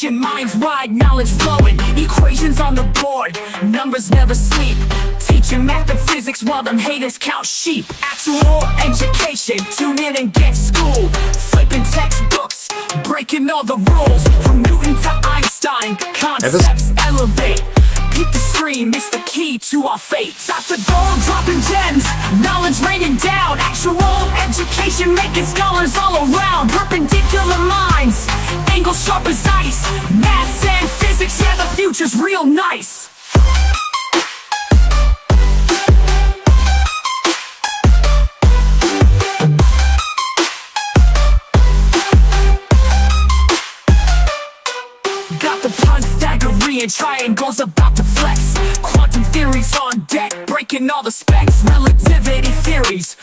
education, minds wide, knowledge flowing, equations on the board, numbers never sleep. Teaching math and physics while them haters count sheep. Actual education, tune in and get schooled. Flipping textbooks, breaking all the rules. From Newton to Einstein, concepts elevate. Keep the stream, it's the key to our fate. Dr. Gold dropping gems, knowledge raining down. Actual education making scholars all around. Perpendicular minds, angles sharp as ice. Maths and physics, yeah, the future's real nice. Got the Pythagorean triangles about to flex. Quantum theories on deck, breaking all the specs. Relativity theories,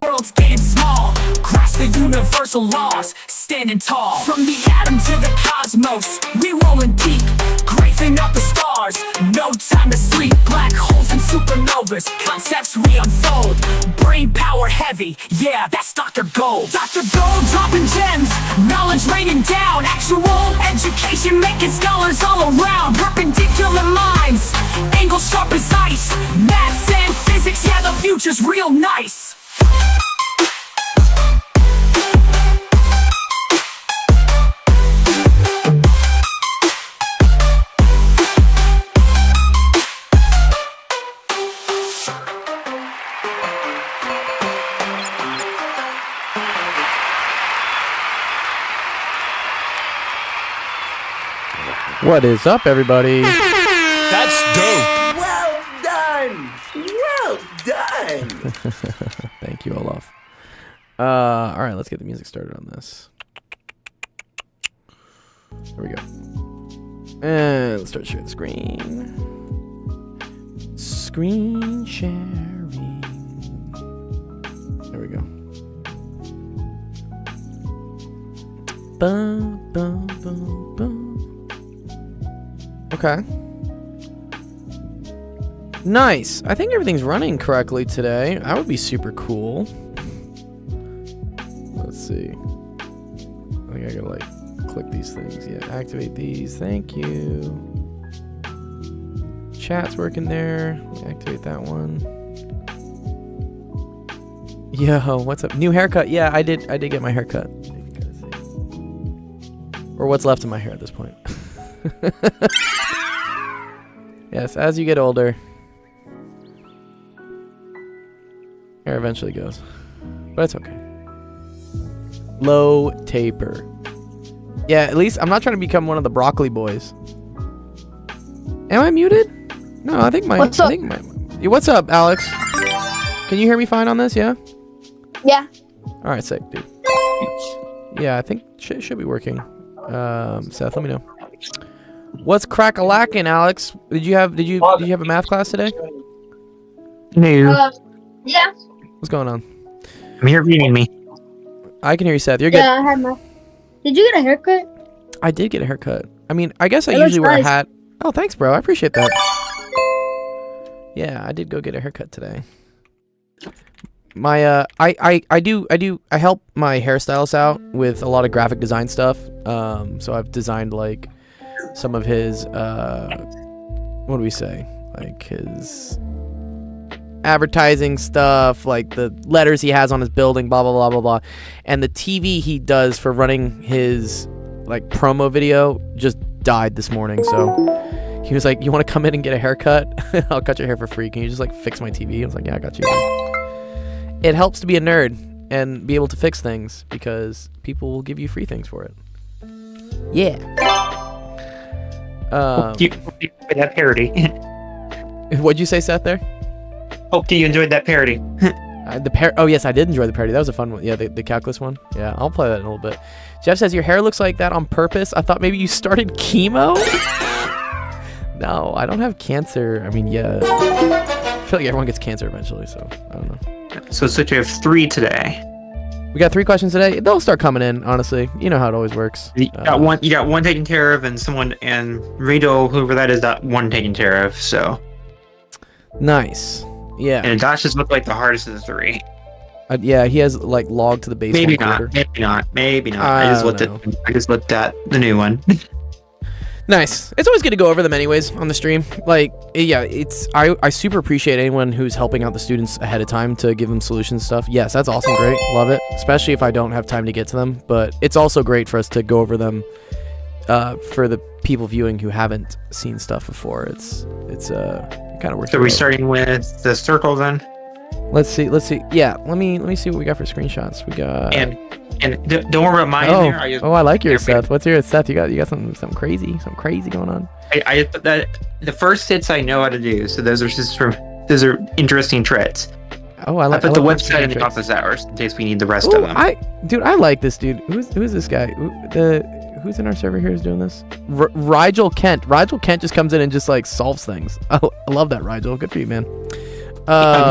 worlds getting small. Grasp the universal laws, standing tall. From the atom to the cosmos, we rolling deep. Grazing up the stars, no time to sleep. Black holes and supernovas, concepts we unfold. Brain power heavy, yeah, that's Dr. Gold. Dr. Gold dropping gems, knowledge raining down. Actual education making scholars all around. Perpendicular minds, angles sharp as ice. Maths and physics, yeah, the future's real nice. What is up, everybody? That's dope. Well done. Well done. Thank you, Olaf. All right, let's get the music started on this. There we go. And let's start sharing the screen. Screen sharing. There we go. Bum, bum, bum, bum. Okay. Nice. I think everything's running correctly today. That would be super cool. Let's see. I think I gotta like click these things. Yeah, activate these. Thank you. Chat's working there. Activate that one. Yo, what's up? New haircut. Yeah, I did get my haircut. Or what's left of my hair at this point. Yes, as you get older, hair eventually goes. But it's okay. Low taper. Yeah, at least I'm not trying to become one of the broccoli boys. Am I muted? No, I think my... What's up? What's up, Alex? Can you hear me fine on this, yeah? Yeah. Alright, sick, dude. Yeah, I think shit should be working. Seth, let me know. What's crack-a-lackin', Alex? Did you have a math class today? No. Yeah. What's going on? I'm here reading me. I can hear you, Seth. You're good. Yeah, I had my... Did you get a haircut? I did get a haircut. I mean, I guess I It usually looks wear a nice. hat. Oh, thanks, bro. I appreciate that. Yeah, I did go get a haircut today. My I help my hairstylist out with a lot of graphic design stuff. So I've designed like some of his what do we say? Like his advertising stuff, like the letters he has on his building, blah blah blah blah blah. And the TV he does for running his like promo video just died this morning, so he was like, "You want to come in and get a haircut? I'll cut your hair for free. Can you just like fix my TV?" I was like, "Yeah, I got you." It helps to be a nerd and be able to fix things because people will give you free things for it. Yeah. Hope you enjoyed that parody. What'd you say, Seth? There. Hope you enjoyed that parody. Oh yes, I did enjoy the parody. That was a fun one. Yeah, the calculus one. Yeah, I'll play that in a little bit. Jeff says your hair looks like that on purpose. I thought maybe you started chemo. No, I don't have cancer. I mean, yeah. I feel like everyone gets cancer eventually, so I don't know. So we have 3 today. We got 3 questions today. They'll start coming in, honestly. You know how it always works. You got one taken care of, and Rito, whoever that is, got 1 taken care of. So nice. Yeah. And Josh just looked like the hardest of the 3. Yeah, he has like log to the base. Maybe not. Maybe not. I just looked at the new one. Nice. It's always good to go over them anyways on the stream. Like, yeah, I super appreciate anyone who's helping out the students ahead of time to give them solutions stuff. Yes, that's awesome. Great. Love it. Especially if I don't have time to get to them. But it's also great for us to go over them for the people viewing who haven't seen stuff before. It's kind of worth it. So we're starting with the circle then? Let's see. Yeah, let me see what we got for screenshots. We got And don't worry about mine in there. I like yours, Seth. What's yours, Seth? You got something crazy going on. The first hits I know how to do, so those are interesting tricks. Oh, I put the like website in the tricks. office hours in case we need the rest of them. I like this dude. Who's this guy? Who's in our server here is doing this? Rigel Kent. Rigel Kent just comes in and just like solves things. I love that, Rigel. Good for you, man.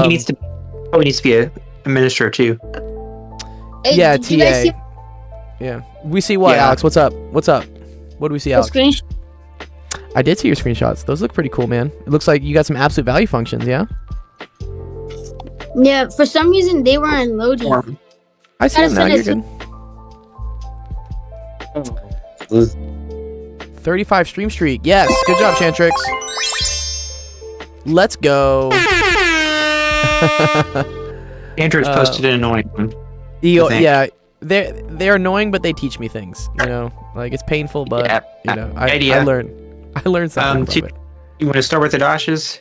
He needs to be a minister too. Hey, Yeah, did you guys see TA. Yeah. We see what, Yeah. Alex? What's up? What do we see, the Alex? screenshot? I did see your screenshots. Those look pretty cool, man. It looks like you got some absolute value functions, yeah? Yeah, for some reason they weren't loading. I see them now. Gotta You're good. 35 stream streak. Yes. Good job, Chantrix. Let's go. Andrew's posted an annoying one. Yeah. They're annoying, but they teach me things. You know, like it's painful, but Yeah, you know, idea. I learned something from it. You want to start with the dashes?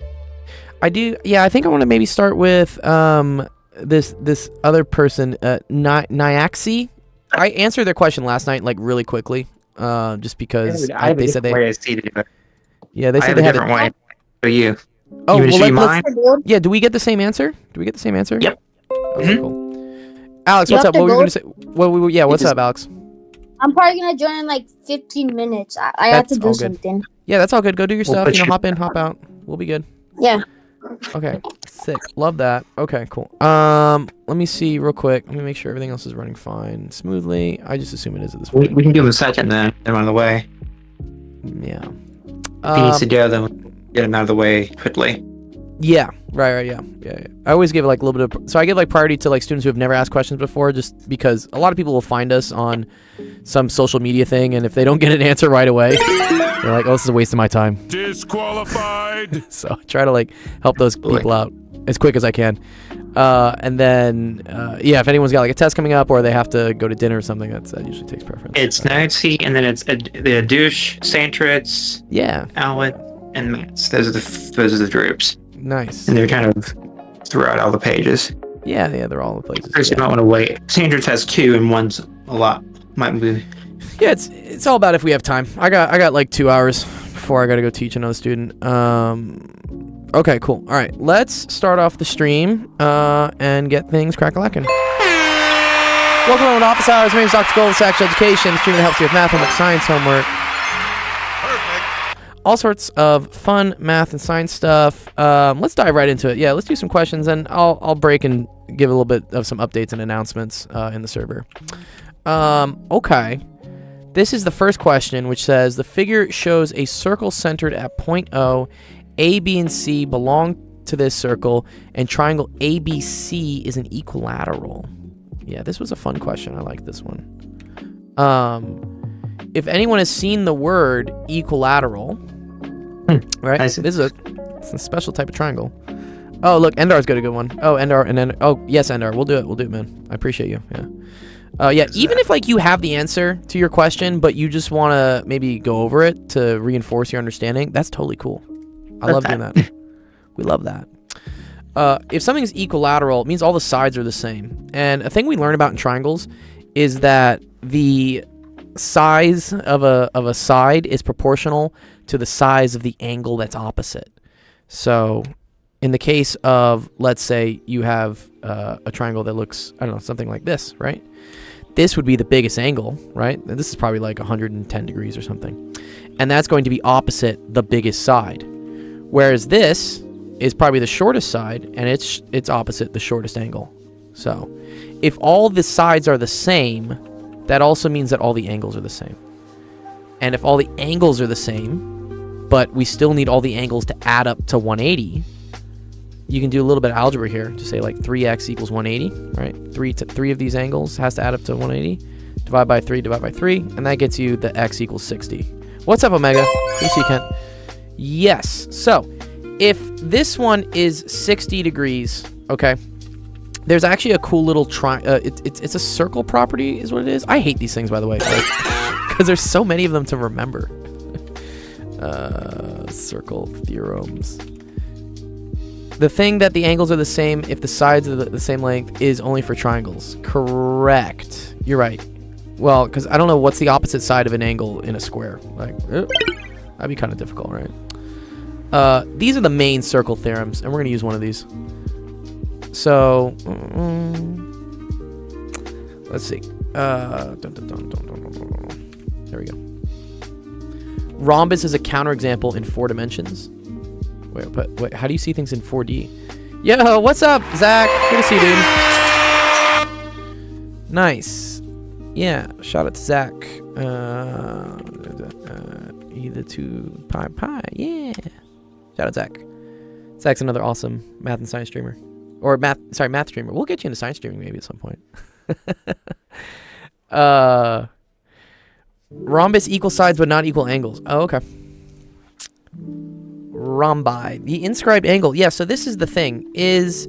I do. Yeah, I think I want to maybe start with this other person, Nyaxi. I answered their question last night, like really quickly, just because they said they. Way I see to do it. Yeah, they I said have they a had different way. For you. Oh, You want to well, show you mine? Yeah, do we get the same answer? Yep. Okay, cool. Alex, You what's have up? to What were you go- gonna say? What's just- up, Alex? I'm probably gonna join in like 15 minutes. I have to That's do all good. something. Yeah, that's all good. Go do your We'll stuff. put You know, you- hop in, hop out. We'll be good. Yeah. Okay, sick. Love that. Okay, cool. Let me see real quick. Let me make sure everything else is running fine, smoothly. I just assume it is at this point. We can do them a second then. Get them out of the way. Yeah. If he needs to do them, get them out of the way quickly. Yeah. Right. Yeah. I always give like a little bit of. So I give like priority to like students who have never asked questions before, just because a lot of people will find us on some social media thing, and if they don't get an answer right away, they're like, "Oh, this is a waste of my time." Disqualified. So I try to like help those people out as quick as I can. And then, yeah, if anyone's got like a test coming up or they have to go to dinner or something, that usually takes preference. It's Nazi, and then it's the douche, Santrix, Yeah, Owlet, and Mats. Those are the groups, nice. and they're kind of throughout all the pages. Yeah, they're all in places. First, you Yeah. might want to wait. Santrix has 2, and one's a lot. Might be. Yeah, it's all about if we have time. I got like 2 hours before I gotta go teach another student. Okay, cool. All right, let's start off the stream and get things crack-a-lackin'. Welcome to Office Hours. My name is Dr. Goldsack Education, the stream that helps you with math, homework, science, homework. All sorts of fun math and science stuff. Let's dive right into it. Yeah, let's do some questions, and I'll break and give a little bit of some updates and announcements in the server. Okay. This is the first question, which says, the figure shows a circle centered at point O. A, B, and C belong to this circle, and triangle ABC is an equilateral. Yeah, this was a fun question. I like this one. If anyone has seen the word equilateral, right? I see. It's a special type of triangle. Oh, look, Endar's got a good one. Oh, Endar, and then yes, Endar, we'll do it, man. I appreciate you. Yeah. Yeah, even if like you have the answer to your question, but you just want to maybe go over it to reinforce your understanding, that's totally cool. I love doing that. We love that. If something's equilateral, it means all the sides are the same. And a thing we learn about in triangles is that the size of a side is proportional to the size of the angle that's opposite. So in the case of, let's say you have a triangle that looks, I don't know, something like this, right? This would be the biggest angle, right? And this is probably like 110 degrees or something. And that's going to be opposite the biggest side. Whereas this is probably the shortest side, and it's opposite the shortest angle. So if all the sides are the same, that also means that all the angles are the same. And if all the angles are the same, but we still need all the angles to add up to 180, you can do a little bit of algebra here. Just say like 3x equals 180, right? Three of these angles has to add up to 180. Divide by 3, and that gets you the x equals 60. What's up, Omega? Good to see you, Kent. Yes. So, if this one is 60 degrees, okay, there's actually a cool little it's a circle property is what it is. I hate these things, by the way, because there's so many of them to remember. Circle theorems. The thing that the angles are the same if the sides are the same length is only for triangles. Correct. You're right. Well, because I don't know what's the opposite side of an angle in a square. Like, that'd be kind of difficult, right? These are the main circle theorems, and we're going to use one of these. So, let's see. There we go. Rhombus is a counterexample in 4 dimensions. Wait, how do you see things in 4D? Yo, what's up, Zach? Good to see you, dude. Nice. Yeah, shout out to Zach. Either to pie. Yeah. Shout out Zach. Zach's another awesome math and science streamer. Or math streamer. We'll get you into science streaming maybe at some point. Rhombus equal sides but not equal angles. Oh, okay. Rhombi. The inscribed angle. Yeah, so this is the thing. Is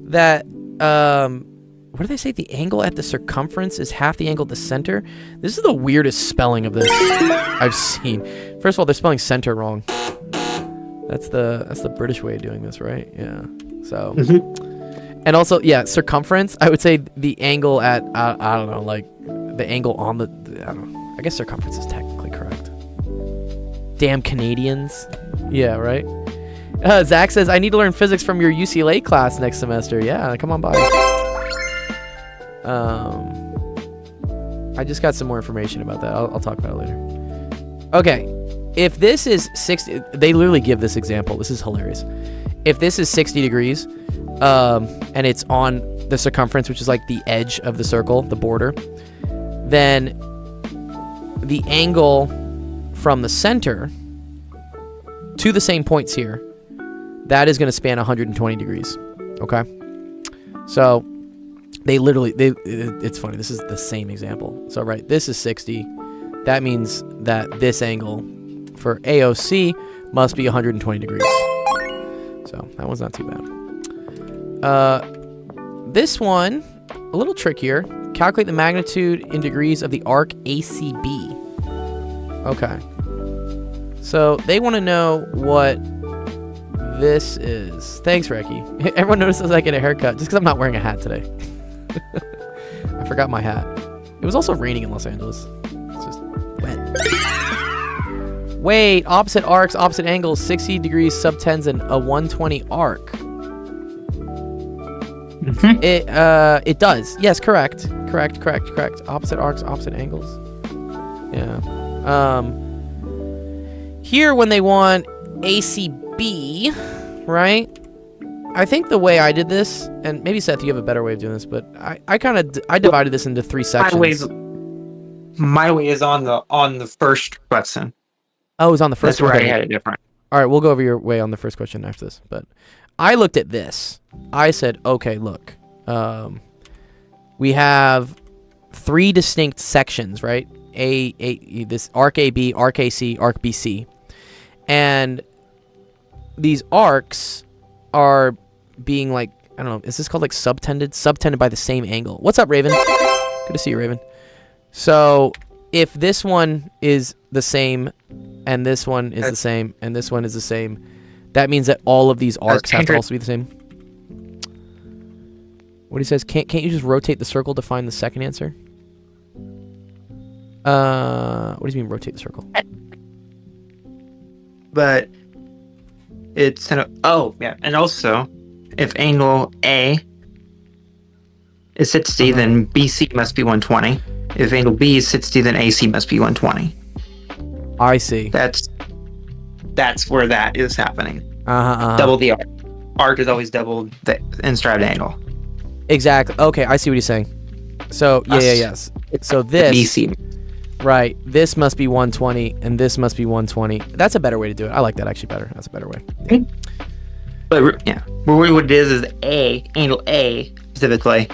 that, what do they say? The angle at the circumference is half the angle at the center. This is the weirdest spelling of this I've seen. First of all, they're spelling center wrong. That's the British way of doing this, right? Yeah. So, and also, yeah, circumference. I would say the angle at I don't know, like the angle on the I don't know. I guess circumference is technically correct. Damn Canadians. Yeah, right. Zach says I need to learn physics from your UCLA class next semester. Yeah, come on by. I just got some more information about that. I'll talk about it later. Okay. If this is 60, they literally give this example. This is hilarious. If this is 60 degrees, and it's on the circumference, which is like the edge of the circle, the border, then the angle from the center to the same points here, that is going to span 120 degrees. Okay? So, it's funny. This is the same example. So, right, this is 60. That means that this angle for AOC must be 120 degrees. So that one's not too bad. This one, a little trickier. Calculate the magnitude in degrees of the arc ACB. Okay. So they want to know what this is. Thanks, Recky. Everyone notices I get a haircut just because I'm not wearing a hat today. I forgot my hat. It was also raining in Los Angeles. It's just wet. Wait, opposite arcs, opposite angles, 60 degrees, subtends, and a 120 arc. It does. Yes, correct. Correct. Opposite arcs, opposite angles. Yeah. Here, when they want ACB, right? I think the way I did this, and maybe Seth, you have a better way of doing this, but I divided this into 3 sections. My way is on the first question. Oh, it was on the first. That's where I had it different. All right, we'll go over your way on the first question after this. But I looked at this. I said, okay, look, we have 3 distinct sections, right? This arc AB, arc AC, arc BC, and these arcs are being like, I don't know, is this called like subtended by the same angle? What's up, Raven? Good to see you, Raven. So if this one is the same, and this one is the same, and this one is the same, that means that all of these arcs have to also be the same. What he says, can't you just rotate the circle to find the second answer? What do you mean rotate the circle? But it's and also if angle A is 60, then BC must be 120. If angle B is 60, then AC must be 120. I see. That's where that is happening. Double the arc. Arc is always double the inscribed angle. Exactly. Okay, I see what he's saying. So yes. So this BC. Right. This must be 120, and this must be 120. That's a better way to do it. I like that actually better. That's a better way. But yeah, what it is angle A specifically.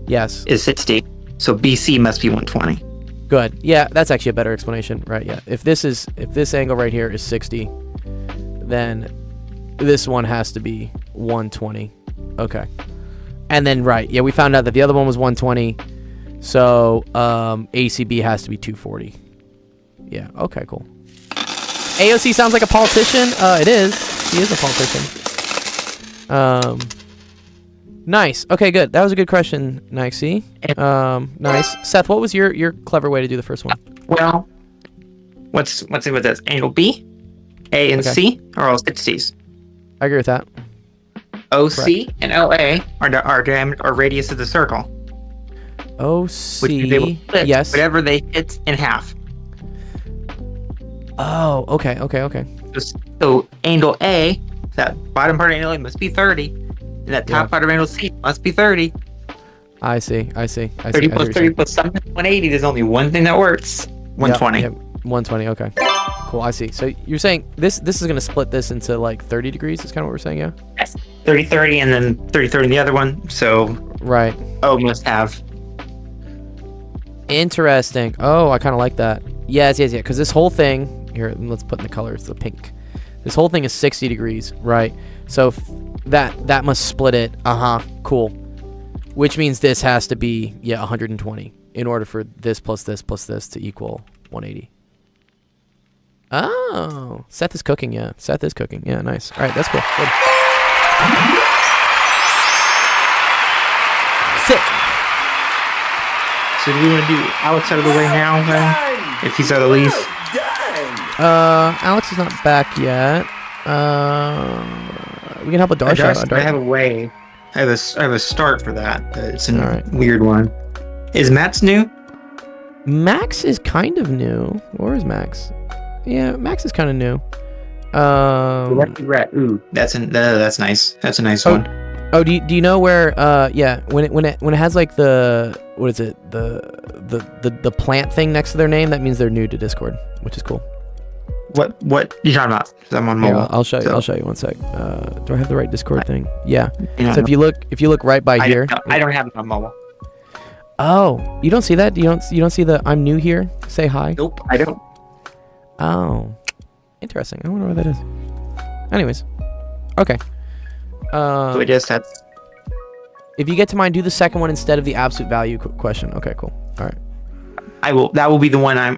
Yes. Is 60. So BC must be 120. Good. Yeah, that's actually a better explanation, right? Yeah. If this angle right here is 60, then this one has to be 120. Okay. And then right, yeah, we found out that the other one was 120. So ACB has to be 240. Yeah. Okay. Cool. AOC sounds like a politician. It is. He is a politician. Nice. Okay, good. That was a good question, Nixie. Nice. Seth, what was your clever way to do the first one? Well, let's see what this. Angle B, A, and Okay. C are all 60s. I agree with that. OC and OA are diameter or radius of the circle. Which means they will OC. split Yes. whatever they hit in half. Oh, okay. So angle A, that bottom part of angle A must be 30, and that top Yeah. part of angle C must be 30. I see. 30 I plus see what you're 30 saying. plus something 180. There's only one thing that works. 120. Yep, 120. Okay. Cool. I see. So you're saying this is gonna split this into like 30 degrees? Is kind of what we're saying, yeah? Yes. 30 30 and then 30 30 in the other one. So Right. O must have. Interesting. Oh, I kind of like that. Yes. Because this whole thing here, let's put in the colors, the pink. This whole thing is 60 degrees, right? So that must split it. Cool. Which means this has to be 120 in order for this plus this to equal 180. Oh, Seth is cooking. Yeah, Seth is cooking. Yeah, nice. All right, that's cool. Good. Sick. So do we want to do Alex out of the way now then? If he's out of the lease? Done. Alex is not back yet. We can help with Darsha. I have a way. I have a start for that. It's a Alright. weird one. Is Matt's new? Max is kind of new. Or is Max? Yeah, Max is kind of new. Lucky Rat. Ooh, that's nice. That's a nice one. Oh, do you know where? When it has like the what is it the plant thing next to their name, that means they're new to Discord, which is cool. What you talking about? 'Cause I'm on Here, mobile. I'll show you. so- I'll show you one sec. Do I have the right Discord thing? Yeah. You know, So if you look right by here. I don't have it on mobile. Oh, you don't see that? You don't see the I'm new here? Say hi. Nope, I don't. Oh, interesting. I wonder what that is. Anyways, okay. So it is that. If you get to mine, do the second one instead of the absolute value question. Okay, cool. All right. I will. That will be the one I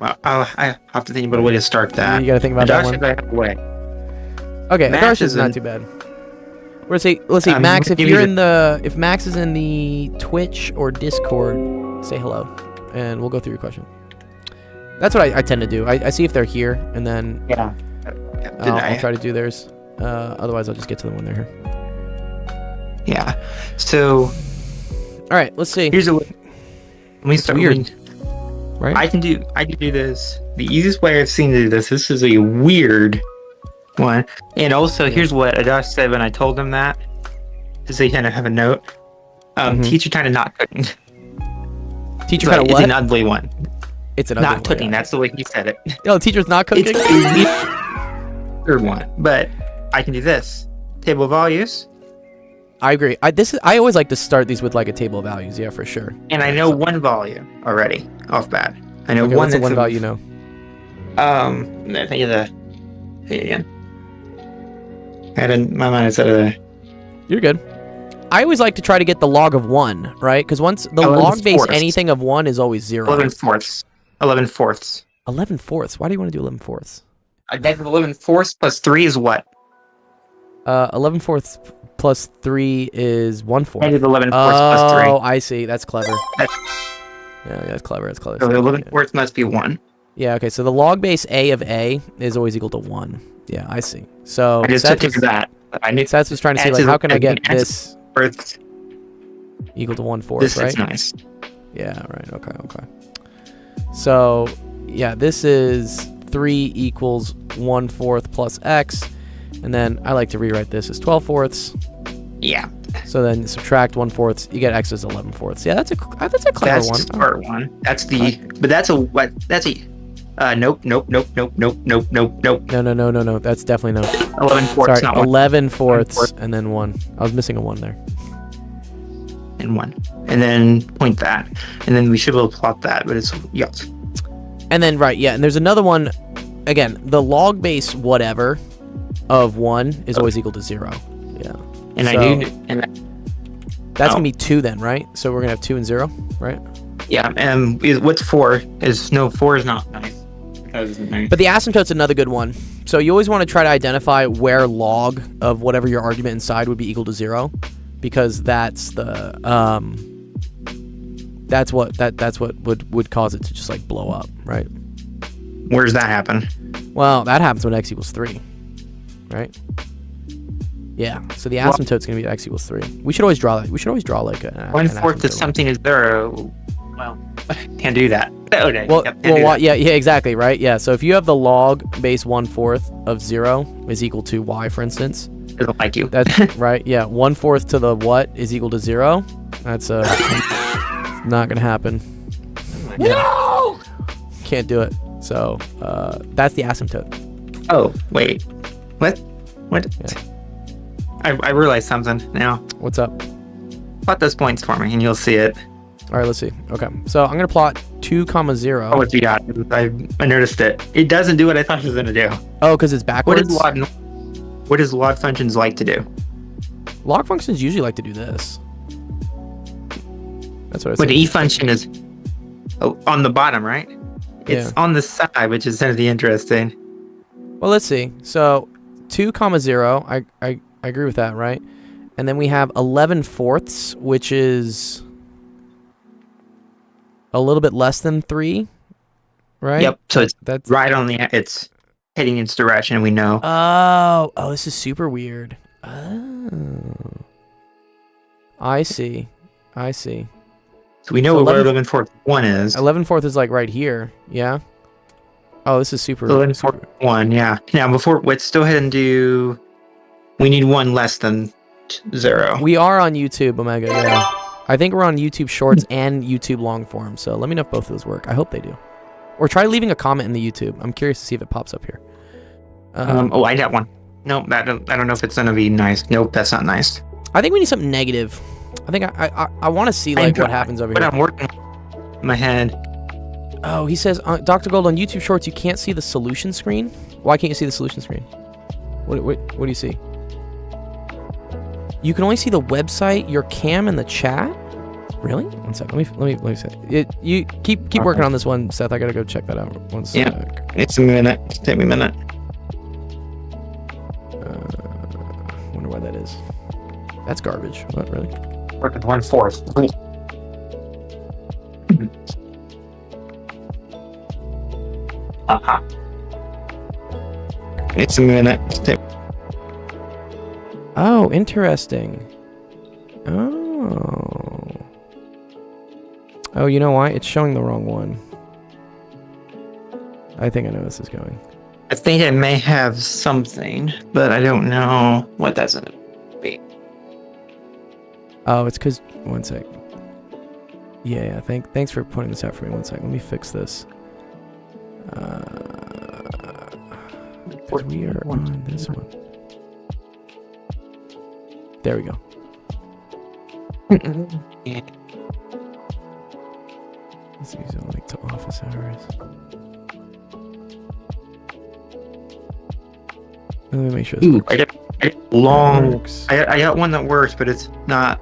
have to think about a way to start that. You gotta think about that Josh, one. I have a way. Okay, Max Darsh is is not in- too bad. Let's see, Max. If give you're you in if Max is in the Twitch or Discord, say hello, and we'll go through your question. That's what I tend to do. I see if they're here, and then Yeah. I'll try to do theirs. Otherwise, I'll just get to them when they're here. Yeah. So All right, let's see. here's a. Let me start. weird. Right? I can do this. The easiest way I've seen to do this. This is a weird one. And also, here's what Adash said when I told him that. Does he kind of have a note? Teacher kind of not cooking. Teacher But kind of it's what? an ugly one. It's an ugly Not one, cooking. yeah. That's the way he said it. No, teacher's not cooking. It's a third one. But I can do this. Table of values. I agree. I always like to start these with like a table of values. Yeah, for sure. And I know one value already off bat. I know Okay, one what's the that's one a- value you know? I think of the thing again. I had in my mind instead of the You're good. I always like to try to get the log of 1, right? Because once the 11 log base fourths. anything of 1 is always 0. 11 fourths. 11 fourths. 11 fourths. Why do you want to do 11 fourths? A negative 11 fourths plus 3 is what? 11 fourths plus 3 is 1/4. Negative 11 fourths plus 3. Oh, I see. That's clever. That's- Yeah, that's clever. That's clever. So the 11 yeah. fourths must be 1. Yeah, okay. So the log base A of A is always equal to 1. Yeah, I see. So I just Seth took was, that. I knew Seth was trying to see, like, Answer- how can I get answer- this fourths. equal to 1/4, This right? is nice. Yeah, right. Okay. So, yeah, this is 3 equals 1/4 plus x. And then I like to rewrite this as 12 fourths. Yeah. So then subtract 1/4, you get x as 11 fourths. Yeah, that's a clever That's one. the smart one. That's the. But that's a what? That's a. Nope. No. That's definitely no. 11 fourths, Sorry, not 1. 11 fourths fourth. and then 1. I was missing a 1 there. And 1. And then point that. And then we should be able to plot that, but it's. Yes. And then, right, yeah, and there's another one. Again, the log base whatever of 1 is always equal to 0. Yeah. And That's going to be 2 then, right? So we're going to have 2 and 0, right? yeah, and what's 4? 4 is not nice. That isn't nice. But the asymptote's another good one. So you always want to try to identify where log of whatever your argument inside would be equal to 0, because that's the that's what would cause it to just like blow up, right? Where does that happen? Well, that happens when x equals 3, right? Yeah. So the asymptote's gonna be x equals 3. We should always draw that. We should always draw like an 1/4 of something is 0. Well, can't do that. Okay. Well, yep, can't do that. yeah, exactly, right? Yeah. So if you have the log base 1/4 of 0 is equal to y, for instance. Doesn't like you. That's right. Yeah. 1/4 to the what is equal to 0. That's not gonna happen. No! Can't do it. So that's the asymptote. Oh, wait. What? Yeah. I realized something now. What's up? Plot those points for me and you'll see it. All right, let's see. Okay, so I'm gonna plot 2, 0. Oh, what you got? I noticed it. It doesn't do what I thought it was gonna do. Oh, because it's backwards. What does log functions like to do? Log functions usually like to do this. That's what I said. But the e function is on the bottom, right? It's on the side, which is kind of the interesting. Well, let's see. So 2, 0. I agree with that, right? And then we have 11/4, which is a little bit less than 3, right? Yep. So that's right on it's heading its direction. We know. Oh, this is super weird. Oh, I see. So we know where 11/4 1 is. 11/4 is like right here. Yeah. Oh, this is super. 11/4 1. Yeah. Now before let's still ahead and do. We need 1 less than 0. We are on YouTube, Omega. Yeah. I think we're on YouTube Shorts and YouTube long form. So let me know if both of those work. I hope they do. Or try leaving a comment in the YouTube. I'm curious to see if it pops up here. I got one. Nope, I don't know if it's gonna be nice. Nope, that's not nice. I think we need something negative. I think I want to see like what happens over but here. I'm working in my head. Oh, he says, Dr. Gold, on YouTube Shorts, you can't see the solution screen. Why can't you see the solution screen? What do you see? You can only see the website, your cam, and the chat. Really? One sec. Let me see. You keep working on this one, Seth. I gotta go check that out. One sec. Yeah. It's a minute. Take me a minute. Wonder why that is. That's garbage. What, really? Working 1/4. It's a minute. Oh, interesting. Oh, you know why? It's showing the wrong one. I think I know where this is going. I think it may have something, but I don't know what that's gonna be. Oh, it's because... One sec. Yeah. Thanks for pointing this out for me. One sec. Let me fix this. Because we are on this one. There we go. Yeah. Let's use it like to office hours. Let me make sure this works. I got long. Works. I got one that works, but it's not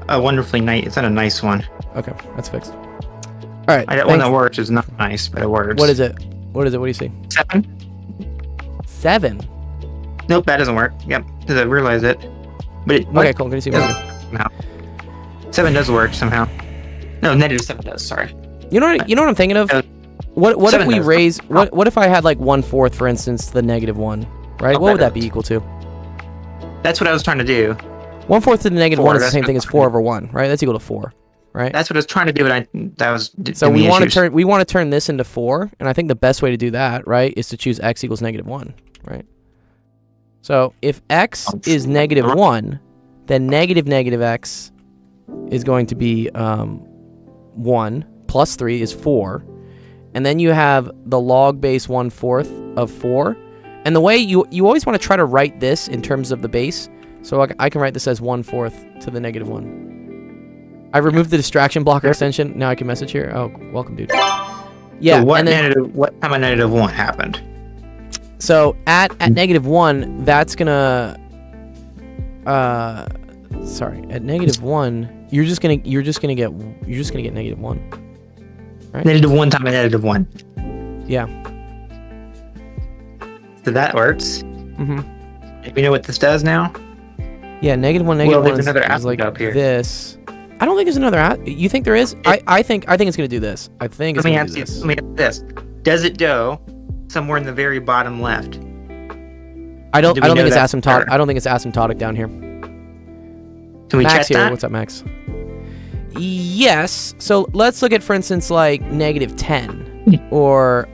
a wonderfully nice. It's not a nice one. Okay, that's fixed. All right. I got one that works. It's not nice, but it works. What is it? What do you see? 7? 7. Nope, that doesn't work. Yep, because I realized it. But it, Okay, cool. Can you see what I do? somehow. 7 does work somehow. No, -7 does. Sorry. You know what I'm thinking of? What if 7 we does. raise what if I had like 1/4, for instance, to the -1, right? Oh, What would that that be equal to? That's what I was trying to do. 1/4 to the -1 is the 4, same thing as 4 over 1, right? That's equal to 4, right? That's what I was trying to do, but that was. So we want to turn this into 4, and I think the best way to do that, right, is to choose x equals -1, right? So if x is -1, then negative x is going to be 1 plus 3 is 4, and then you have the log base 1/4 of 4. And the way you always want to try to write this in terms of the base, so I can write this as 1/4 to the -1. I removed the distraction blocker extension. Now I can message here. Oh, welcome, dude. Yeah, So and then, what time of -1 happened? so at -1, that's gonna sorry, at -1, you're just gonna get -1. Right? -1 time -1. Yeah. So that works. Mm-hmm. We know what this does now. Yeah, -1, Well, -1 there's is, another is like aspect up here. this. I don't think there's another. You think there is? I think it's gonna do this. I think it's Let me gonna do ask you. this. Let me ask this: does it go somewhere in the very bottom left? I don't Do we think know it's that's asymptotic. there? I don't think it's asymptotic down here. Can we Max check here. that? What's up, Max? Yes. So let's look at, for instance, like -10, or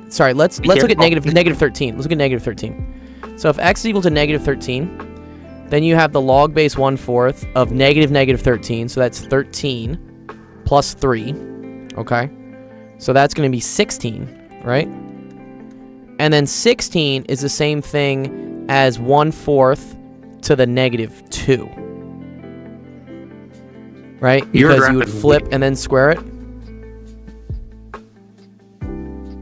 sorry. Let's look at careful. -13. Let's look at -13. So if x is equal to -13, then you have the log base 1/4 of -13. So that's 13 plus 3. Okay. So that's going to be 16, right? And then 16 is the same thing as 1/4 to the -2. Right? Your Because graph you would is flip and then square it.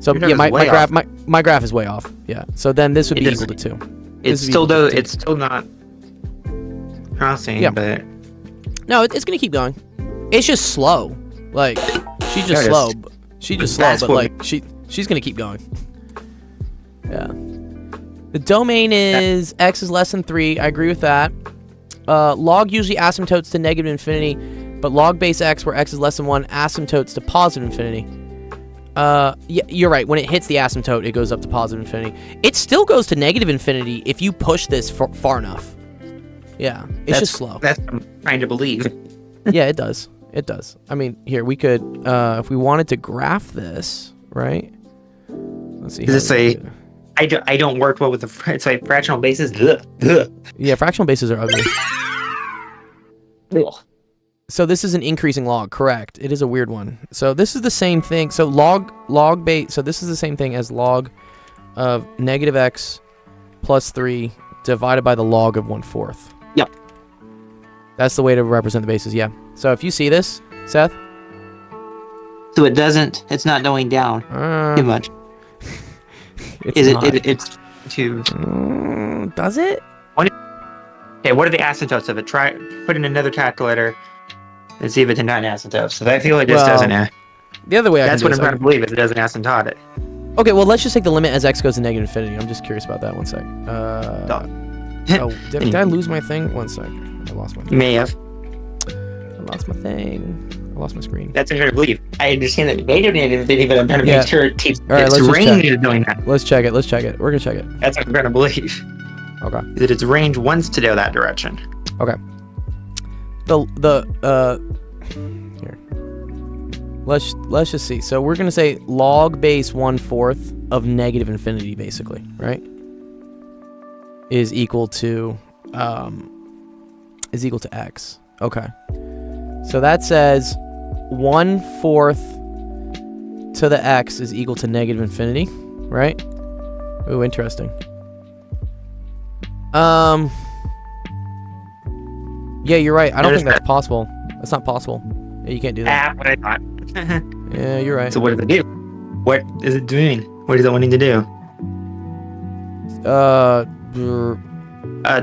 So Your graph yeah, is my way graph off. my graph is way off. Yeah. So then this would It be is- equal to 2. It's This would be still equal to 2. it's still not crossing, Yeah. but No, it's gonna keep going. It's just slow. Like she's just There it is. slow. She's just slow, That's but what like she's gonna keep going. Yeah. The domain is x is less than 3. I agree with that. Log usually asymptotes to -infinity, but log base x, where x is less than 1, asymptotes to +infinity. Yeah, you're right. When it hits the asymptote, it goes up to +infinity. It still goes to -infinity if you push this far enough. Yeah, it's that's just slow. That's what I'm trying to believe. Yeah, it does. It does. I mean, here, we could, if we wanted to graph this, right? Let's see. Does it how we say- do- I don't work well with it's like fractional bases. Ugh, ugh. Yeah, fractional bases are ugly. Ugh. So this is an increasing log, correct? It is a weird one. So this is the same thing. So log base. So this is the same thing as log of -x plus 3 divided by the log of 1/4. Yep. That's the way to represent the bases. Yeah. So if you see this, Seth. So it's not going down too much. It's not. It's too. Does it? Okay, what are the asymptotes of it? Try put in another calculator and see if it's not asymptotes. So I feel it just Well, doesn't. The other way That's I can what do I'm this, trying to believe is it doesn't asymptote it. Okay, well, let's just take the limit as x goes to -infinity. I'm just curious about that. One sec. Oh, did I lose my thing? One sec. I lost my You thing. may have. I lost my thing. I lost my screen. That's what I'm trying to believe. I understand that they don't need anything, but I'm trying to Yeah. make sure it keeps All right, its let's just range check. is doing that. Let's check it. Let's check it. We're gonna check it. That's what I'm trying to believe. Okay. That its range wants to go that direction. Okay. Here. Let's just see. So we're gonna say log base 1/4 of -infinity, basically, right? Is equal to x. Okay. So that says 1/4 to the x is equal to -infinity, right? Ooh, interesting. Yeah, you're right. I don't Notice think that's possible. That's not possible. Yeah, you can't do that. What I thought. Yeah, you're right. So what does it do? What is it doing? What is it wanting to do?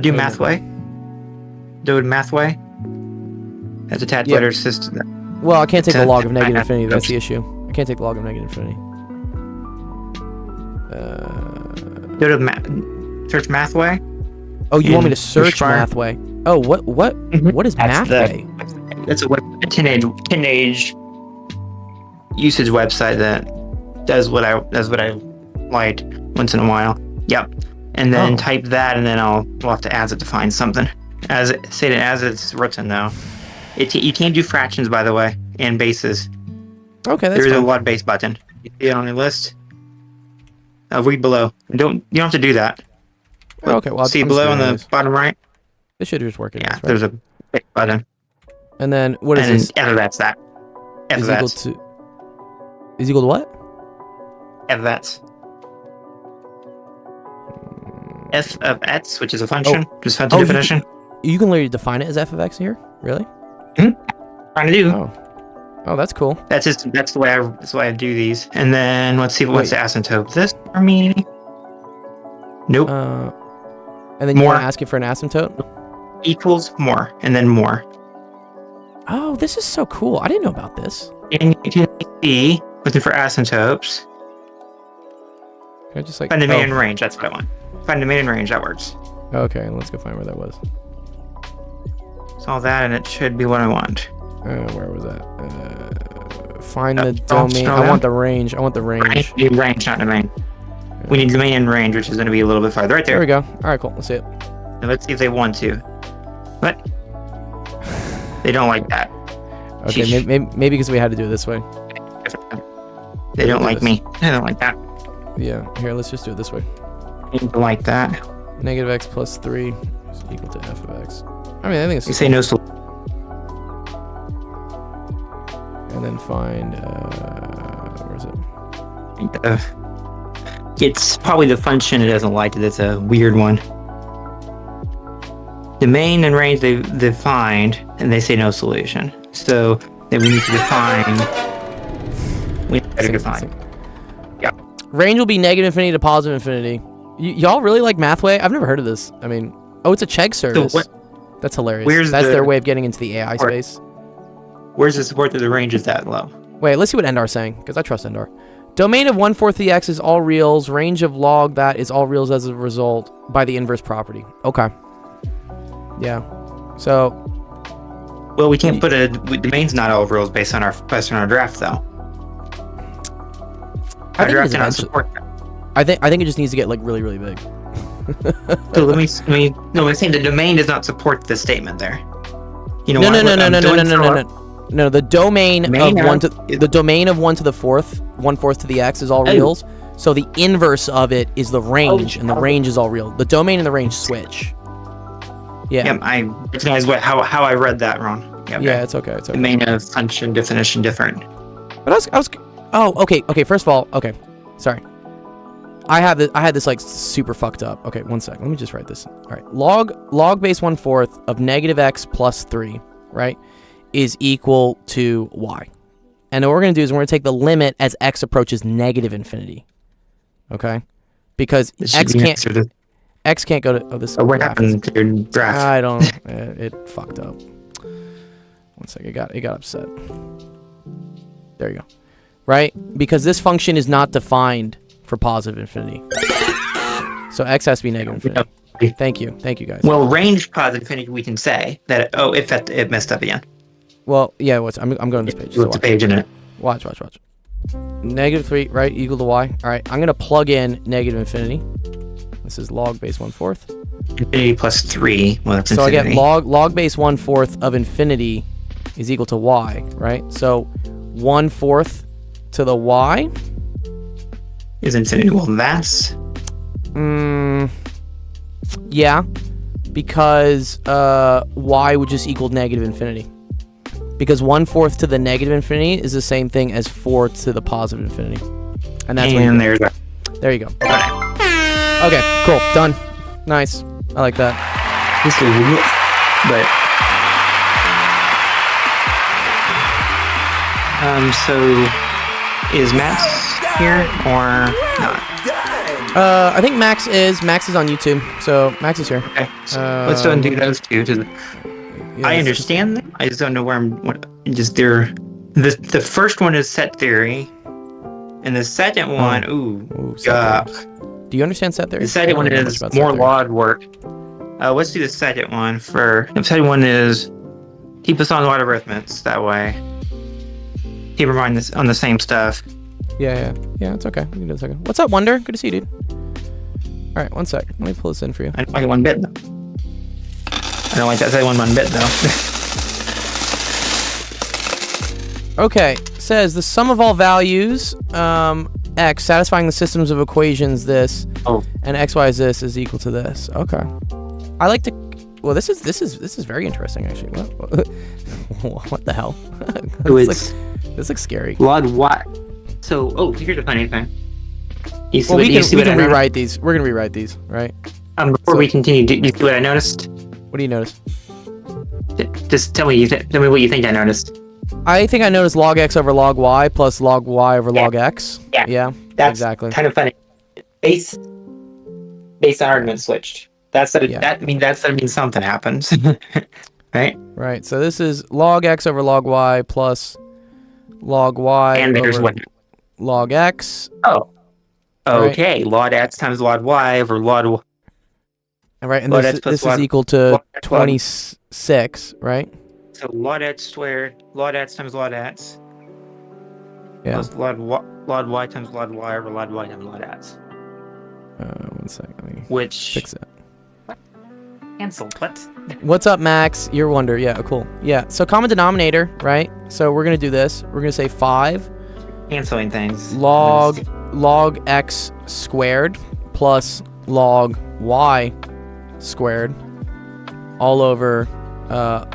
Do math way. Do it math way. That's a tad Yeah. better system. Well, I can't take the It's a- log of I have- -infinity. That's the issue. I can't take the log of -infinity. Go to search math way. Oh, you want me to In search Bushfire? Mathway? Oh, what is That's Mathway? That's a teenage usage website that does what I like once in a while. Yep. And then Oh. type that, and then we'll have to add it to find something. As it's written though. You can't do fractions, by the way, and bases. Okay, that's There is a fine. lot base button. You see it on the list. Read below. You don't have to do that. Oh, okay, well, See I'm below just on doing the this. bottom right. This should just work. It Yeah, is, right? there's a big button. And then what is And this? F of that's that. F of Is equal that's. to is equal to what? F of that's. F of x, which is a function, just found the Oh, definition. You can literally define it as f of x here. Really? Trying to do. Oh. Oh, that's cool. That's the way I do these. And then let's see if it wants to asymptote this for me. Nope. And then you More. want to ask it for an asymptote? Equals more, and then more. Oh, this is so cool. I didn't know about this. And you can see looking for asymptotes. Can I just like Find the main range. That's what I want. Find the main range. That works. Okay, let's go find where that was. It's all that, and it should be what I want. Where was that? Find the Scroll domain. I down. want the range. I want the range. Range, not domain. We need domain and range, which is going to be a little bit farther. Right There there. we go. All right, cool. Let's see it. Now let's see if they want to. What? They don't like that. Okay, Sheesh. maybe because we had to do it this way. They don't like me. They don't like that. Yeah. Here, let's just do it this way. They don't like that. Negative x plus 3 is equal to f of x. I mean, I think You it's... say no solution. And then find... where is it? It's probably the function it doesn't like. That's a weird one. Domain and range they defined, and they say no solution. So then we need to define. We need to define. Yeah. Range will be negative infinity to positive infinity. Y'all really like Mathway? I've never heard of this. I mean... Oh, it's a Chegg service. what- That's hilarious. where's That's the- their way of getting into the AI Or- space. Where's the support that the range is that low? Wait, let's see what Endar's saying, because I trust Endar. Domain of 1/4 of the x is all reals. Range of log that is all reals as a result by the inverse property. Okay. Yeah. So... Well, we can't put a domain's not all rules based on our draft though. I Our think, it draft is cannot eventually, support that. I think it just needs to get like really, really big. So let me. No, I'm saying the domain does not support the statement there. You know No, what? no, no, I'm no, no, no, doing no, for no, our- no. No, the domain Domain of 1 to of- the domain of 1 to the 4th, 1/4 to the x is all Oh. reals. So the inverse of it is the range, and the range is all real. The domain and the range switch. Yeah. Yeah, I recognize how I read that wrong. Yeah, okay. Yeah, it's okay. It's okay. Domain of function definition different. But I was. Oh, okay. Okay. First of all, okay. Sorry. I had this like super fucked up. Okay, one sec. Let me just write this. All right. Log base 1/4 of negative x plus 3, right, is equal to y. And what we're gonna do is we're gonna take the limit as x approaches negative infinity. Okay. Because This should x be can't answered to- x can't go to. Oh, this. What graph is- happened to your draft? I don't. It fucked up. One sec. It got upset. There you go. Right? Because this function is not defined for positive infinity. So x has to be negative infinity. Thank you. Thank you, guys. Well, range positive infinity, we can say that. Oh, it messed up again. Well, yeah. I'm going to this page. You So looked the page in it. watch. Negative 3, right? Equal to y. All right. I'm going to plug in negative infinity. This is log base 1/4. Infinity plus 3. Well, that's So I infinity. get log base 1/4 of infinity is equal to y, right? So 1/4 to the y. Is infinity. Well, that's Yeah, because y would just equal negative infinity. Because 1/4 to the negative infinity is the same thing as 4 to the positive infinity, and that's and what there's a. there you go. Okay, cool, done. Nice, I like that. This is but so is Matt here or not? I think Max is on YouTube, so Max is here. Okay, so let's go and do those two. Yeah, I it's- understand them. I just don't know where I'm. Just they're the first one is set theory, and the second one, Ooh, set theory. Do you understand set theory? the second one I don't know much is about set more theory. log work. Let's do the second one for. The second one is keep us on logarithms. That way, keep in mind this on the same stuff. Yeah, it's okay. We can do it a second. What's up, Wonder? Good to see you, dude. All right, one sec. Let me pull this in for you. I don't like it 1 bit though. I don't like that second 1 bit though. Okay, says the sum of all values, x satisfying the systems of equations this, and x, y is this is equal to this. Okay, I like to. Well, this is very interesting actually. What the hell? This looks scary. Log what? So, here's the funny thing. You see Well, what, we you see what I can noticed? rewrite these. We're gonna rewrite these, right? Before we continue, do you see what I noticed? What do you notice? Just tell me what you think I noticed. I think I noticed log x over log y plus log y over log x. Yeah. Yeah. That's exactly. kind of funny. Base argument switched. That's that. Yeah. That means something happens, right? Right. So this is log x over log y plus log y And there's over what? log x. Oh. Right. Okay. Log x times log y over log. Right. And log this, x plus this log- is equal to log x log- 26, right? So log x squared. Log x times log x. Yeah. Plus log y times log y over log y times log x. 1 second. Let me Which fix that. cancel. What? What's up, Max? Your wonder. Yeah, cool. Yeah. So common denominator, right? So we're gonna do this. We're gonna say 5 Canceling things. log x squared plus log y squared all over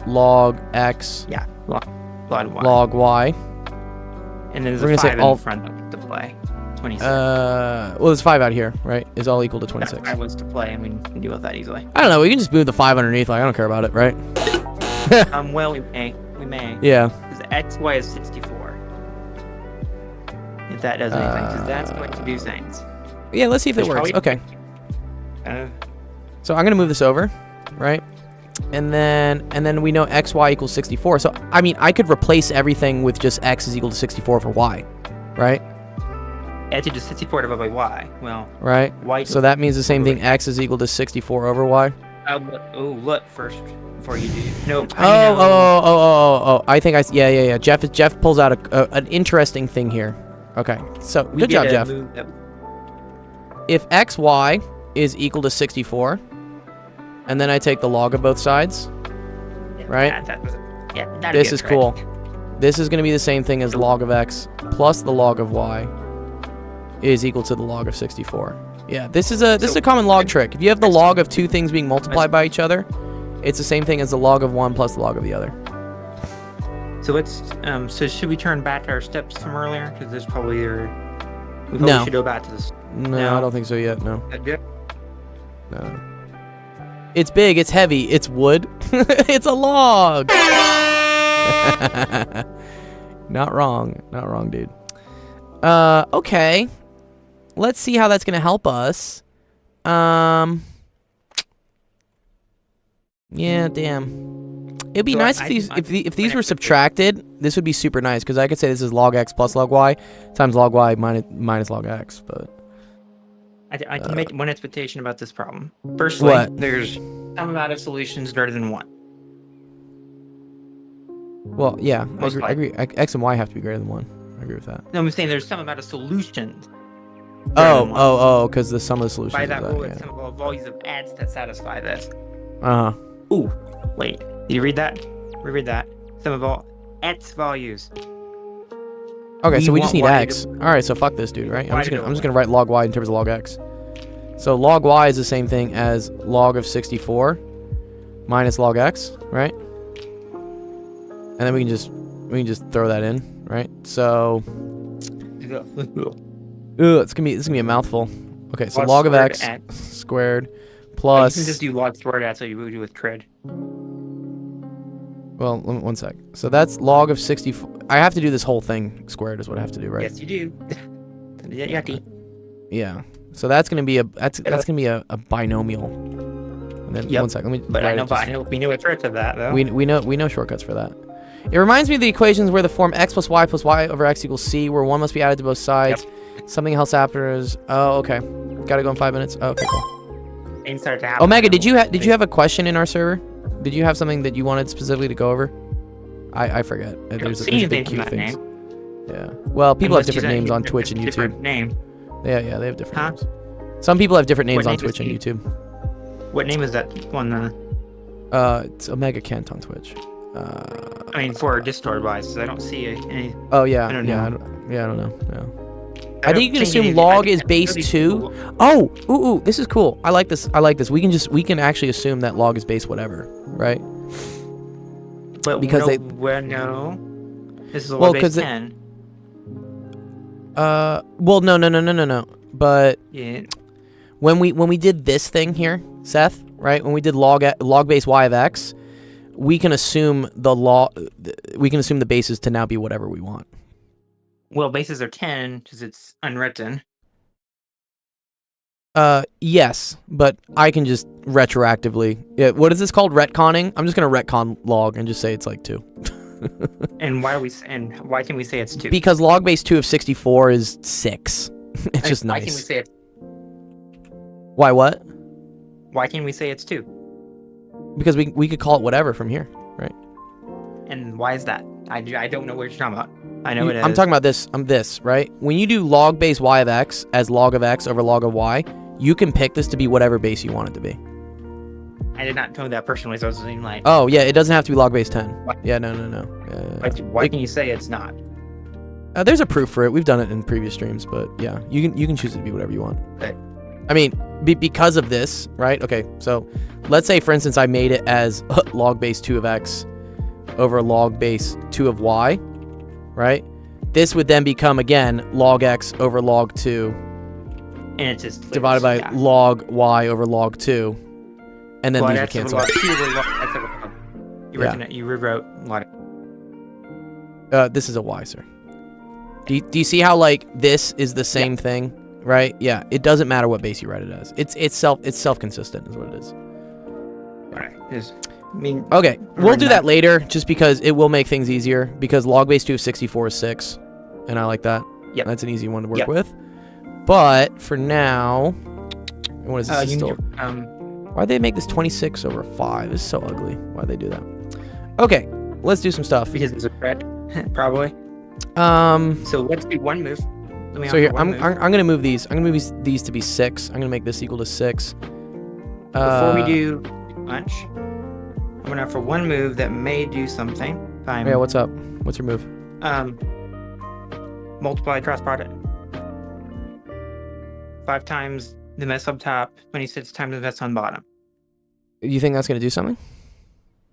log x Yeah. Log y. log y. And then there's we're a gonna say 5 in all- front of to play. 26. Well, there's 5 out here, right? Is all equal to 26. I was to play, and we can deal with that easily. I don't know. We can just move the 5 underneath. Like I don't care about it, right? Well, we may. Yeah. Because x, y is 64. If that does anything, because that's going to do things. Yeah. Let's see if it There's works. probably- Okay. So I'm gonna move this over, right? And then we know x y equals 64. So I mean, I could replace everything with just x is equal to 64 for y, right? X is just 64 divided by y. Well, Right. y. So that means the same thing. X is equal to 64 over y. Look first before you do. No. Oh. I think yeah. Jeff pulls out an interesting thing here. Okay. So good job, Jeff. If xy is equal to 64, and then I take the log of both sides, right? This is cool. This is going to be the same thing as log of x plus the log of y is equal to the log of 64. Yeah, this is a common log trick. If you have the log of two things being multiplied by each other, it's the same thing as the log of one plus the log of the other. So let's. So should we turn back to our steps from earlier? Because there's probably we probably No. should go back to this. No, I don't think so yet. No. Good. No. It's big, it's heavy, it's wood. It's a log. Not wrong, dude. Okay. Let's see how that's gonna help us. Yeah, damn. It'd be So nice if these were subtracted. This would be super nice because I could say this is log x plus log y times log y minus log x. But I can make one expectation about this problem. Firstly, What? there's some amount of solutions greater than 1. well, yeah, Most I agree. X and y have to be greater than 1. I agree with that. No, I'm saying there's some amount of solutions. Because the sum of the solutions. By is that rule, it's yeah. some of all values of x that satisfy this. Uh huh. Ooh, wait. Did you read that? Reread that. Some of all x values. Okay, so we just want need y x. All right, so fuck this, dude. Right? Y I'm to just go gonna write log y in terms of log x. So log y is the same thing as log of 64 minus log x, right? And then we can just throw that in, right? So it's gonna be a mouthful. Okay, so log of x squared plus. You can just do log squared x, so you would do with trig. Well, one sec. So that's log of 64. I have to do this whole thing squared is what I have to do, right? Yes, you do. Yucky. Yeah. So that's gonna be a a binomial. And then Yep. 1 sec. Let me. But write I it just- know we knew a trick to that though. We know shortcuts for that. It reminds me of the equations where the form x plus y over x equals c, where one must be added to both sides. Something else after is. Oh, okay. Gotta go in 5 minutes. Oh, okay, cool. Things start to happen. Omega, did you have a question in our server? Did you have something that you wanted specifically to go over? I forget. There's a big queue of things. Yeah. Well, people have different names on Twitch and YouTube. Different name. Yeah, they have different Huh? names. Some people have different names What on name is Twitch and he? YouTube. What name is that one? It's Omega Kent on Twitch. I mean, for Discord wise, I don't see any. Oh yeah, I don't yeah, know. I don't know. No. I think you can assume log is base 2. Oh, ooh, this is cool. I like this. We can actually assume that log is base whatever, right? But because no. This is a Well, log base 'cause 10. Well, no. But Yeah. when we did this thing here, Seth, right? When we did log base y of x, we can assume we can assume the bases to now be whatever we want. Well, bases are 10 because it's unwritten. Yes, but I can just retroactively. Yeah, what is this called? Retconning? I'm just gonna retcon log and just say it's like 2. And why can we say it's 2? Because log base 2 of 64 is 6. It's just Why nice. can we say it's Why what? Why can we say it's 2? Because we could call it whatever from here, right? And why is that? I don't know what you're talking about. I know it is. I'm talking about this. This, right? When you do log base y of x as log of x over log of y, you can pick this to be whatever base you want it to be. I did not know that personally, so I was thinking like. Oh yeah, it doesn't have to be log base 10. What? Yeah, no. Why can you say it's not? There's a proof for it. We've done it in previous streams, but yeah, you can choose it to be whatever you want. Okay. I mean, because of this, right? Okay, so let's say, for instance, I made it as log base 2 of x over log base 2 of y, right? This would then become, again, log x over log 2 And it's just divided by log y over log 2, and then log these would x over cancel. log 2 over log x over log. You rewrote log. This is a y, sir. Do you see how, like, this is the same thing, right? Yeah, it doesn't matter what base you write it as. It's self-consistent is what it is. Right. I mean, Okay, we'll do that later, just because it will make things easier, because log base 2 of 64 is 6, and I like that. Yep. That's an easy one to work with. But, for now, what is this still? Why'd they make this 26 over 5? This is so ugly. Why'd they do that? Okay, let's do some stuff. because it's a threat, probably. So So let's do one move. here, I'm gonna move these. I'm gonna move these to be 6. I'm gonna make this equal to 6. Before we do lunch, I'm gonna for one move that may do something. Yeah, what's up? What's your move? Multiply cross product. 5 times the mess up top, 26 times the mess on bottom. You think that's gonna do something?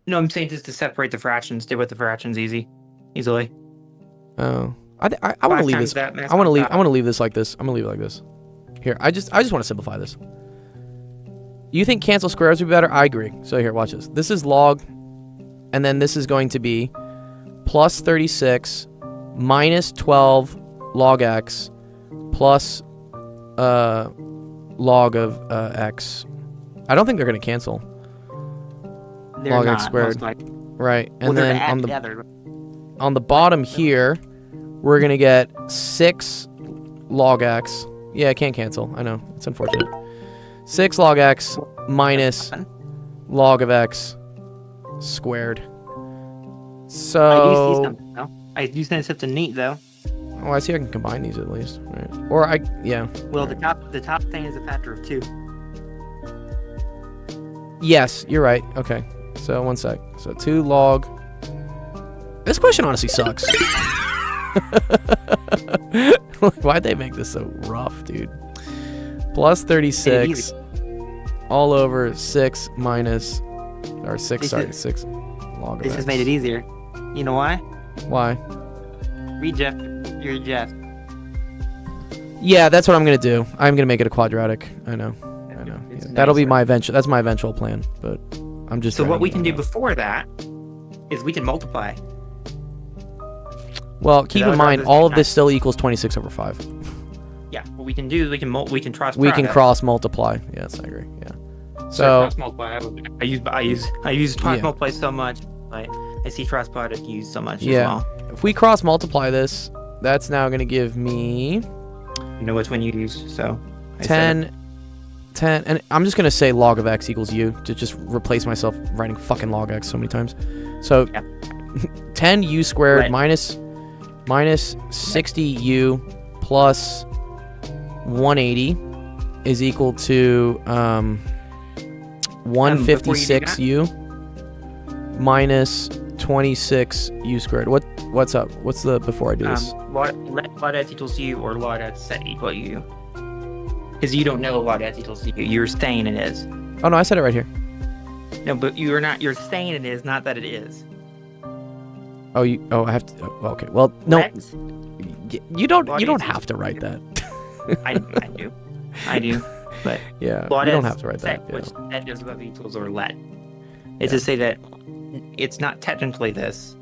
No, I'm saying just to separate the fractions. Do with the fractions easily. Oh, I want to leave this. I want to leave this like this. I'm gonna leave it like this. Here, I just want to simplify this. You think cancel squares would be better? I agree. So here, watch this. This is log, and then this is going to be plus 36 minus 12 log x plus log of x. I don't think they're gonna cancel. They're log not, x squared. Right, and well, then on the bottom here, we're gonna get 6 log x. Yeah, I can't cancel. I know, it's unfortunate. 6 log x minus log of x squared. So I do see something though. I do see something neat though. Oh, I see. I can combine these at least, right? Yeah. Well, the top thing is a factor of 2. Yes, you're right. Okay. So 1 sec. So 2 log. This question honestly sucks. Why'd they make this so rough, dude? Plus 36 all over 6 minus, or 6, sorry, 6 log of This x. has made it easier. You know why? Why? You're Jeff. Yeah, that's what I'm gonna do. I'm gonna make it a quadratic. I know. It's Yeah. That'll be nicer. my eventual. That's my eventual plan. But I'm just. So what we dragging can it do out. before that is we can multiply. Well, keep that in would mind, rather all be of this nice. still equals 26 over 5. Yeah, what we can do is we can cross. We can product. cross multiply. Yes, I agree. Yeah. So So cross multiply. I use cross Yeah. multiply so much. Like I see cross product used so much Yeah. as well. if we cross multiply this, that's now going to give me You know which one you use. So I said it. 10, and I'm just going to say log of x equals u to just replace myself writing fucking log x so many times. So Yeah. 10 u squared Right. minus 60 u plus 180 is equal to 156 u minus 26 u squared. What's up? What's the before I do this? Log x equals u or log x set equal u. Because you don't know log x equals u. You're saying it is. Oh no, I said it right here. No, but you're not. You're saying it is, not that it is. Oh, I have to. Oh, okay. Well, no, Let- you don't. Log You don't x have to write that. I do. But Yeah, log you don't x have to write set, that. Yeah. which set is what equals or let. is to say that it's not technically this,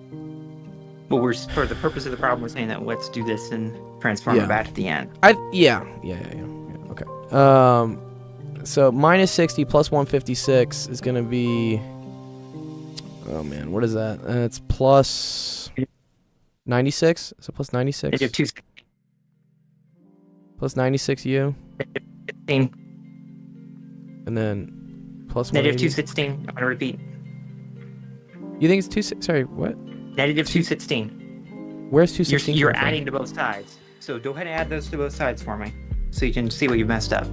but we're for the purpose of the problem, we're saying that let's do this and transform it back at the end. Yeah. Okay. So minus 60 plus 156 is gonna be. Oh man, what is that? It's plus 96. Is it plus 96? Negative 2. Plus 96 16. And then plus Negative 180. 216. I'm gonna repeat. You think it's 2? Sorry, what? Negative 216. Where's 216? You're adding to both sides. So go ahead and add those to both sides for me, so you can see what you messed up.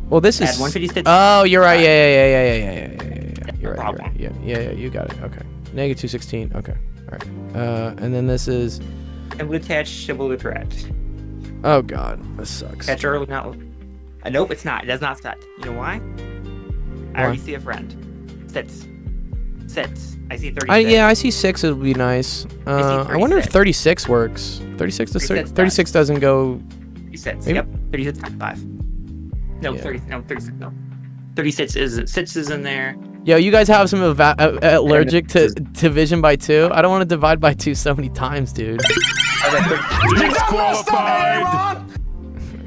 Well, this is. Add 156. Oh, you're right. Yeah. You're right. problem. Yeah. You got it. Okay. Negative 216. Okay. All right. And then this is. And we'll attach double the thread. Oh God, this sucks. Attach early, not. Nope, it's not. It does not set. You know why? I already see a friend. Sets. I see 36. I see 6. It would be nice. I wonder if 36 works. 36 doesn't go. 36. Maybe? Yep. 36 times 5. No, Yeah. 30. No, 36. No. 36 is 6 is in there. Yo, you guys have some allergic to division by 2. I don't want to divide by 2 so many times, dude. Disqualified.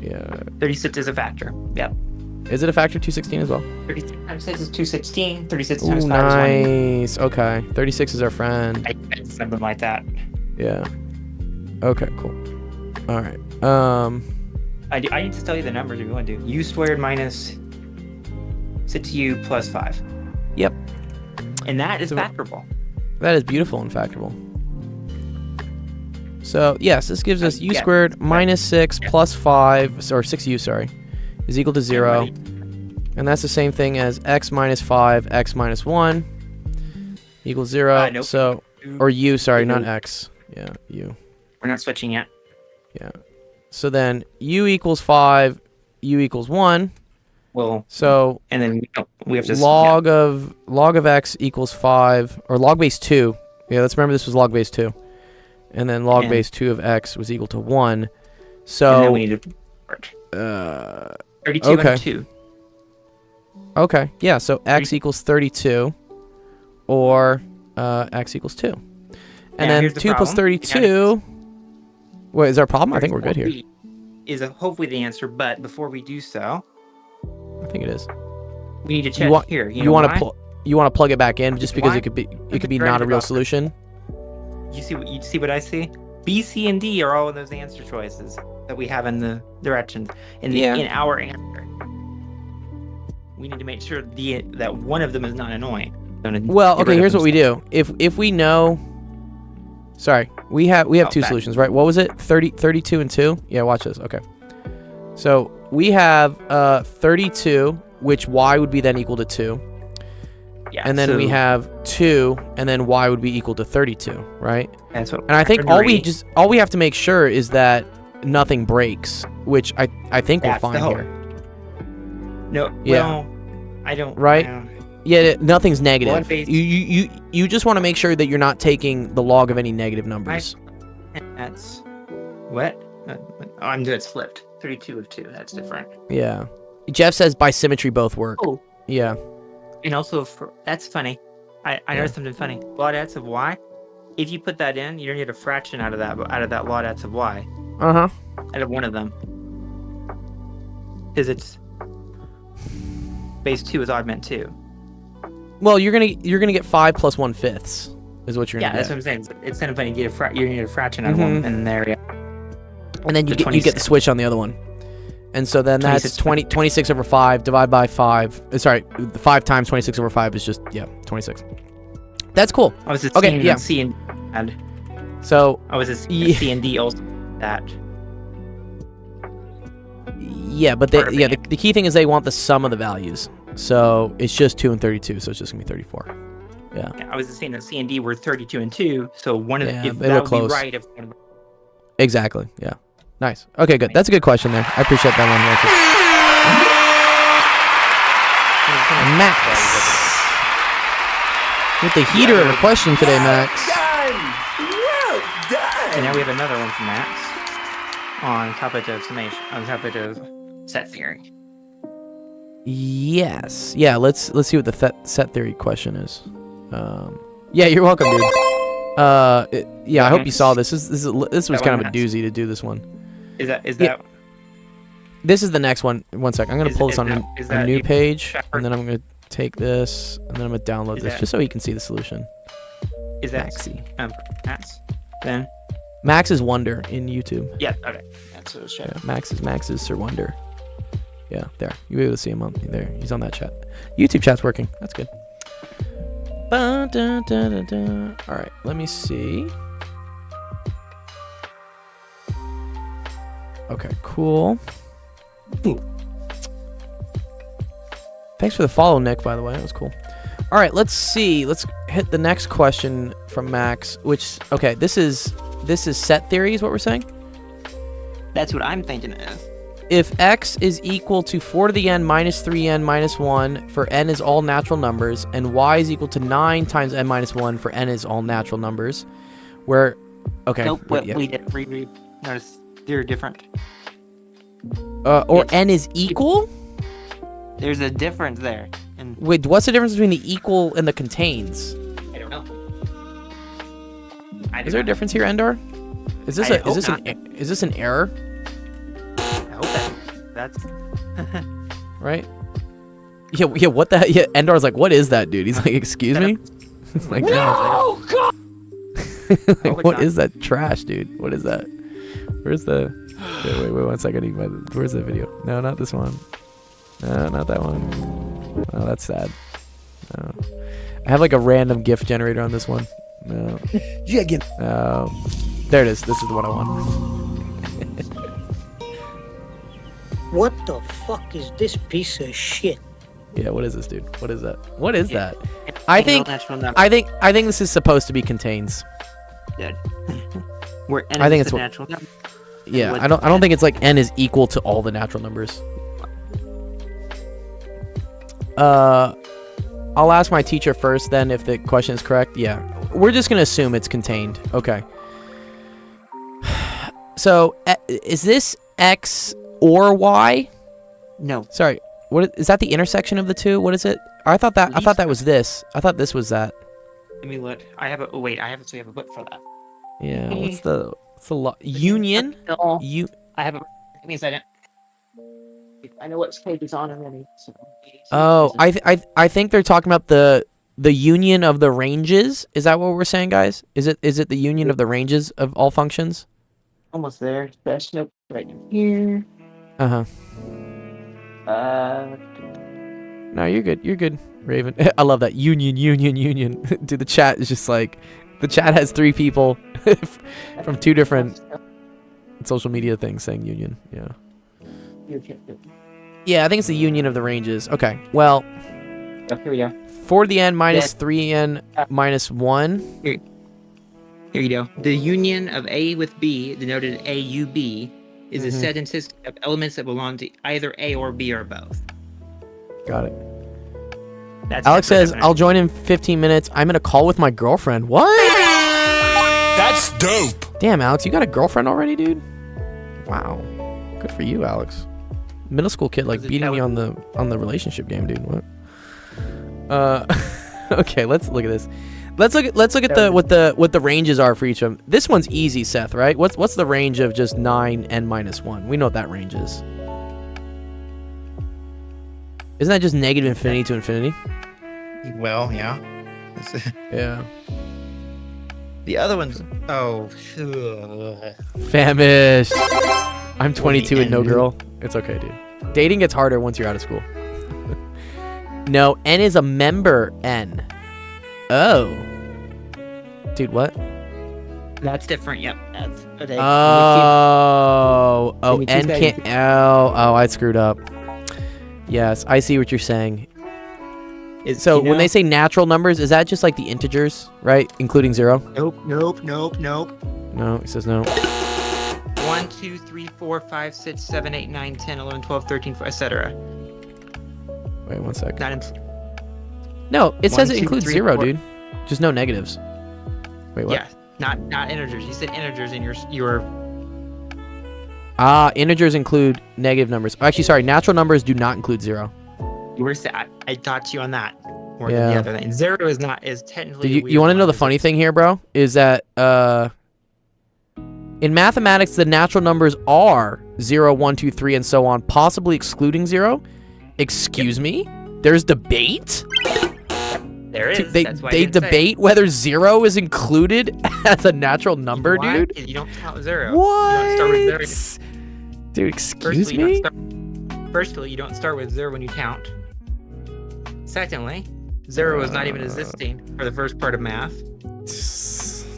Yeah. 36 is a factor. Yep. Is it a factor 216 as well? 36 times 6 is 216. 36 Ooh, times 5 is 1. nice. Okay. 36 is our friend. Something like that. Yeah. Okay, cool. All right. I need to tell you the numbers if you want to do. U squared minus 6u plus 5. Yep. And that is So- factorable. That is beautiful and factorable. So, yes, this gives us u squared minus 6 plus 5, or 6u, sorry, is equal to 0. And that's the same thing as x minus 5, x minus 1 equals 0. Nope. So, or u, sorry, not x. Yeah, u. We're not switching yet. Yeah. So then u equals 5, u equals 1. Well, So and then we have to log of x equals 5, or log base 2. Yeah, let's remember this was log base 2. And then log And- base 2 of x was equal to 1. And So then we need to 32 okay. and 2. Okay, yeah, so x equals 32, or x equals 2. And Now, then here's the 2 plus problem. 32... Wait, is there a problem? I think we're good here. Is hopefully the answer, but before we do so, I think it is. we need to check want- here. You want to plug it back in just because Why? it could be Right not a real about- solution? You see what I see? B, C, and D are all of those answer choices that we have in the directions in our answer. We need to make sure that one of them is not annoying. Well, okay, here's what we do. If we know... Sorry, we have two back. solutions, right? What was it? 32 and 2? Yeah, watch this. Okay. So we have 32, which y would be then equal to 2. Yeah, And then we have 2, and then y would be equal to 32, right? That's what And I think all we have to make sure is that nothing breaks, which I think we're That's the fine hope. here. No, Yeah. well, I don't. Right? Yeah, nothing's negative. Log base- You just want to make sure that you're not taking the log of any negative numbers. That's what? I'm good. It's flipped. 32 of 2. That's different. Yeah. Jeff says by symmetry both work. Oh. Yeah. And also, that's funny. I noticed something funny. Laudats of y. If you put that in, you're gonna get a fraction out of that laudats of y. Uh-huh. Out of one of them. Because it's base 2 is augment 2. Well, you're gonna get 5 plus 1/5 is what you're Yeah, gonna that's get. what I'm saying. It's kind of funny. You're gonna get a fraction out of one in there. Yeah. And then you The get the 26. switch on the other one. And so then that's 26 over 5 divided by 5. Sorry, 5 times 26 over 5 is just 26. That's cool. I was just Okay, seeing yeah. C and So I was just Yeah. C and D also that. yeah, but Part of the it. key thing is they want the sum of the values. So it's just 2 and 32, so it's just gonna be 34. Yeah. Yeah, I was just saying that C and D were 32 and 2. So one of Yeah, if they that were would close. be right if one. Exactly. Yeah. Nice. Okay, good. That's a good question there. I appreciate that one. Max. With the heater of a question today, Max. Well done. And now we have another one from Max on topic of summation, on topic of set theory. Yes. Yeah, let's see what the set theory question is. Yeah, you're welcome, dude. Yeah, I hope you Thanks. saw this. This was That kind of one a doozy to do this one. Is Yeah. that This is the next one. One sec. I'm gonna pull this on is a that new a page, shepherd? and then I'm gonna take this, and then I'm gonna download Is this that- just so he can see the solution. is that Maxi. Max? Then Max is Wonder in YouTube. yeah, okay. That's what I was Yeah, checking. Max is Sir Wonder. Yeah, there. You'll be able to see him on there. He's on that chat. YouTube chat's working. That's good. Ba, da, da, da, da. All right, let me see. Okay, cool. Ooh. Thanks for the follow, Nick, by the way. That was cool. All right, let's see. Let's hit the next question from Max, which, okay, this is set theory is what we're saying. That's what I'm thinking of. If x is equal to 4 to the n minus 3n minus 1 for n is all natural numbers, and y is equal to 9 times n minus 1 for n is all natural numbers, where... Okay. Nope, wait, what yeah. we did read. Notice they're different. Or It's- n is equal? There's a difference there. And Wait, what's the difference between the equal and the contains? I don't know. Is there a difference here, Endor? Is this I a hope is this an error? I hope that's Right? Yeah, what the yeah, Endor's like, what is that, dude? He's like, excuse me? Like, no, God. like, what is that trash, dude? What is that? Where's the wait 1 second. Where's the video? No, not this one. No, not that one. Oh, that's sad. No. I have like a random GIF generator on this one. No. Yeah, again. There it is. This is the one I want. What the fuck is this piece of shit? Yeah, what is this, dude? What is that? What is Yeah. that? I think natural number. I think this is supposed to be contains. Good. Where n I think is it's the what- natural number. Yeah, What- I don't think it's like n is equal to all the natural numbers. I'll ask my teacher first then if the question is correct. Yeah. We're just going to assume it's contained. Okay. So, is this x or y? No. Sorry. What is that the intersection of the two? What is it? I thought that was this. I thought this was that. Let me look. I have a wait. I actually have a book for that. Yeah, what's the union? No. I have a. It means I didn't. I know what page it's on already. So. Oh, I think they're talking about the union of the ranges. Is that what we're saying, guys? Is it the union of the ranges of all functions? Almost there. Best note right here. Uh-huh. Uh. No, you're good. You're good, Raven. I love that union. Dude, the chat is just like the chat has 3 people from 2 different social media things saying union. Yeah. Yeah, I think it's the union of the ranges. Okay. Well, Oh, here we go. 4 to the n minus 3n minus 1. Here you go. The union of A with B, denoted AUB, is a Mhm. set and system of elements that belong to either A or B or both. Got it. That's Alex different says, definition. I'll join in 15 minutes. I'm in a call with my girlfriend. What? That's dope. Damn, Alex, you got a girlfriend already, dude? Wow. Good for you, Alex. Middle school kid, like, Was it beating me on the relationship game, dude. What? Okay, let's look at this. Let's look at what the ranges are for each of them. This one's easy, Seth, right? What's the range of just 9 n minus 1? We know what that range is. Isn't that just negative infinity to infinity? Well, yeah. Yeah. The other ones. Oh. Famished. I'm 22 and no N. girl. It's okay, dude. Dating gets harder once you're out of school. No, N is a member N. Oh. Dude, what? That's different. Yep. That's. Oh. Oh, Give me N 2 can't. seconds. Oh, I screwed up. Yes, I see what you're saying. So when they say natural numbers, is that just like the integers, right? Including 0? Nope. No, it says no. 1, 2, 3, 4, 5, 6, 7, 8, 9, 10, 11, 12, 13, etc. Wait, 1 sec. Not in. No, it says 1, it 2, includes 3, 0, 4. dude. Just no negatives. Wait, what? Yeah. Not integers. You said integers in your. Ah, integers include negative numbers. Actually, sorry, natural numbers do not include 0. You were sad. I taught you on that. more than the other thing. 0 is not is technically. You want to know the funny thing here, bro? Is that in mathematics the natural numbers are 0, 1, 2, 3, and so on, possibly excluding 0. Excuse me? There's debate? There is. They debate whether 0 is included as a natural number, dude? You don't count 0. What? You don't start with 0. Dude, excuse me? Firstly, you don't start with 0 when you count. Secondly, 0 is not even existing for the first part of math.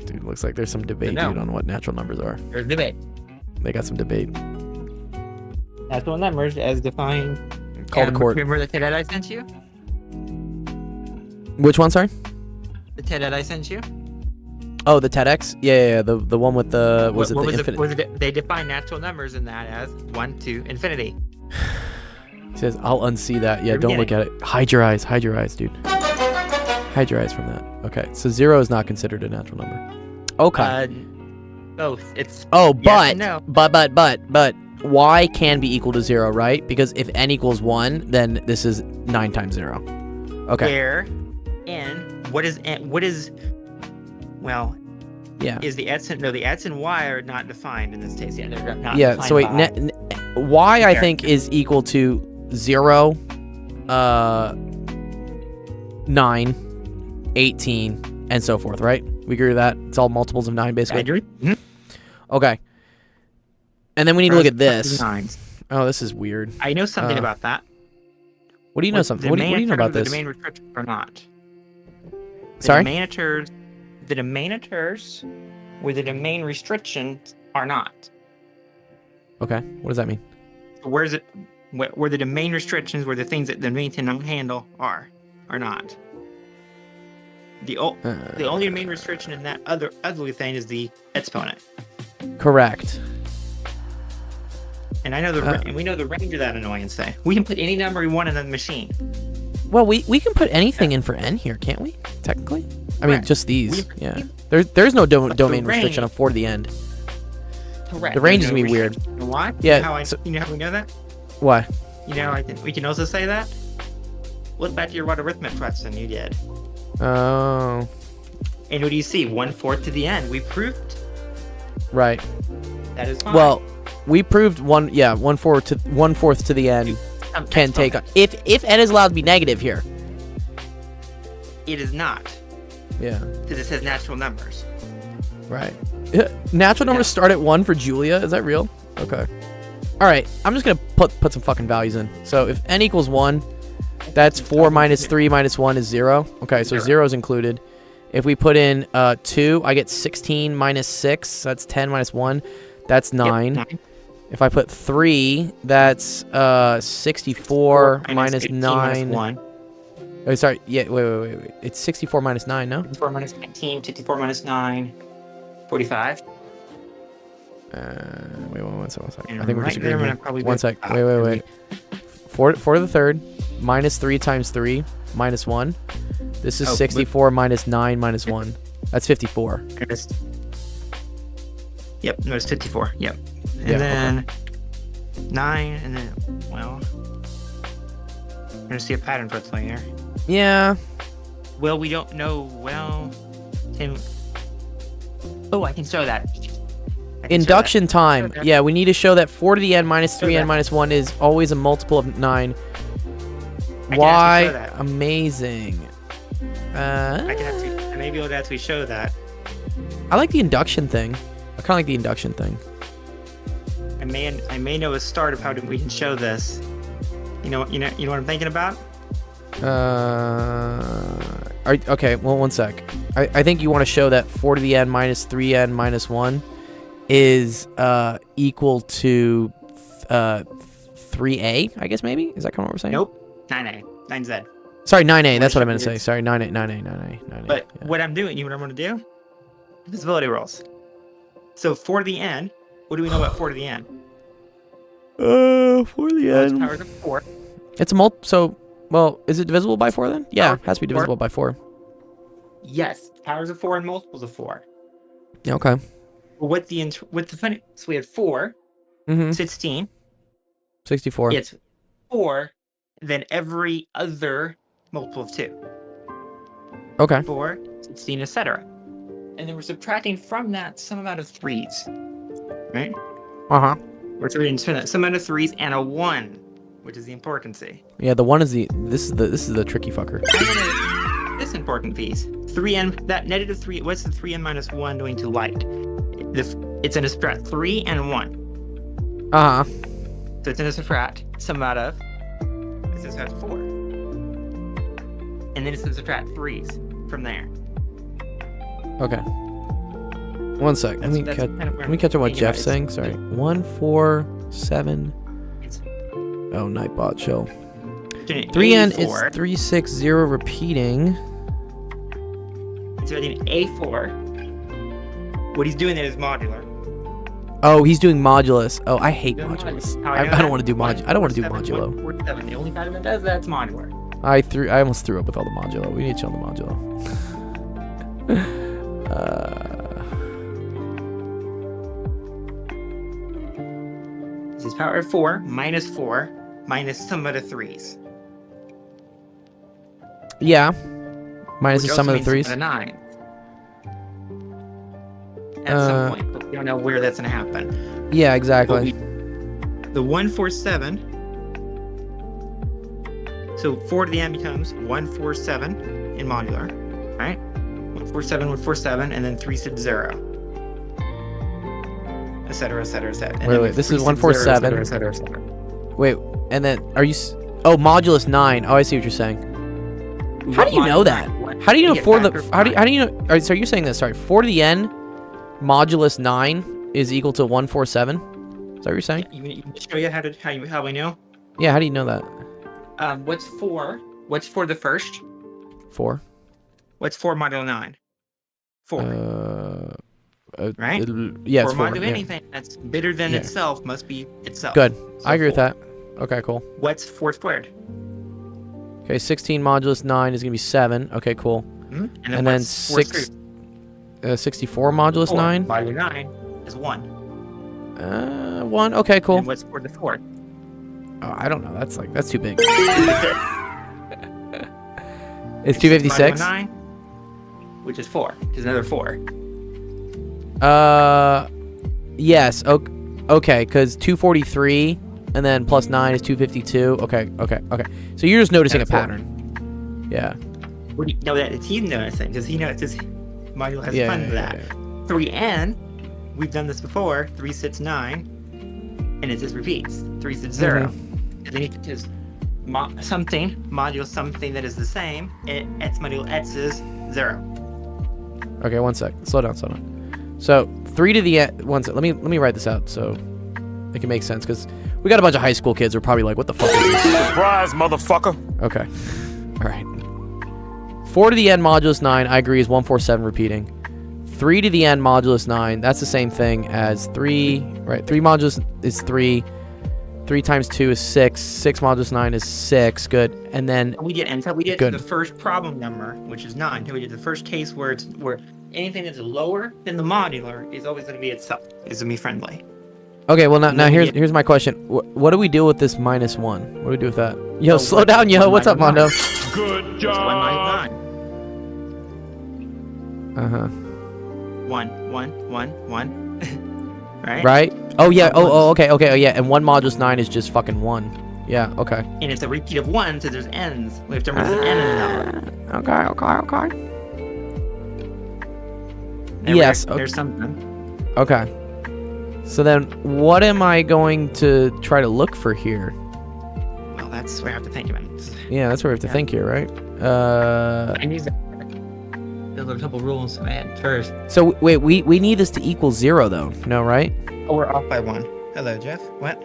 Dude, looks like there's some debate, dude, on what natural numbers are. There's debate. They got some debate. Natural numbers as defined. Call the court. Remember the TED I sent you? Which one, sorry? The TED I sent you? Oh, the TEDx? Yeah, the one with the infinite? They define natural numbers in that as 1 to infinity. He says, I'll unsee that. Yeah, don't look at it. Hide your eyes, dude. Hide your eyes from that. Okay, so 0 is not considered a natural number. Okay. Both. It's but no. but y can be equal to 0, right? Because if n equals 1, then this is 9 times 0. Okay. Where n, what is well, yeah. Is the x and the x and y are not defined in this case. Yeah, they're not. Yeah. So wait, y I think is equal to 0, 9, 18, and so forth, right? We agree with that. It's all multiples of 9, basically. I agree. Mm-hmm. Okay. And then we need to look at this. Nines. Oh, this is weird. I know something about that. What do you know? What do you know about this? The domain restrictions are not. Sorry. The domainators with the domain restrictions are not. Okay. What does that mean? Where is it? Where the domain restrictions, where the things that the domain cannot handle are not. The only domain restriction in that other ugly thing is the exponent. Correct. And I know and we know the range of that annoyance thing. We can put any number we want in the machine. Well, we can put anything in for n here, can't we? Technically. I mean, just these. Yeah. There's no domain restriction of 4 to the end. Correct. The range is gonna be weird. You know why? Yeah. You know how we know that? Why? You know, we can also say that. Look back to your arithmetic question you did. Oh. And what do you see? 1/4 to the end. We proved. Right. That is fine. Well, we proved 1/4 to the end can take on if n is allowed to be negative here. It is not. Yeah. Because it says natural numbers. Right. Natural numbers start at 1 for Julia. Is that real? Okay. All right. I'm just gonna put some fucking values in. So if n equals 1, that's 4 minus 3 minus 1 is 0. Okay, so 0 is included. If we put in 2, I get 16 minus 6. That's 10 minus 1. That's 9. Yep, 9. If I put 3, that's 64 minus 9. 1. Oh, sorry. Yeah, wait. It's 64 minus 9, no? 64 minus 19, 54 minus 9, 45. Wait, one second. And I think we're right disagreeing there, here. probably One sec. Wait. 4 to the third, minus 3 times 3, minus 1. This is 64 minus 9 minus 1. That's 54. Yep, no, it's 54. Yep. And Yeah, then 9, and then, well, I'm going to see a pattern for playing here. Yeah. Well, we don't know. Well, I can show that. Induction time. Yeah, we need to show that 4 to the n minus 3n minus 1 is always a multiple of 9. Why? Amazing. I may be able to actually show that. I like the induction thing. I kind of like the induction thing. I may know a start of how we can show this. You know what I'm thinking about? Okay, well, one sec. I think you want to show that 4 to the n minus 3n minus 1 is equal to 3a, I guess, maybe? Is that kind of what we're saying? Nope. 9a. 9z. Sorry, 9a. That's what I meant to say. Sorry, 9a. But what I'm doing, you know what I'm going to do? Visibility rules. So 4 to the n, what do we know about 4 to the n? 4 to the Well, n. it's powers of 4. It's a so, well, is it divisible by 4 then? Yeah, it has to be divisible by 4. Yes, powers of 4 and multiples of 4. Yeah, okay. With the funny, so we had 4, 16. 64. It's 4, then every other multiple of 2. Okay. 4, 16, etc. And then we're subtracting from that some amount of 3s, right? Uh-huh. We're subtracting some amount of 3s and a 1, which is the importancy. Yeah, the one is this is the tricky fucker. And then this important piece. 3n, that negative 3, what's the 3n minus 1 doing to light? It's going to subtract 3 and 1. Uh-huh. So it's going to subtract some out of, it's going to subtract 4. And then it's going to subtract 3s from there. Okay. One sec. Let me catch on what Jeff's saying. Sorry. 1, 4, 7. Oh, Nightbot, chill. 3n is 360 repeating. So in A4, what he's doing there is modular. Oh, he's doing modulus. Oh, I hate modulus. I know don't want to do that? I don't want to do 147, modulo. 147. The only time that does that's modular. I almost threw up with all the modulo. We need to chill on the modulo. This is power of 4 minus some of the 3s. Yeah. Minus Which some also of the means 3s. some of the 9. At some point, but we don't know where that's going to happen. Yeah, exactly. The 147. So 4 to the n becomes 147 in modular, right? 147, 147, and then 3 sits 0. Etc., etc., etc. Wait, this is 147. Etc., etc. Wait, and then are you? Oh, modulus 9. Oh, I see what you're saying. How do you know that? How do you know 4 to the? How do you know? So you're saying that? Sorry, 4 to the n, modulus 9 is equal to 147. Is that what you're saying? You show you how we know. Yeah. How do you know that? What's 4? What's 4 the first? 4. What's 4 modulo 9? 4. Right? Yeah, it's 4 4. modulo anything that's bigger than itself must be itself. Good. So I agree with 4. that. Okay, cool. What's 4 squared? Okay, 16 modulus 9 is gonna be 7. Okay, cool. Mm-hmm. And then 64 modulus 9. Modulo 9 is 1. 1. Okay, cool. And what's 4 to the 4th? Oh, I don't know. That's too big. It's 256. 9, which is 4, which is another 4. Yes. Okay, because 243 and then plus 9 is 252. Okay. So you're just noticing a pattern. Yeah. What do you know that he's noticing? Because he knows this module has fun with that. 3n, we've done this before. 3 sits 9, and it just repeats. 3 sits 0. And then because something module something that is the same, x module x is 0. Okay, one sec. Slow down. So 3 to the n. One sec. Let me write this out so it can make sense because we got a bunch of high school kids who are probably like, "What the fuck is this?" Surprise, motherfucker. Okay. All right. 4 to the n modulus 9, I agree, is 147 repeating. 3 to the n modulus 9, that's the same thing as 3, right? 3 modulus is 3. 3 times 2 is 6. 6 modulus 9 is 6. Good. And then We did the first problem number, which is 9. Until we did the first case where anything that's lower than the modular is always going to be itself. Is going to be friendly. Okay, well now here's my question. What do we do with this minus 1? What do we do with that? Yo, slow down, yo. What's up, Mondo? Good It's 1 minus 9. Uh-huh. 1, 1, 1, 1. Right? Right? Oh yeah. Oh, okay. Oh yeah. And 1 modulus 9 is just fucking 1. Yeah. Okay. And it's a repeat of 1, so there's n's. We have to remember there's n in the number. Okay. And Yes. There's something. Okay. So then, what am I going to try to look for here? Well, that's where I have to think about it. Yeah, that's where we have to think here, right? I need to build a couple rules at first. So wait, we need this to equal 0 though. No, right? Oh, we're off by 1. Hello, Jeff. What?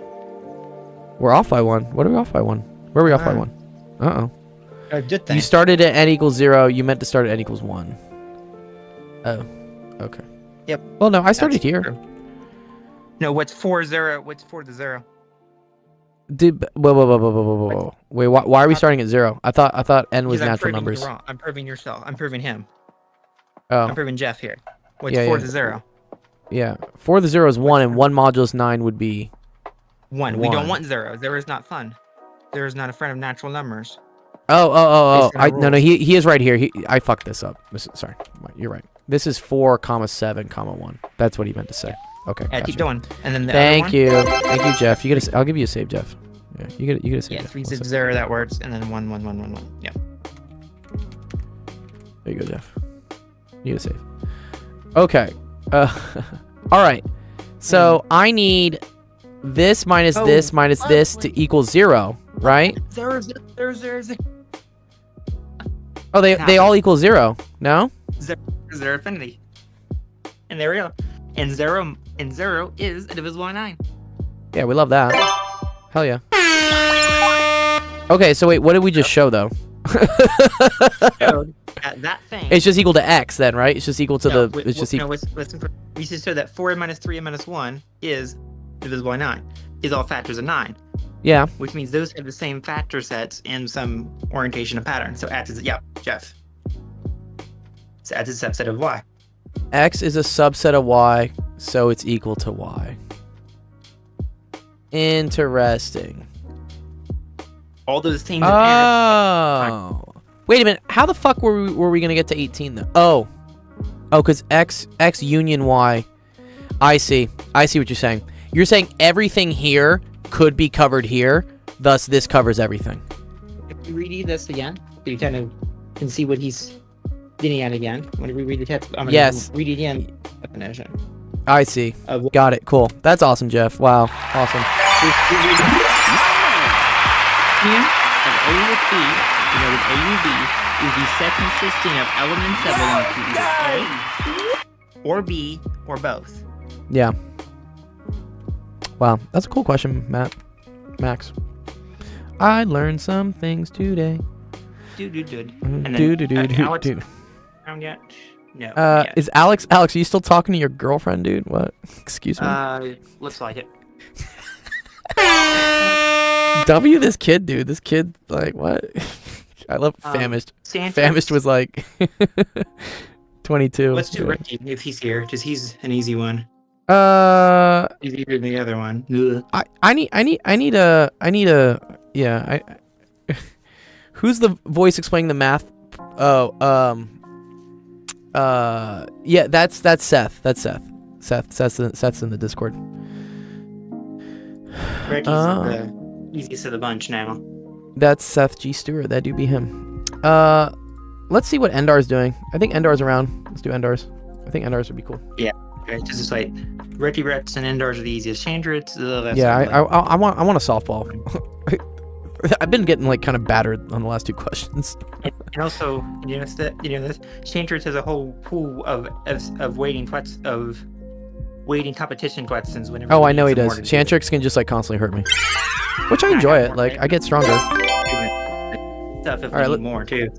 We're off by 1. What are we off by 1? Where are we off by 1? Uh-oh. Good thing. You started at n equals 0. You meant to start at n equals 1. Oh. Okay. Yep. Well, no, I started here. True. No, what's 4 0? What's 4 to 0? Whoa. Wait, why are we starting at 0? I thought n was Because natural numbers. You're wrong. I'm proving yourself. I'm proving him. Oh. I'm proving Jeff here. What's Yeah, 4 yeah. to 0? Yeah. 4 to the 0 is 1, and 1 modulus 9 would be 1. We 1. don't want 0. 0 is not fun. 0 is not a friend of natural numbers. Based on our No, rules. he is right here. I fucked this up. Sorry, you're right. This is 4, 7, 1. That's what he meant to say. Okay. Yeah, gotcha. keep going. And then the Thank other you, Jeff. I'll give you a save, Jeff. Yeah, you get a save. Yeah, Jeff. 3, One 6, sec. 0, that works. And then 1, 1, 1, 1, 1. Yeah. There you go, Jeff. You get a save. Okay. All right. So I need this minus this minus this to equal 0, right? 0, 0, 0, 0, Oh, they all equal 0. No? 0 infinity. And there we go. And 0 is divisible by 9. Yeah, we love that. Hell yeah. Okay, so wait, what did we just show though? So that thing. It's just equal to x then, right? It's just equal to no, the. It's just equal. We just showed that 4 minus 3 minus 1 is divisible by 9. Is all factors of 9. Yeah. Which means those have the same factor sets in some orientation of pattern. So X is, yeah, Jeff. So X is a subset of Y. X is a subset of y, so it's equal to y. Interesting. All those things that add. Oh. Wait a minute. How the fuck were we gonna get to 18 though? Oh, because X union Y. I see what you're saying. You're saying everything here could be covered here, thus this covers everything. If you read this again, so you kind of can see what he's getting at again. When we read the text, I'm gonna Yes. read it again. Definition. I see. Of Got it. Cool. That's awesome, Jeff. Wow. Awesome. Union of A with B, denoted A with B, is the set consisting of elements that belong to either A or B or both. Yeah. Wow. That's a cool question, Max. I learned some things today. Dude. Mm, And do, then, do, do, do, Alex, do. found yet? No. Yeah. Is Alex, are you still talking to your girlfriend, dude? What? Excuse me? Looks like it. W this kid, dude. This kid, like, what? I love Famished. Famished was like 22. Let's do Ricky if he's here, because he's an easy one. He's easier than the other one. Ugh. I need a yeah. Who's the voice explaining the math? Oh, yeah, that's Seth. That's Seth. Seth's in the Discord. Ricky's the easiest of the bunch now. That's Seth G. Stewart. That do be him. Let's see what Endar's doing. I think Endar's around. Let's do Endar's. I think Endar's would be cool. Yeah, okay, just it's like Ricky Rex and Endars are the easiest. Chandrits, Yeah, I want a softball. I've been getting like kind of battered on the last 2 questions. And also, this Chandrits has a whole pool of waiting competition questions whenever. Oh, we I know need he some does. more to do. Chantrix can just like constantly hurt me, which I enjoy it. Like I get stronger. Stuff if All right, we need more too.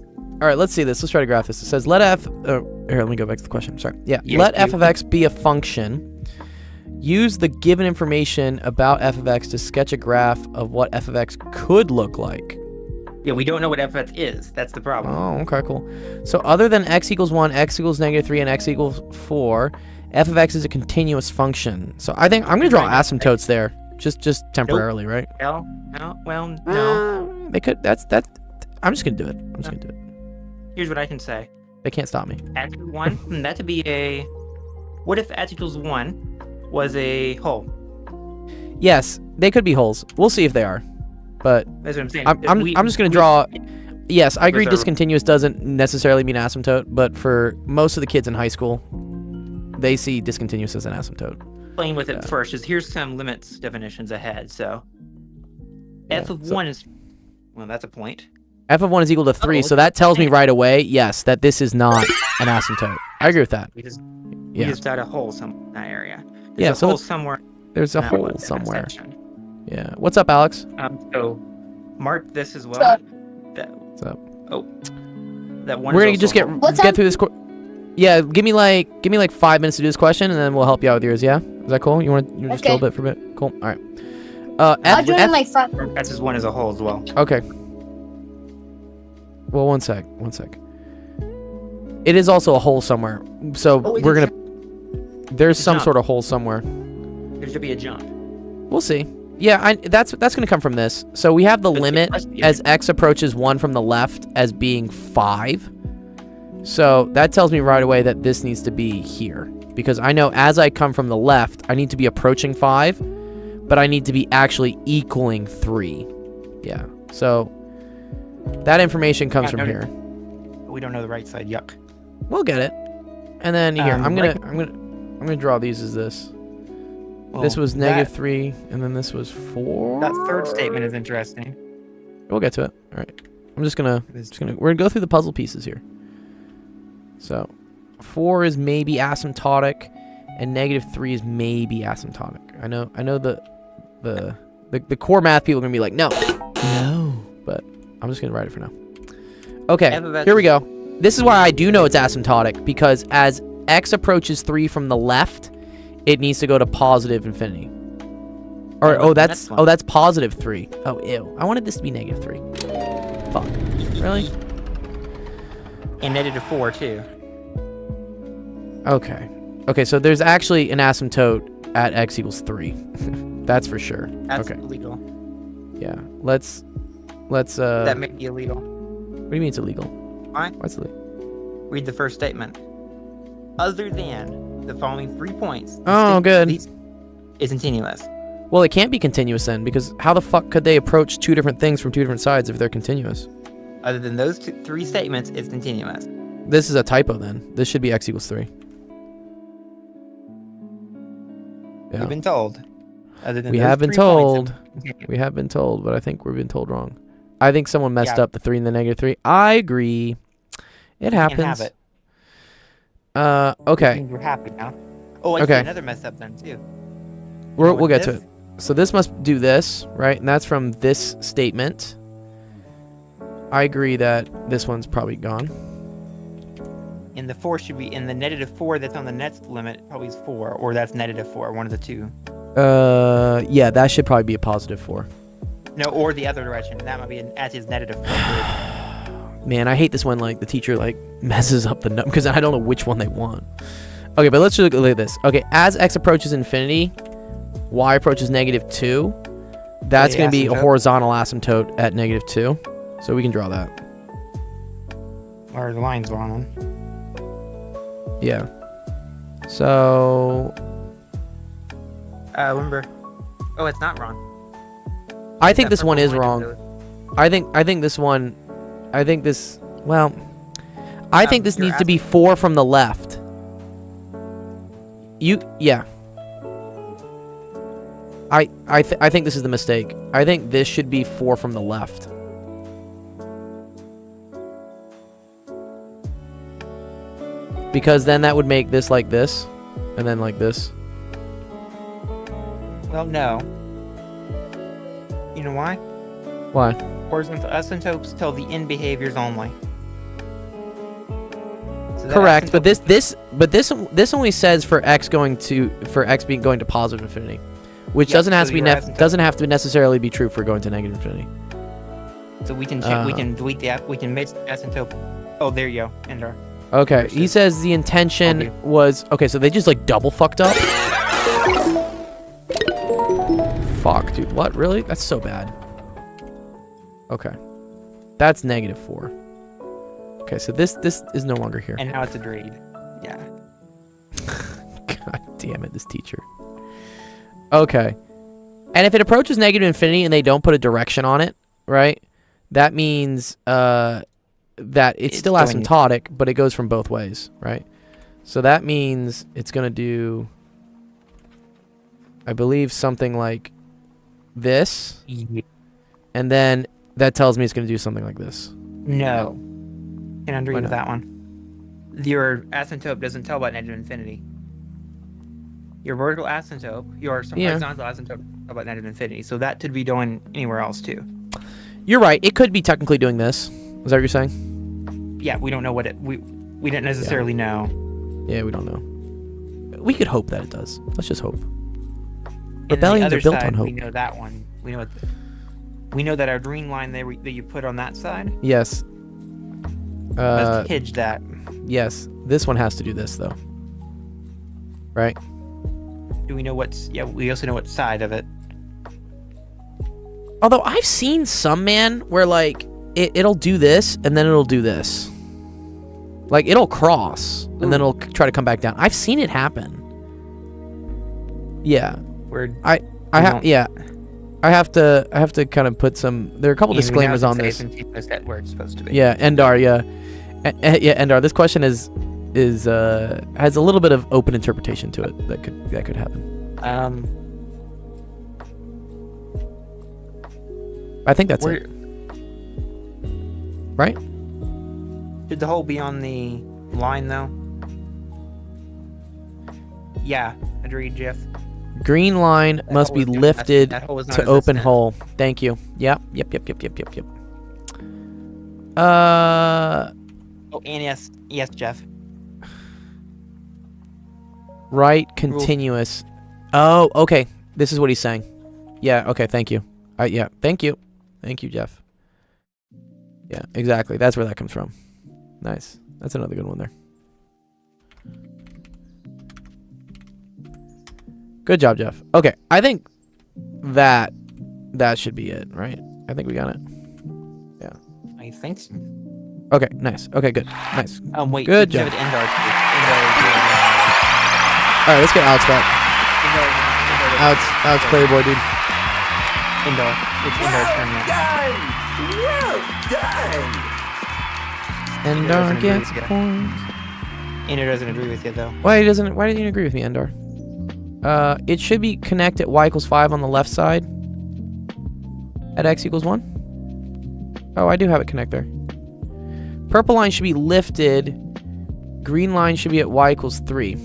All right, let's see this. Let's try to graph this. It says let f. Here, let me go back to the question. Sorry. Yeah. Yeah, Let f of x be a function. Use the given information about f of x to sketch a graph of what f of x could look like. Yeah, we don't know what f is. That's the problem. Oh, okay, cool. So other than x equals 1, x equals -3, and x equals 4, f of x is a continuous function. So I think I'm gonna draw asymptotes there, just temporarily, right? Well, no. They could. That's. I'm just gonna do it. Here's what I can say. They can't stop me. X equals 1, that to be a. What if x equals 1 was a hole? Yes, they could be holes. We'll see if they are. But That's what I'm saying. I'm just gonna draw. Yes, I agree. Those are- Discontinuous doesn't necessarily mean asymptote, but for most of the kids in high school, they see discontinuous as an asymptote. Playing with it Yeah. first is here's some limits definitions ahead. So f Yeah, of so- 1 is, well, that's a point. F of 1 is equal to 3, so that tells me right away, yes, that this is not an asymptote. I agree with that. We just Yeah. got a hole in that area. There's Yeah, a so hole it's- somewhere. There's a in that hole one- in that somewhere. section. Yeah. What's up, Alex? So mark this as well. What's up? What's up? That one. We're is gonna just also get a hole. What's get up? through this. Yeah, give me like 5 minutes to do this question, and then we'll help you out with yours. Yeah, is that cool? You want to just Okay. chill a bit for a bit? Cool. All right. I'll F, join F, in like 5. That's just one as a hole as well. Okay. Well, one sec. It is also a hole somewhere, so Oh, it we're is. gonna. There's some jump. sort of hole somewhere. There should be a jump. We'll see. Yeah, that's going to come from this. So we have the But limit it's supposed to be- as x approaches 1 from the left as being 5. So that tells me right away that this needs to be here. Because I know as I come from the left, I need to be approaching 5, but I need to be actually equaling 3. Yeah, so that information comes from here. We don't know the right side. Yuck. We'll get it. And then here, I'm right- gonna draw these as this. Well, This was -3, and then this was 4. That third statement is interesting. We'll get to it. All right. I'm just gonna we're gonna go through the puzzle pieces here. So, 4 is maybe asymptotic, and -3 is maybe asymptotic. I know the core math people are gonna be like, no, but I'm just gonna write it for now. Okay, here we go. This is why I do know it's asymptotic, because as x approaches 3 from the left, it needs to go to positive infinity. Or that's +3. Oh, ew. I wanted this to be -3. Fuck. Really? And -4 too. Okay. Okay, so there's actually an asymptote at x equals 3. That's for sure. That's okay. illegal. Yeah. Let's That may be illegal. What do you mean it's illegal? Why? What's illegal? Read the first statement. Other than the following 3 points. Oh, good. Is continuous. Well, it can't be continuous then, because how the fuck could they approach 2 different things from 2 different sides if they're continuous? Other than those 3 statements, it's continuous. This is a typo then. This should be x equals 3. Yeah. We've been told. Other than We those have been 3 points, told. it's continuous. We have been told, but I think we've been told wrong. I think someone messed Yeah. up the 3 and the -3. I agree. It happens. Can't have it. Okay. We're happy now. Oh, I Okay. see another mess up then too. We'll get to it. So this must do this, right? And that's from this statement. I agree that this one's probably gone. And the 4 should be in the -4 that's on the next limit, probably is 4, or that's -4, one of the two. Yeah, that should probably be a +4. No, or the other direction. That might be as is -4. Man, I hate this when like the teacher like messes up the number because I don't know which one they want. Okay, but let's just look at this. Okay, as x approaches infinity, y approaches -2. That's The going to be a asymptote. horizontal asymptote at -2. So we can draw that. Or the line's wrong. Yeah. So Remember. Oh, it's not wrong. I think That this one purple is line wrong. goes- I think this one. I think this. Well, I think this you're needs to be 4 from the left. Yeah. I think this is the mistake. I think this should be 4 from the left. Because then that would make this like this, and then like this. Well, no. You know why? Why? Horizontal asymptotes tell the end behaviors only. So that Correct, but asymptote- this only says for x going to positive infinity, which Yep, doesn't have so to be your asymptote- doesn't have to necessarily be true for going to negative infinity. So we can we can delete the we can make asymptote. Oh, there you go. Enter. Okay, he says the intention Okay. was okay. So they just like double fucked up. Fuck, dude. What? Really? That's so bad. Okay, that's -4. Okay, so this is no longer here. And now it's agreed. Yeah. God damn it, this teacher. Okay. And if it approaches negative infinity and they don't put a direction on it, right? That means that it's still going- asymptotic, but it goes from both ways, right? So that means it's going to do, I believe, something like this. And then that tells me it's going to do something like this. No. Can I agree Why with not? that one? Your asymptote doesn't tell about negative infinity. Your vertical asymptote, your Yeah. horizontal asymptote, tell about negative infinity. So that could be going anywhere else too. You're right. It could be technically doing this. Is that what you're saying? Yeah, we don't know what it. We didn't necessarily know. Yeah, we don't know. We could hope that it does. Let's just hope. And then Rebellions the are other built side, on hope. We know that one. We know we know that our green line there that you put on that side. Yes. Let's hedge that. Yes. This one has to do this though. Right? Do we know what's? Yeah, we also know what side of it. Although I've seen some, man, where like it'll do this and then it'll do this. Like it'll cross and then it'll try to come back down. I've seen it happen. Yeah. Weird. I have to kind of put some. There are a couple disclaimers on this. Where it's supposed to be. Yeah, Endar. Yeah, yeah, Endar. This question has a little bit of open interpretation to it. That could happen. I think that's it. Right? Should the hole be on the line though? Yeah, agreed, Jeff. Green line must be lifted that hole was not to open existent. hole. Thank you. Yep. Oh, and yes, Jeff. Right, continuous. Oh, okay. This is what he's saying. Yeah. Okay. Thank you. Yeah. Thank you, Jeff. Yeah. Exactly. That's where that comes from. Nice. That's another good one there. Good job, Jeff. Okay, I think that should be it, right? I think we got it. Yeah. I think so. Okay, nice. Okay, good. Nice. Wait. Good you job. have Endar. All right, let's get Alex back. Alex, Playboy, dude. Endar. It's Endar's turn now. Well done. Endar gets agree with points. Endar doesn't agree with you though. Why didn't you agree with me, Endar? It should be connect at y equals 5 on the left side. At x equals 1. Oh, I do have it connect there. Purple line should be lifted. Green line should be at y equals 3.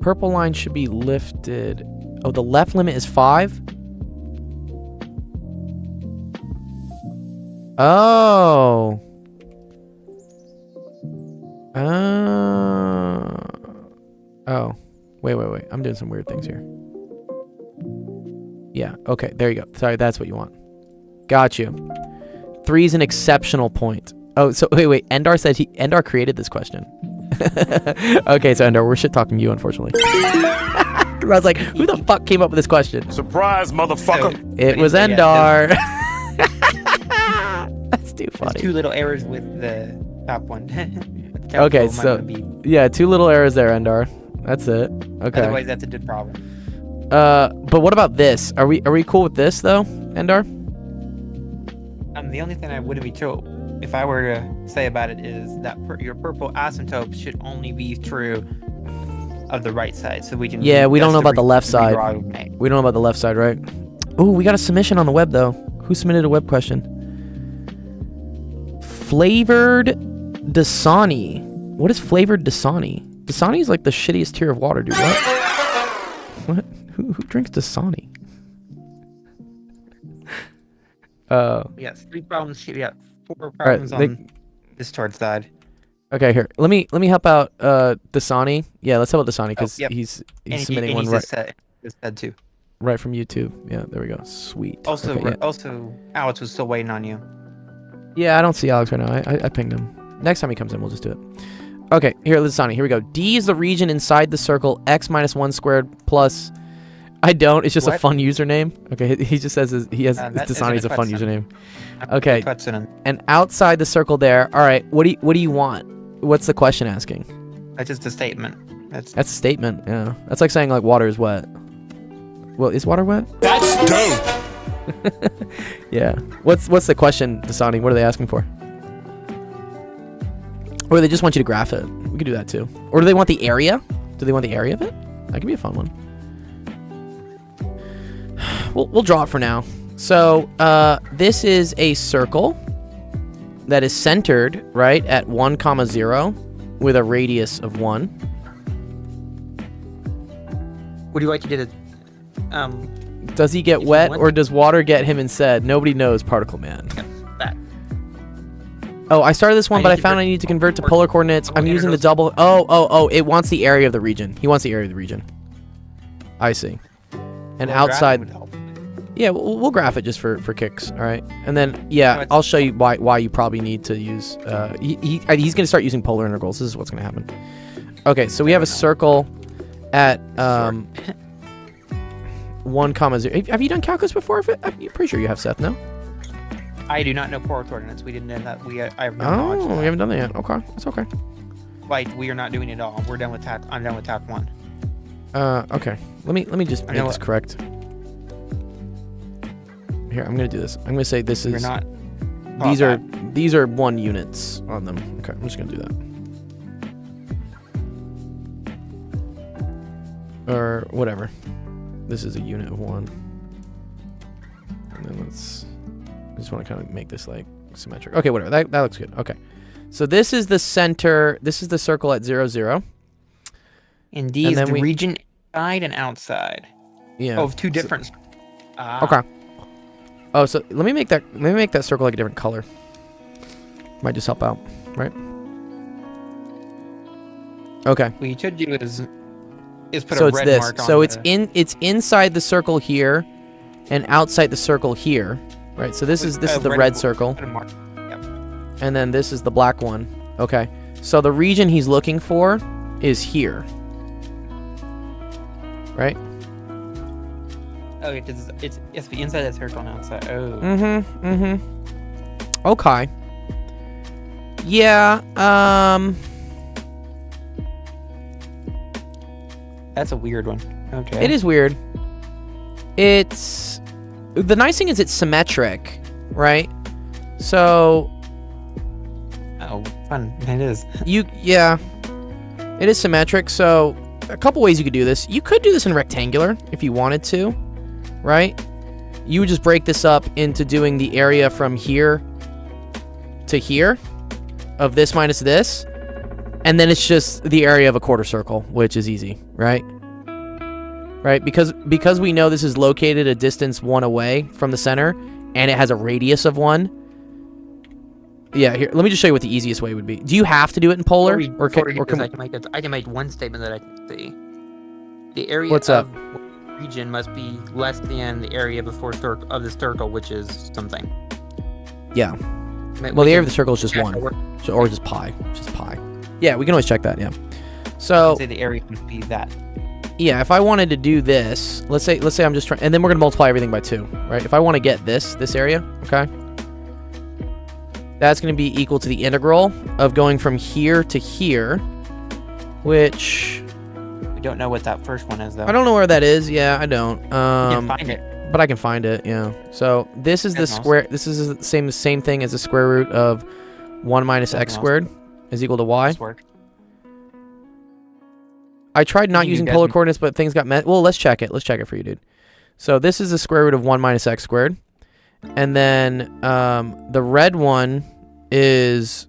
Purple line should be lifted. Oh, the left limit is 5? Oh. Oh. Wait. I'm doing some weird things here. Yeah, okay, there you go. Sorry, that's what you want. Got you. 3 is an exceptional point. Oh, so wait. Endar said Endar created this question. Okay, so Endar, we're shit talking you, unfortunately. I was like, who the fuck came up with this question? Surprise, motherfucker. It was Endar. That's too funny. There's 2 little errors with the top one. Okay, so yeah, 2 little errors there, Endar. That's it. Okay. Otherwise, that's a good problem. But what about this? Are we cool with this though, Endar? The only thing I wouldn't be true if I were to say about it is that your purple asymptote should only be true of the right side, so we can. Yeah, we don't know about the left side. We We don't know about the left side, right? Oh, we got a submission on the web though. Who submitted a web question? Flavored Dasani. What is flavored Dasani? Dasani is like the shittiest tier of water, dude. What? Who drinks Dasani? We got 3 problems. We got 4 problems on this toward side. Okay, here. Let me help out Dasani. Yeah, let's help out Dasani because he's submitting one right. Said too. Right from YouTube. Yeah, there we go. Sweet. Also, okay, also, Alex was still waiting on you. Yeah, I don't see Alex right now. I pinged him. Next time he comes in, we'll just do it. Okay, here, Dasani. Here we go. D is the region inside the circle. X minus 1 squared plus. I don't. It's just a fun username. Okay, he just says Dasani's a fun username. Okay. And outside the circle there. All right. What do you want? What's the question asking? That's just a statement. That's a statement. Yeah. That's like saying like water is wet. Well, is water wet? That's dope. Yeah. What's the question, Dasani? What are they asking for? Or they just want you to graph it. We could do that too. Or do they want the area? Do they want the area of it? That could be a fun one. We'll draw it for now. So this is a circle that is centered right at 1, 0 with a radius of 1. Would you like to do the Does he get wet or does water get him instead? Nobody knows, Particle Man. that? Oh, I started this one, but I found I need to convert to polar coordinates. I'm using the double. Oh, it wants the area of the region. He wants the area of the region. I see. And outside. Yeah, we'll graph it just for kicks, all right? And then, yeah, I'll show you why you probably need to use... he's going to start using polar integrals. This is what's going to happen. Okay, so we have a circle, at 1 comma 0. Have you done calculus before? I'm pretty sure you have, Seth. No. I do not know pole coordinates. We didn't know that. I have no Oh, knowledge of we that. haven't done that yet. Okay, that's okay. Like, we are not doing it at all. We're done with task. I'm done with task 1. Okay. Let me just I make know this correct. Here, I'm gonna do this. I'm gonna say this We're is. not. These are 1 units on them. Okay, I'm just gonna do that. Or whatever. This is a unit of 1. And then I just want to kind of make this like symmetric. Okay, whatever. That looks good. Okay. So this is the center. This is the circle at 0, 0. And D is then the we- region inside and outside. Yeah. Oh, of 2 different. Okay. Oh, so let me make that circle like a different color. Might just help out, right? Okay. What you should do is put So a it's red this. mark on So it's the- it's inside the circle here, and outside the circle here, right? So this is the red circle, Put a mark. Yep. and then this is the black one. Okay. So the region he's looking for is here, right? Oh, it's the inside of the circle and outside. Oh. Okay. Yeah. That's a weird one. Okay. It is weird. It's the nice thing is it's symmetric, right? So Oh, fun. It is. yeah, it is symmetric. So a couple ways you could do this. You could do this in rectangular if you wanted to, right? You would just break this up into doing the area from here to here of this minus this, and then it's just the area of a quarter circle, which is easy, right? Right? Because we know this is located a distance 1 away from the center, and it has a radius of 1. Yeah, here, let me just show you what the easiest way would be. Do you have to do it in polar? Or can I we... can make one statement that I can see. The area What's of region must be less than the area before of the circle, which is something. Yeah. Well, the area of the circle is just 1. Or just pi. Just pi. Yeah, we can always check that, yeah. So Say the area must be that. yeah, if I wanted to do this, let's say I'm just trying, and then we're gonna multiply everything by 2, right? If I want to get this area, okay, that's gonna be equal to the integral of going from here to here, which We don't know what that first one is, though. I don't know where that is. Yeah, I don't. You can find it. But I can find it. Yeah. So this is the That's square. This is the same thing as the square root of 1 minus That's x squared is equal to y. This work. I tried not You using guys polar can- coordinates, but things got met. Well, let's check it. Let's check it for you, dude. So this is the square root of 1 minus x squared. And then the red one is...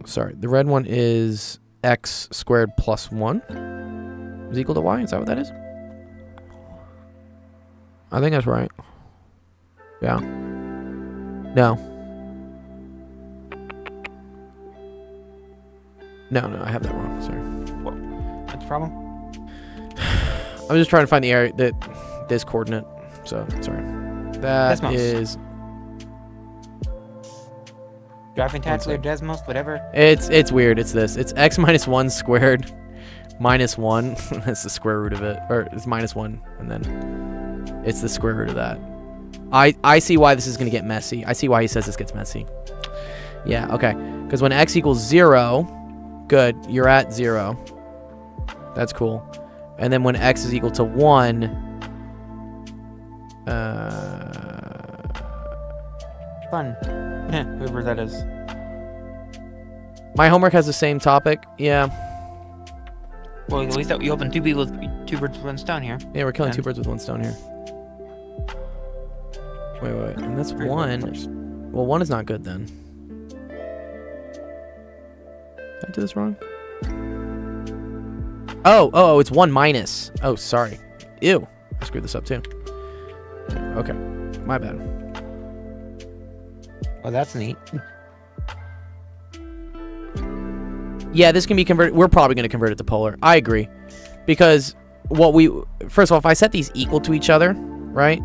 sorry. The red one is x squared plus 1 is equal to y. Is that what that is? I think that's right. Yeah. No. No, I have that wrong. Sorry. What's the problem? I'm just trying to find the area this coordinate. So sorry. That Desmos. is Graphing tabular, sec. Desmos, whatever. it's weird. It's this. It's x minus 1 squared minus 1. That's the square root of it, or it's minus 1, and then it's the square root of that. I see why this is gonna get messy. I see why he says this gets messy. Yeah. Okay. Because when x equals 0, good. You're at 0. That's cool. And then when x is equal to 1, Fun. Whoever that is. my homework has the same topic. Yeah. Well, at least that you opened two birds with one stone here. Yeah, we're killing 2 And- birds with 1 stone here. Wait. And that's Very good 1. first. Well, 1 is not good then. Did I do this wrong? Oh, it's 1 minus. Oh, sorry. Ew. I screwed this up too. Okay. My bad. Well, that's neat. Yeah, this can be converted. We're probably going to convert it to polar. I agree. Because first of all, if I set these equal to each other, right?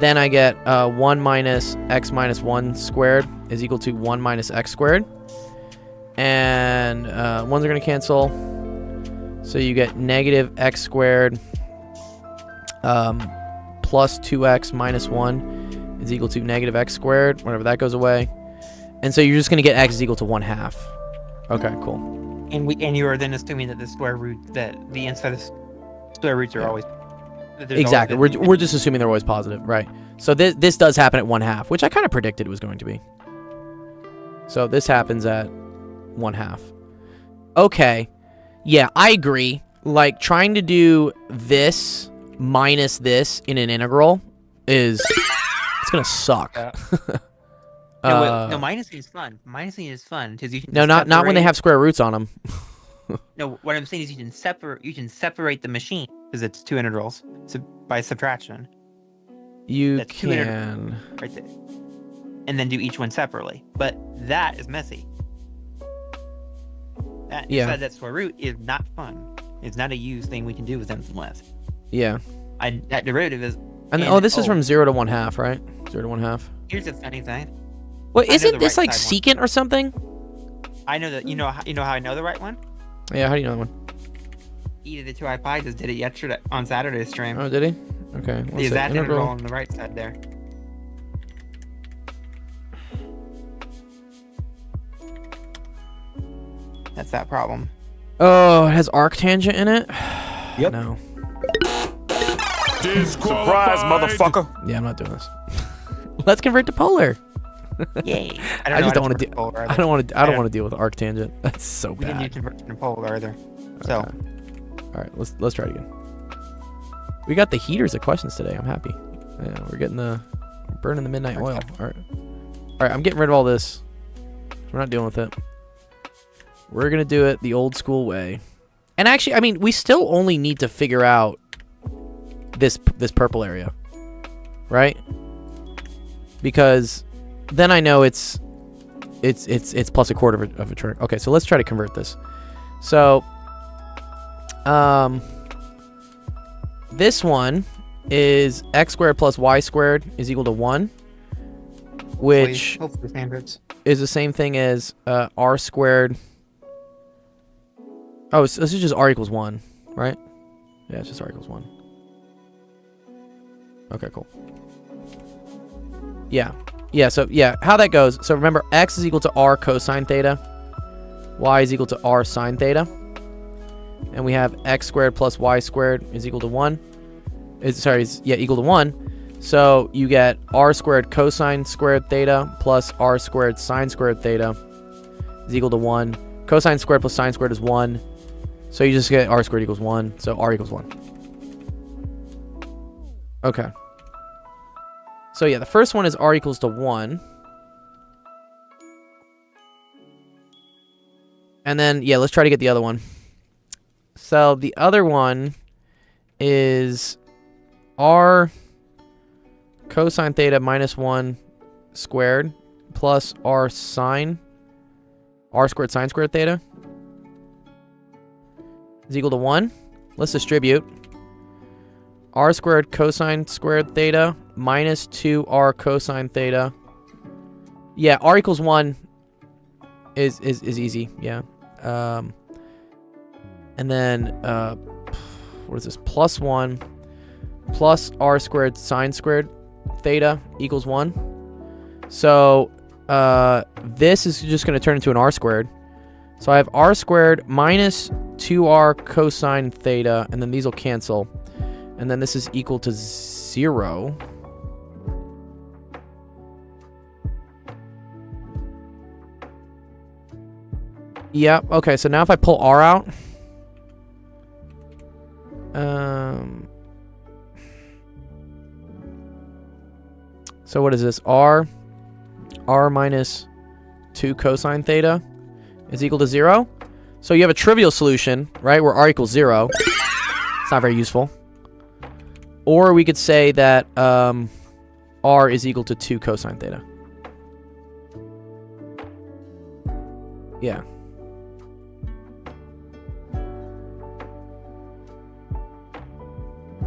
then I get 1 minus x minus 1 squared is equal to 1 minus x squared. And ones are going to cancel. So you get negative x squared plus 2x minus 1 is equal to negative x squared, whenever that goes away. And so you're just going to get x is equal to 1/2. Okay, cool. And you are then assuming that the square root, that the inside of square roots are always... that there's Exactly. always We're just assuming they're always positive, right? So this does happen at 1/2, which I kind of predicted it was going to be. So this happens at 1/2. Okay. Yeah, I agree. Like, trying to do this minus this in an integral is... it's going to suck. Yeah. No, minusing is fun. Minusing is fun because you can. No, not when they have square roots on them. No, what I'm saying is you can separate the machine because it's two integrals. So by subtraction. You That's two can... right there. And then do each one separately. But that is messy. That inside that square root is not fun. It's not a use thing we can do with instant less. Yeah. That derivative is. And this is from 0 to 1/2, right? 0 to 1/2. Here's a funny thing. Well, I know isn't the this right like side secant or something? I know that you know how I know the right one. Yeah, how do you know that one? Either the two iPi just did it yesterday on Saturday's stream. Oh, did he? Okay. The What's it? exact integral on the right side there. That's that problem. Oh, it has arctangent in it? Yep. No. Surprise, motherfucker. Yeah, I'm not doing this. Let's convert to polar. Yay! I just don't want to do. Polar I don't want to. I don't want to deal with arctangent. That's so We didn't bad. do conversion to polar either. So, Okay. All right, let's try it again. We got the heaters of questions today. I'm happy. Yeah, we're getting burning the midnight oil. All right, I'm getting rid of all this. We're not dealing with it. We're gonna do it the old school way. And actually, I mean, we still only need to figure out this purple area, right? Because then I know it's plus a quarter of a turn. Okay, so let's try to convert this. So, this one is x squared plus y squared is equal to 1, which hopefully standards. is the same thing as r squared. Oh, so this is just r equals 1, right? Yeah, it's just r equals 1. Okay, cool. Yeah. Yeah, so, yeah, how that goes. So, remember, x is equal to r cosine theta. Y is equal to r sine theta. And we have x squared plus y squared is equal to 1. Equal to 1. So, you get r squared cosine squared theta plus r squared sine squared theta is equal to 1. Cosine squared plus sine squared is 1. So, you just get r squared equals 1. So, r equals 1. Okay. So yeah, the first one is r equals to 1. And then, yeah, let's try to get the other one. So the other one is r cosine theta minus 1 squared plus r squared sine squared theta is equal to 1. Let's distribute. R squared cosine squared theta minus 2r cosine theta. Yeah, r equals 1 is easy. Yeah. And then what is this? Plus 1 plus r squared sine squared theta equals 1. So this is just going to turn into an r squared. So I have r squared minus 2r cosine theta, and then these will cancel. And then this is equal to 0. Yeah, okay, so now if I pull r out, so what is this? R minus 2 cosine theta is equal to 0. So you have a trivial solution, right, where r equals 0. It's not very useful. Or we could say that r is equal to 2 cosine theta. Yeah.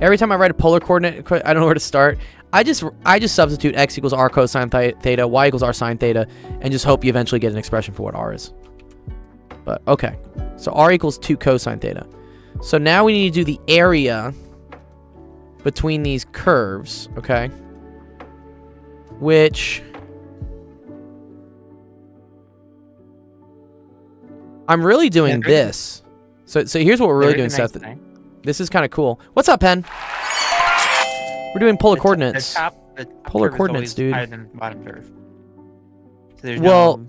Every time I write a polar coordinate, I don't know where to start. I just substitute x equals r cosine theta, y equals r sine theta, and just hope you eventually get an expression for what r is. But okay, so r equals 2 cosine theta. So now we need to do the area between these curves, okay? Which I'm really doing this. So here's what we're really doing, Seth. This is kind of cool. What's up, Pen? We're doing polar coordinates. Polar coordinates, dude. Higher than the bottom curve. So there's Well,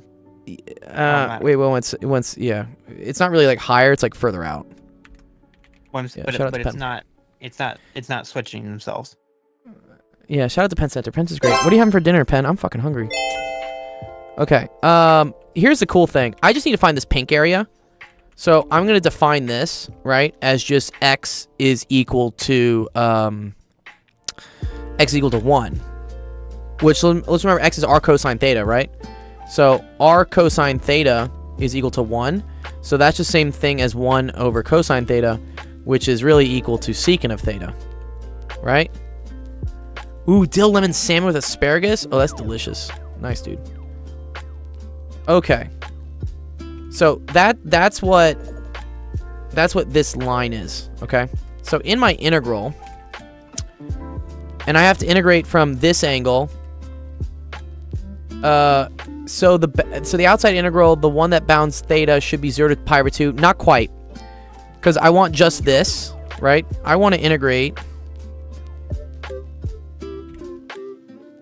no, wait, well, once, yeah, it's not really like higher. It's like further out. Yeah, but shout out to it's Penn. not. It's not switching themselves. Yeah, shout out to Penn Center. Penn's is great. What are you having for dinner, Penn? I'm fucking hungry. Okay. Here's the cool thing. I just need to find this pink area. So I'm gonna define this right as just x is equal to 1, which let's remember x is r cosine theta, right? So r cosine theta is equal to 1. So that's the same thing as 1 over cosine theta, which is really equal to secant of theta, right? Ooh, dill lemon salmon with asparagus. Oh, that's delicious. Nice, dude. Okay. So that's what this line is, okay? So in my integral, and I have to integrate from this angle. So the outside integral, the one that bounds theta, should be 0 to pi over 2. Not quite, because I want just this, right? I want to integrate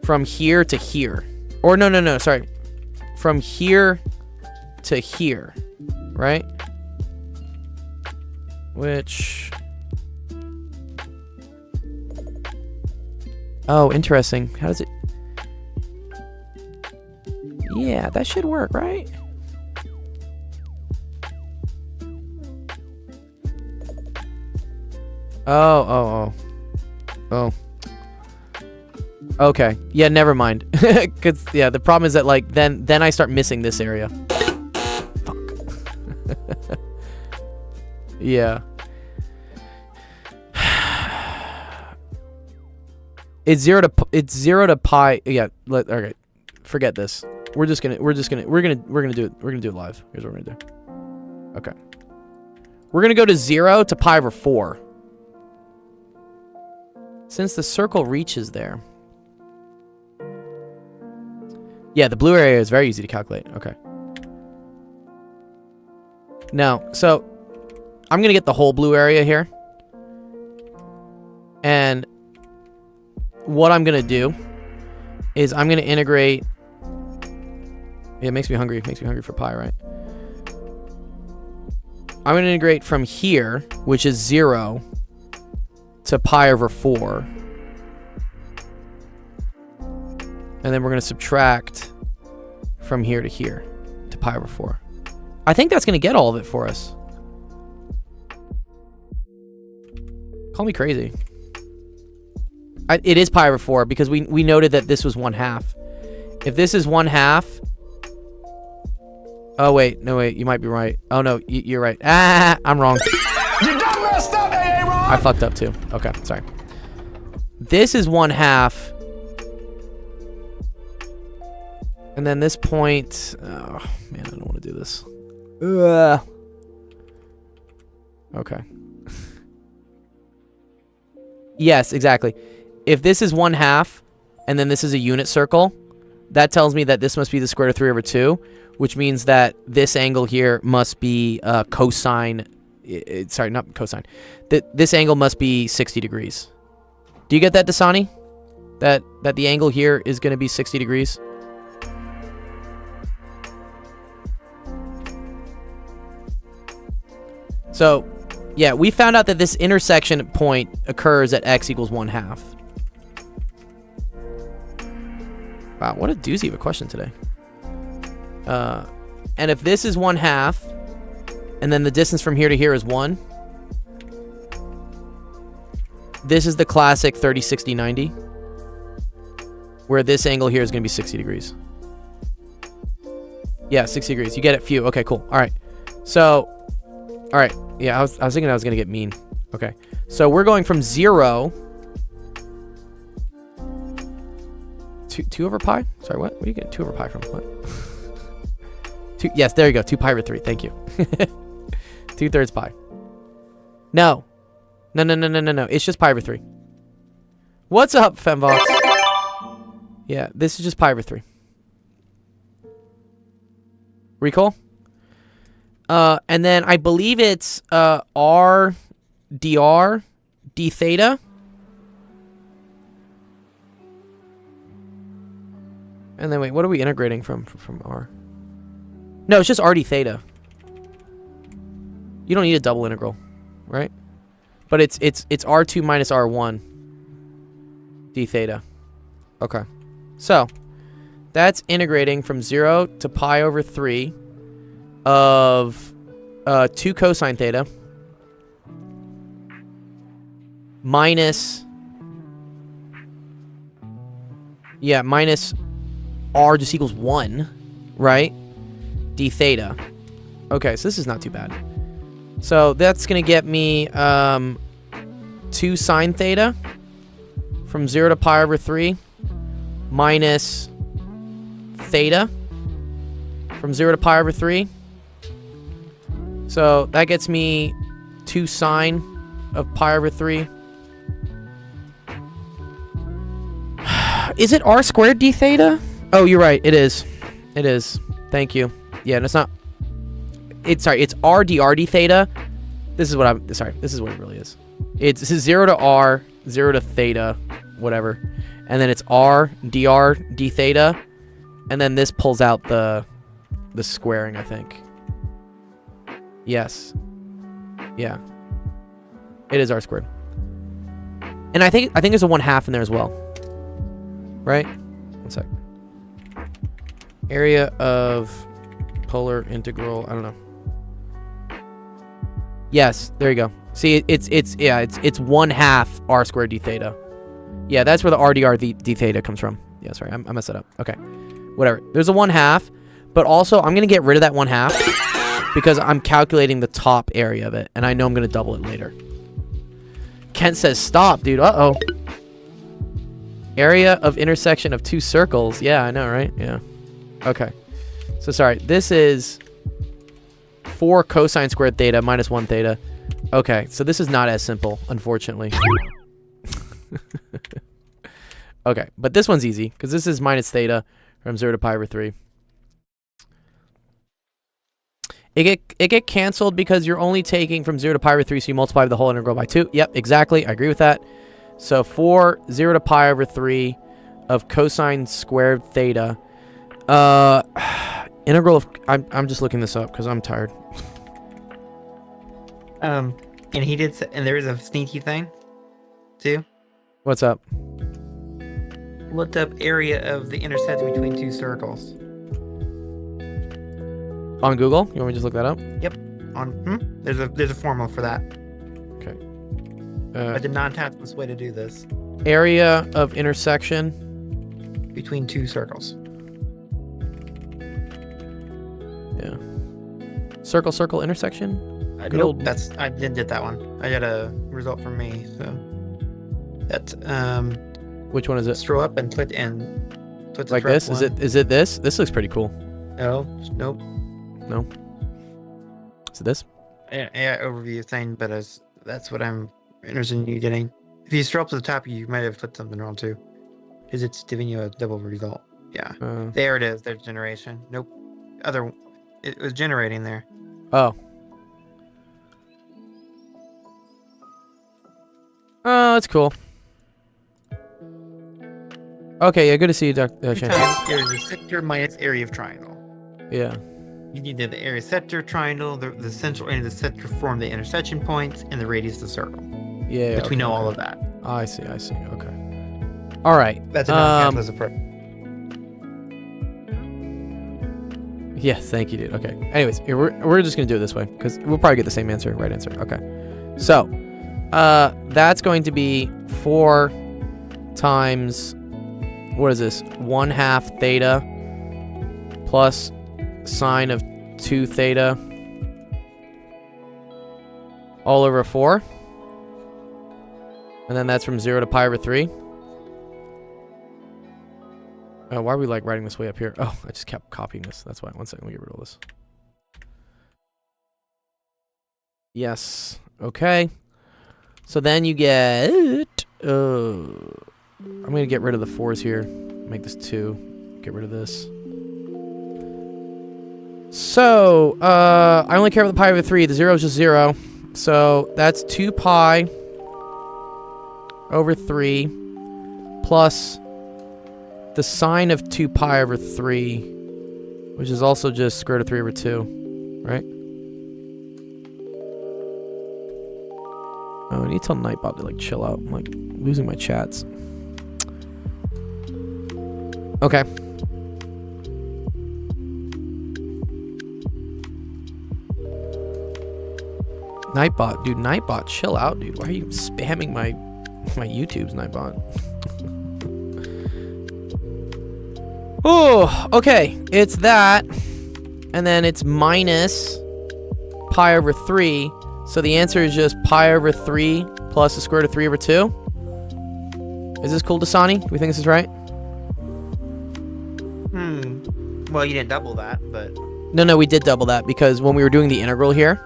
from here to here, or no, sorry, from here to here, right? Which, oh, interesting. How does it? Yeah, that should work, right? Oh. Okay. Yeah, never mind. Cause yeah, the problem is that like then I start missing this area. Fuck. Yeah. It's 0 to pi. Yeah. Okay. Forget this. We're gonna do it live. Here's what we're gonna do. Okay. We're gonna go to 0 to pi over 4. Since the circle reaches there. Yeah, the blue area is very easy to calculate. Okay. Now, so I'm gonna get the whole blue area here. And what I'm gonna do is I'm gonna integrate. Yeah, it makes me hungry. It makes me hungry for pie, right? I'm gonna integrate from here, which is 0, to pi over 4. And then we're going to subtract from here to here to pi over 4. I think that's going to get all of it for us. Call me crazy. It is pi over 4 because we noted that this was 1/2. If this is 1/2... Oh, wait. No, wait. You might be right. Oh, no. You're right. Ah, I'm wrong. You done messed up, Aaron! I fucked up, too. Okay, sorry. This is 1/2. And then this point... Oh, man, I don't want to do this. Ugh. Okay. Yes, exactly. If this is 1/2, and then this is a unit circle, that tells me that this must be the square root of 3 over 2, which means that this angle here must be cosine... sorry, not cosine. This angle must be 60 degrees. Do you get that, Dasani? That the angle here is going to be 60 degrees? So, yeah, we found out that this intersection point occurs at x equals 1/2. Wow, what a doozy of a question today. And if this is 1/2, and then the distance from here to here is 1, this is the classic 30, 60, 90, where this angle here is going to be 60 degrees. Yeah, 60 degrees. You get it? Phew. Okay, cool. All right. So, all right. Yeah, I was thinking I was going to get mean. Okay. So we're going from 0 2 over pi? Sorry, what? Where do you get 2 over pi from? What? 2, yes, there you go. 2 pi over 3. Thank you. 2/3 pi. No. No. It's just pi over 3. What's up, Femvox? Yeah, this is just pi over 3. Recall? And then I believe it's r dr d theta. And then wait, what are we integrating from r? No, it's just r d theta. You don't need a double integral, right? But it's r2 minus r1 d theta. Okay. So, that's integrating from 0 to pi over 3 of 2 cosine theta minus r just equals 1, right? D theta. Okay, so this is not too bad. So that's going to get me 2 sine theta from 0 to pi over 3 minus theta from 0 to pi over 3. So that gets me 2 sine of pi over 3. Is it r squared d theta? Oh, you're right. It is. It is. Thank you. Yeah, and it's not... It's r dr d theta. This is what I'm... Sorry. This is what it really is. It's 0 to r, 0 to theta, whatever. And then it's r dr d theta. And then this pulls out the squaring, I think. Yes. Yeah. It is r squared. And I think there's a 1/2 in there as well. Right? One sec. Area of polar integral, I don't know. Yes, there you go. See, it's 1/2 r squared d theta. Yeah, that's where the r dr d theta comes from. Yeah, sorry, I messed it up. Okay. Whatever. There's a 1/2, but also I'm going to get rid of that 1/2 because I'm calculating the top area of it, and I know I'm going to double it later. Kent says stop, dude. Uh-oh. Area of intersection of 2 circles. Yeah, I know, right? Yeah. Okay. So, sorry. This is 4 cosine squared theta minus 1 theta. Okay, so this is not as simple, unfortunately. Okay, but this one's easy, because this is minus theta from 0 to pi over 3. It get canceled because you're only taking from 0 to pi over 3, so you multiply the whole integral by 2. Yep, exactly. I agree with that. So, 0 to pi over 3 of cosine squared theta. Integral of... I'm just looking this up, because I'm tired. And he did... And there is a sneaky thing, too. What's up? Looked up area of the intersection between 2 circles. On Google? You want me to just look that up? Yep. There's a formula for that. Okay. I did not have this way to do this. Area of intersection between 2 circles. Yeah. Circle intersection? Nope, I didn't get that one. I got a result from me, so that's which one is it? Scroll up and put like this? One. Is it this? This looks pretty cool. No, nope. No. Is it this? Yeah, overview thing, but that's what I'm interested in you getting. If you scroll up to the top, you might have put something wrong too. Because it's giving you a double result. Yeah. There it is. There's generation. Nope. It was generating there. Oh. Oh, that's cool. Okay, yeah, good to see you, Dr. Shannon. Area of sector minus area of triangle. Yeah. You need the area sector triangle, the central end of the sector form the intersection points, and the radius of the circle. Yeah. Which we know all of that. I see. Okay. All right. That's a non-calculus approach. Yeah, thank you, dude. Okay. Anyways, we're just gonna do it this way because we'll probably get the same right answer. Okay. So, that's going to be 4 times, what is this? 1/2 theta plus sine of 2 theta all over 4. And then that's from 0 to pi over 3. Why are we like writing this way up here? Oh, I just kept copying this. That's why. 1 second. Let me get rid of this. Yes. Okay. So then you get... I'm going to get rid of the 4s here. Make this 2. Get rid of this. So, I only care about the pi over 3. The 0 is just 0. So, that's 2 pi over 3 plus the sine of 2 pi over 3, which is also just square root of 3 over 2, right? Oh, I need to tell Nightbot to, like, chill out. I'm, like, losing my chats. Okay. Nightbot, dude, Nightbot, chill out, dude. Why are you spamming my YouTube's Nightbot? Oh, okay. It's that, and then it's minus pi over 3. So the answer is just pi over 3 plus the square root of 3 over 2. Is this cool, Dasani? Do we think this is right? Well, you didn't double that, but... No, we did double that because when we were doing the integral here,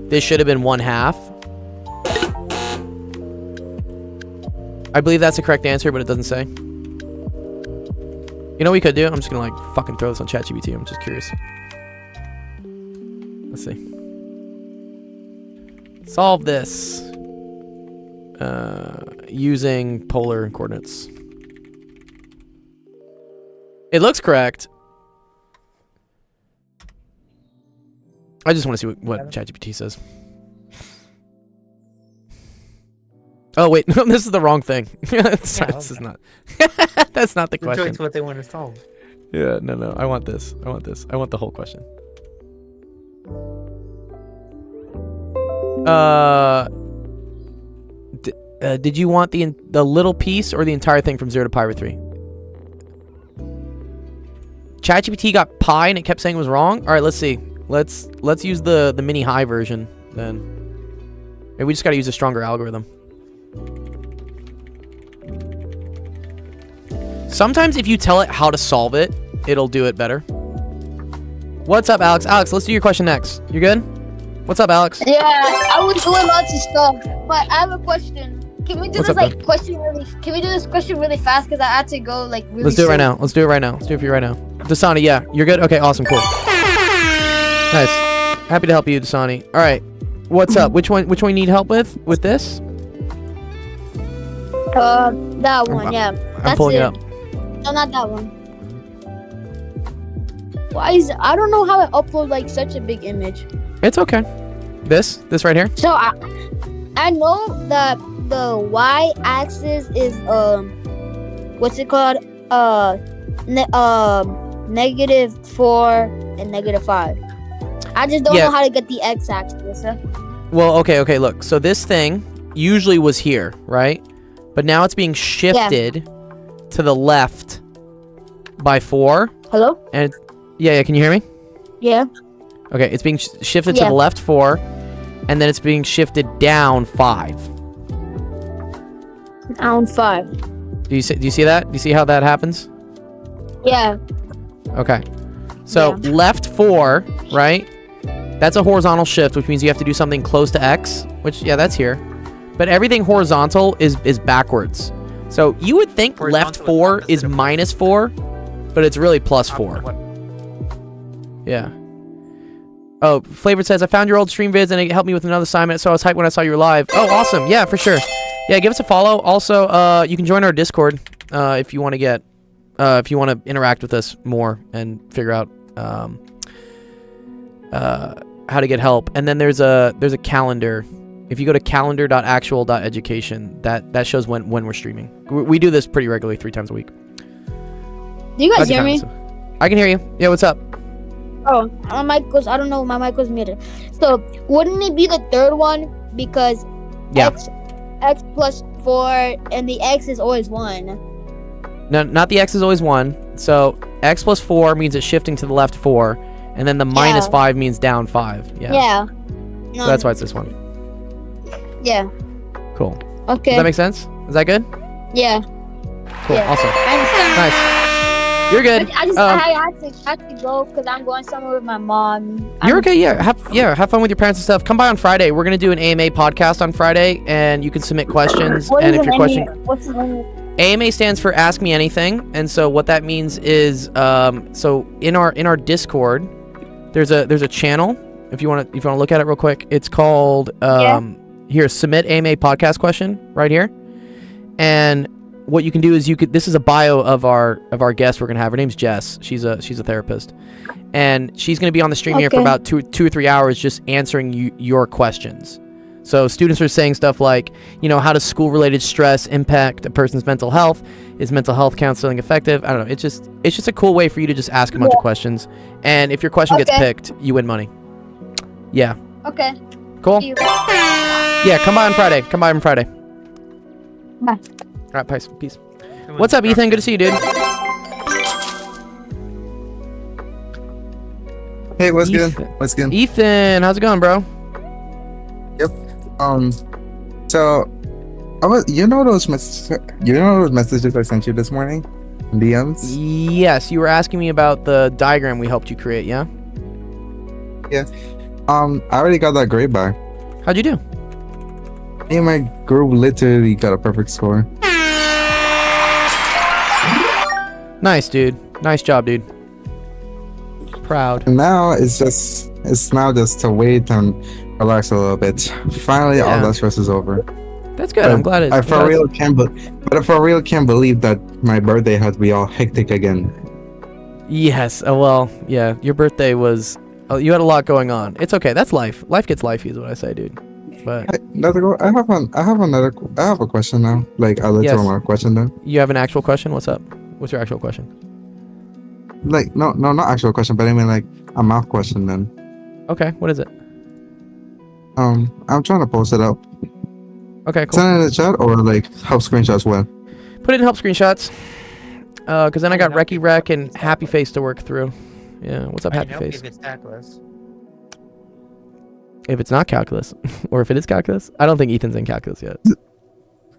this should have been 1/2. I believe that's the correct answer, but it doesn't say. You know what we could do? I'm just gonna, like, fucking throw this on ChatGPT. I'm just curious. Let's see. Solve this using polar coordinates. It looks correct. I just want to see what ChatGPT says. Oh wait, no, this is the wrong thing. This is not. That's not the question. It's what they want to solve. Yeah, no. I want this. I want the whole question. Did you want the little piece or the entire thing from 0 to pi over 3? ChatGPT got pi and it kept saying it was wrong. All right, let's see. Let's use the mini high version then. Maybe we just got to use a stronger algorithm. Sometimes if you tell it how to solve it, it'll do it better. What's up, Alex? Alex, let's do your question next. You good? What's up, Alex? Yeah, I was doing lots of stuff, but I have a question. Can we do What's this up, question really fast? Because I had to go like really Let's do it soon. right now. Let's do it right now. Let's do it for you right now. Dasani, yeah. You're good? Okay, awesome, cool. Nice. Happy to help you, Dasani. All right. What's up? Which one you need help with? With this? That one, yeah. I'm pulling it up. No, not that one. Why is I don't know how I upload like such a big image. It's okay. This right here? So I know that the y-axis is what's it called? -4 and -5. I just don't know how to get the x-axis. Well, okay, look. So this thing usually was here, right? But now it's being shifted to the left by 4. Hello? And yeah, can you hear me? Yeah. Okay, it's being shifted to the left 4, and then it's being shifted down 5. Down 5. Do you see that? Do you see how that happens? Yeah. Okay. So left 4, right? That's a horizontal shift, which means you have to do something close to X, which, that's here. But everything horizontal is backwards. So you would think left 4 is -4, but it's really +4. Yeah. Oh, Flavored says, I found your old stream vids and it helped me with another assignment, so I was hyped when I saw you were live. Oh, awesome. Yeah, for sure. Yeah, give us a follow. Also, you can join our Discord if you want to get... if you want to interact with us more and figure out how to get help. And then there's a calendar. If you go to calendar.actual.education, that shows when we're streaming. We do this pretty regularly, 3 times a week. Do you guys hear me? I can hear you. Yeah, what's up? Oh, my mic was, I don't know, my mic was muted. So, wouldn't it be the third one? Because x plus 4 and the x is always 1. No, not the x is always 1. So, x plus 4 means it's shifting to the left 4. And then the -5 means down 5. Yeah. So that's why it's this one. Yeah. Cool. Okay. Does that make sense? Is that good? Yeah. Cool. Yeah. Awesome. I understand. Nice. You're good. I have to go because I'm going somewhere with my mom. You're okay. Yeah. Have fun with your parents and stuff. Come by on Friday. We're gonna do an AMA podcast on Friday, and you can submit questions. What And is if your an question, what's the name? AMA stands for Ask Me Anything, and so what that means is, so in our Discord, there's a channel. If you want to look at it real quick, it's called here, submit AMA podcast question right here, and what you can do is this is a bio of our guest we're gonna have. Her name's Jess. She's a therapist, and she's gonna be on the stream here for about two or 3 hours just answering your questions. So students are saying stuff like, how does school-related stress impact a person's mental health? Is mental health counseling effective? I don't know. It's just a cool way for you to just ask a bunch of questions, and if your question gets picked, you win money. Yeah. Okay. Cool. See you. Yeah. Come by on Friday. Bye. All right, peace. What's up, Ethan? Good to see you, dude. Hey, what's Ethan. good? What's good? Ethan, how's it going, bro? Yep. So those messages I sent you this morning? DMs? Yes, you were asking me about the diagram we helped you create, yeah? Yeah. I already got that grade back. How'd you do? Me and my group literally got a perfect score. Nice, dude. Nice job, dude. Proud. And now it's now just to wait and relax a little bit. Finally, all that stress is over. That's good. I'm glad I for real can't believe that my birthday had to be all hectic again. Yes. Well, yeah. Your birthday was. You had a lot going on. It's okay. That's life. Life gets lifey, is what I say, dude. But I have a question now. Like I'll let you know my question then. You have an actual question? What's up? What's your actual question? Like no, not actual question, but I mean like a math question then. Okay. What is it? I'm trying to post it up. Okay, cool. Send it in the chat or like help screenshots when? Put it in help screenshots. Cause then I got Recky Rec and Happy Face to work through. Yeah. What's up, Happy Face? If it's calculus. If it's not calculus, or if it is calculus, I don't think Ethan's in calculus yet.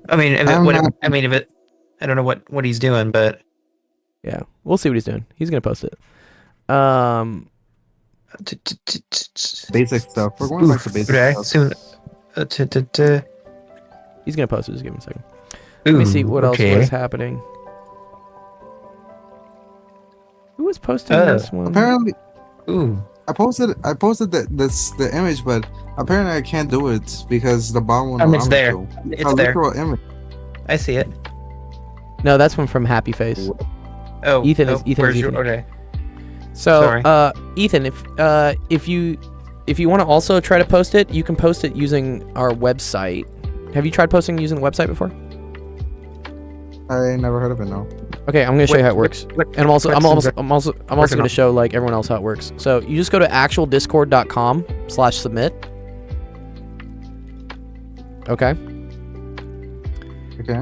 I mean, if I don't know what he's doing, but yeah, we'll see what he's doing. He's gonna post it. Basic stuff. We're going back to basic stuff. Soon. He's gonna post it. Just give him a second. Let me see what else was happening. Who was posting this one? Apparently, I posted the image, but apparently I can't do it because the bottom one. It's there. It's a literal image. I see it. No, that's one from Happy Face. Oh, Ethan is Ethan. Okay. So, Sorry. Ethan, if you want to also try to post it, you can post it using our website. Have you tried posting using the website before? I never heard of it. No. Okay, I'm gonna show you how it works, and I'm also gonna show like everyone else how it works. So you just go to actualdiscord.com/submit. Okay. Okay.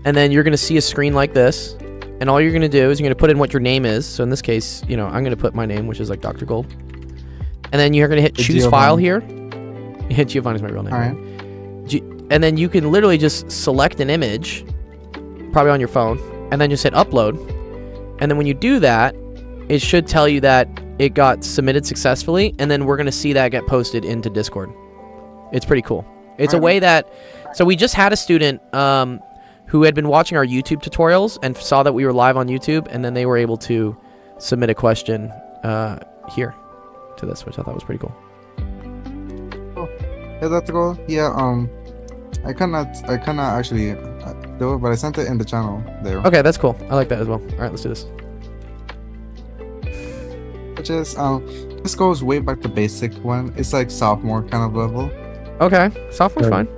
And then you're gonna see a screen like this, and all you're gonna do is you're gonna put in what your name is. So in this case, I'm gonna put my name, which is like Dr. Gold, and then you're gonna hit choose file here. Giovanni's my real name. All right. And then you can literally just select an image, probably on your phone, and then just hit upload. And then when you do that, it should tell you that it got submitted successfully, and then we're gonna see that get posted into Discord. It's pretty cool. It's a way that, so we just had a student who had been watching our YouTube tutorials and saw that we were live on YouTube, and then they were able to submit a question here to this, which I thought was pretty cool. Oh, yeah, that's cool. Yeah. I cannot actually do it, but I sent it in the channel there. Okay, that's cool. I like that as well. All right, let's do this. Which is this goes way back to basic one. It's like sophomore kind of level. Okay, sophomore's fine.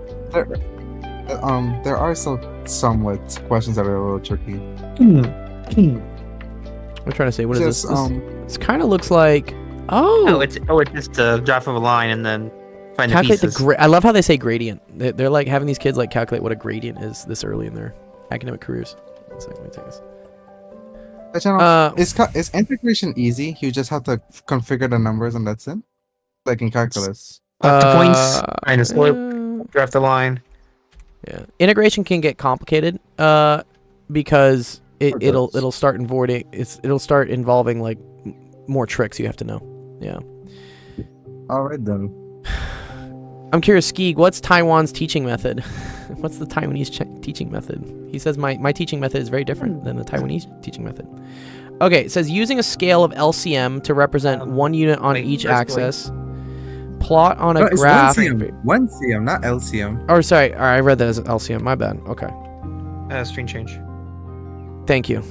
There are still somewhat questions that are a little tricky. I'm trying to say, what is this? This kind of looks like. Oh, it's just a drop of a line and then find calculate the pieces. I love how they say gradient. They're like having these kids like calculate what a gradient is this early in their academic careers. One second, let me take this. The channel, is integration easy? You just have to configure the numbers and that's it? Like in calculus. The points, find a slope, draft the line. Yeah, integration can get complicated because it'll start involving like more tricks you have to know. Yeah. All right then. I'm curious, Skeeg, what's Taiwan's teaching method? What's the Taiwanese teaching method? He says my teaching method is very different than the Taiwanese teaching method. Okay, it says using a scale of LCM to represent one unit on each axis. Plot on a graph. 1cm, not LCM. Oh, sorry. All right, I read that as LCM. My bad. Okay. Screen change. Thank you.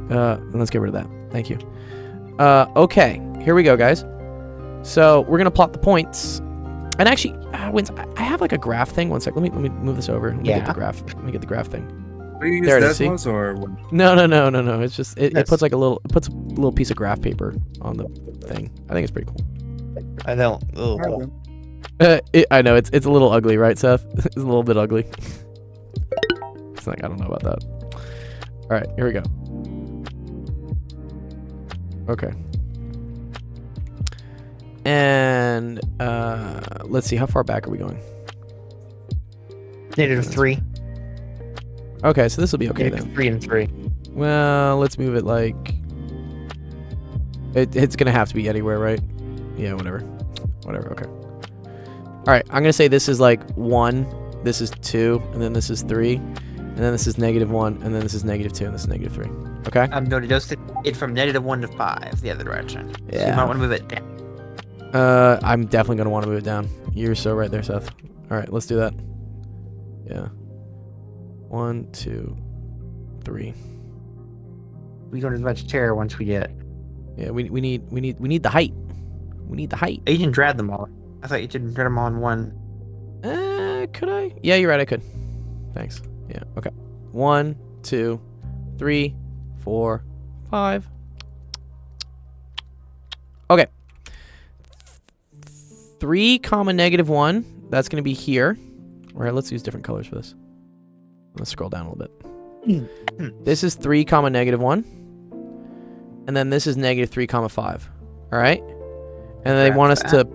Let's get rid of that. Thank you. Okay, here we go, guys. So we're gonna plot the points. And actually, I have like a graph thing. One sec. Let me move this over. Let me get the graph. Let me get the graph thing. Do you use There it is, see? Desmos or what? No. It's just it puts like it puts a little piece of graph paper on the thing. I think it's pretty cool. I don't. I know it's a little ugly, right, Seth? It's a little bit ugly. It's like I don't know about that. All right, here we go. Okay. And let's see, how far back are we going? -3. Okay, so this will be okay then. 3 and 3. Well, let's move it like it's gonna have to be anywhere, right? Yeah, whatever. Okay. All right, I'm gonna say this is like 1, this is 2, and then this is 3, and then this is -1, and then this is -2, and this is -3. Okay. No, to just it from -1 to 5 the other direction. So Yeah. you might want to move it down. I'm definitely gonna want to move it down. You're so right there, Seth. All right, let's do that. Yeah. 1, 2, 3. We don't as much terror once we get. Yeah, we need the height. We need the height. You can drag them all. I thought you didn't drag them all in one. Could I? Yeah, you're right. I could. Thanks. Yeah. Okay. 1, 2, 3, 4, 5. Okay. 3, -1. That's going to be here. All right. Let's use different colors for this. Let's scroll down a little bit. This is 3, -1. And then this is -3, 5. All right. And they want us to.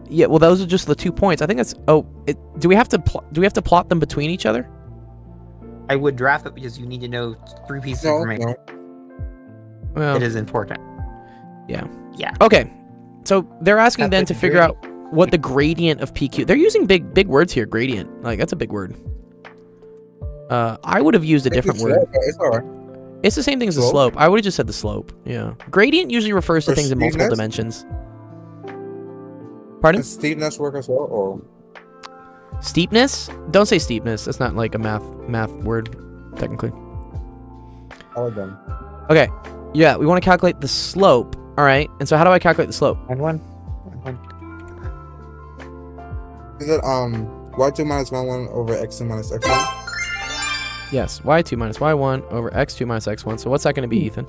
Yeah. Well, those are just the 2 points. I think that's. Oh, do we have to plot them between each other? I would draft it because you need to know 3 pieces of information. Well, It is important. Yeah. Yeah. Okay. So they're asking then That's to a figure out what the gradient of PQ. They're using big words here. Gradient. Like that's a big word. I would have used a different word. It's alright. It's the same thing as the slope. I would have just said the slope. Yeah. Gradient usually refers to things in multiple dimensions. Pardon? Does steepness work as well, or Steepness? Don't say steepness. That's not like a math word, technically. all of them? Okay. Yeah, we want to calculate the slope. All right. And so how do I calculate the slope? One. Is it y2 minus y1 over x2 minus x1? Yes. y2 minus y1 over x2 minus x1. So what's that going to be, Ethan?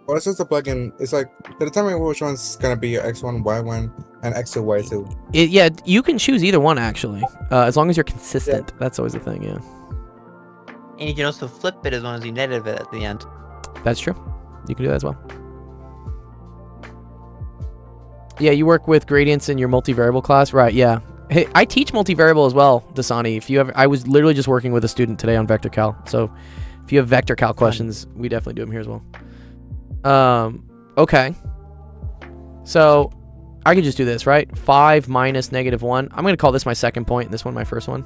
Well, it's just a plugin. It's like to determine which one's gonna be your x1, y1, and x2, y2. Yeah, you can choose either one actually, as long as you're consistent. That's always the thing. Yeah. And you can also flip it as long as you negative it at the end. That's true. You can do that as well. Yeah, you work with gradients in your multivariable class, right? Yeah. Hey, I teach multivariable as well, Dasani. If you ever, I was literally just working with a student today on vector cal. So, if you have vector cal questions, we definitely do them here as well. Okay. So, I could just do this, right? 5 minus -1. I'm gonna call this my second point, and this one my first one.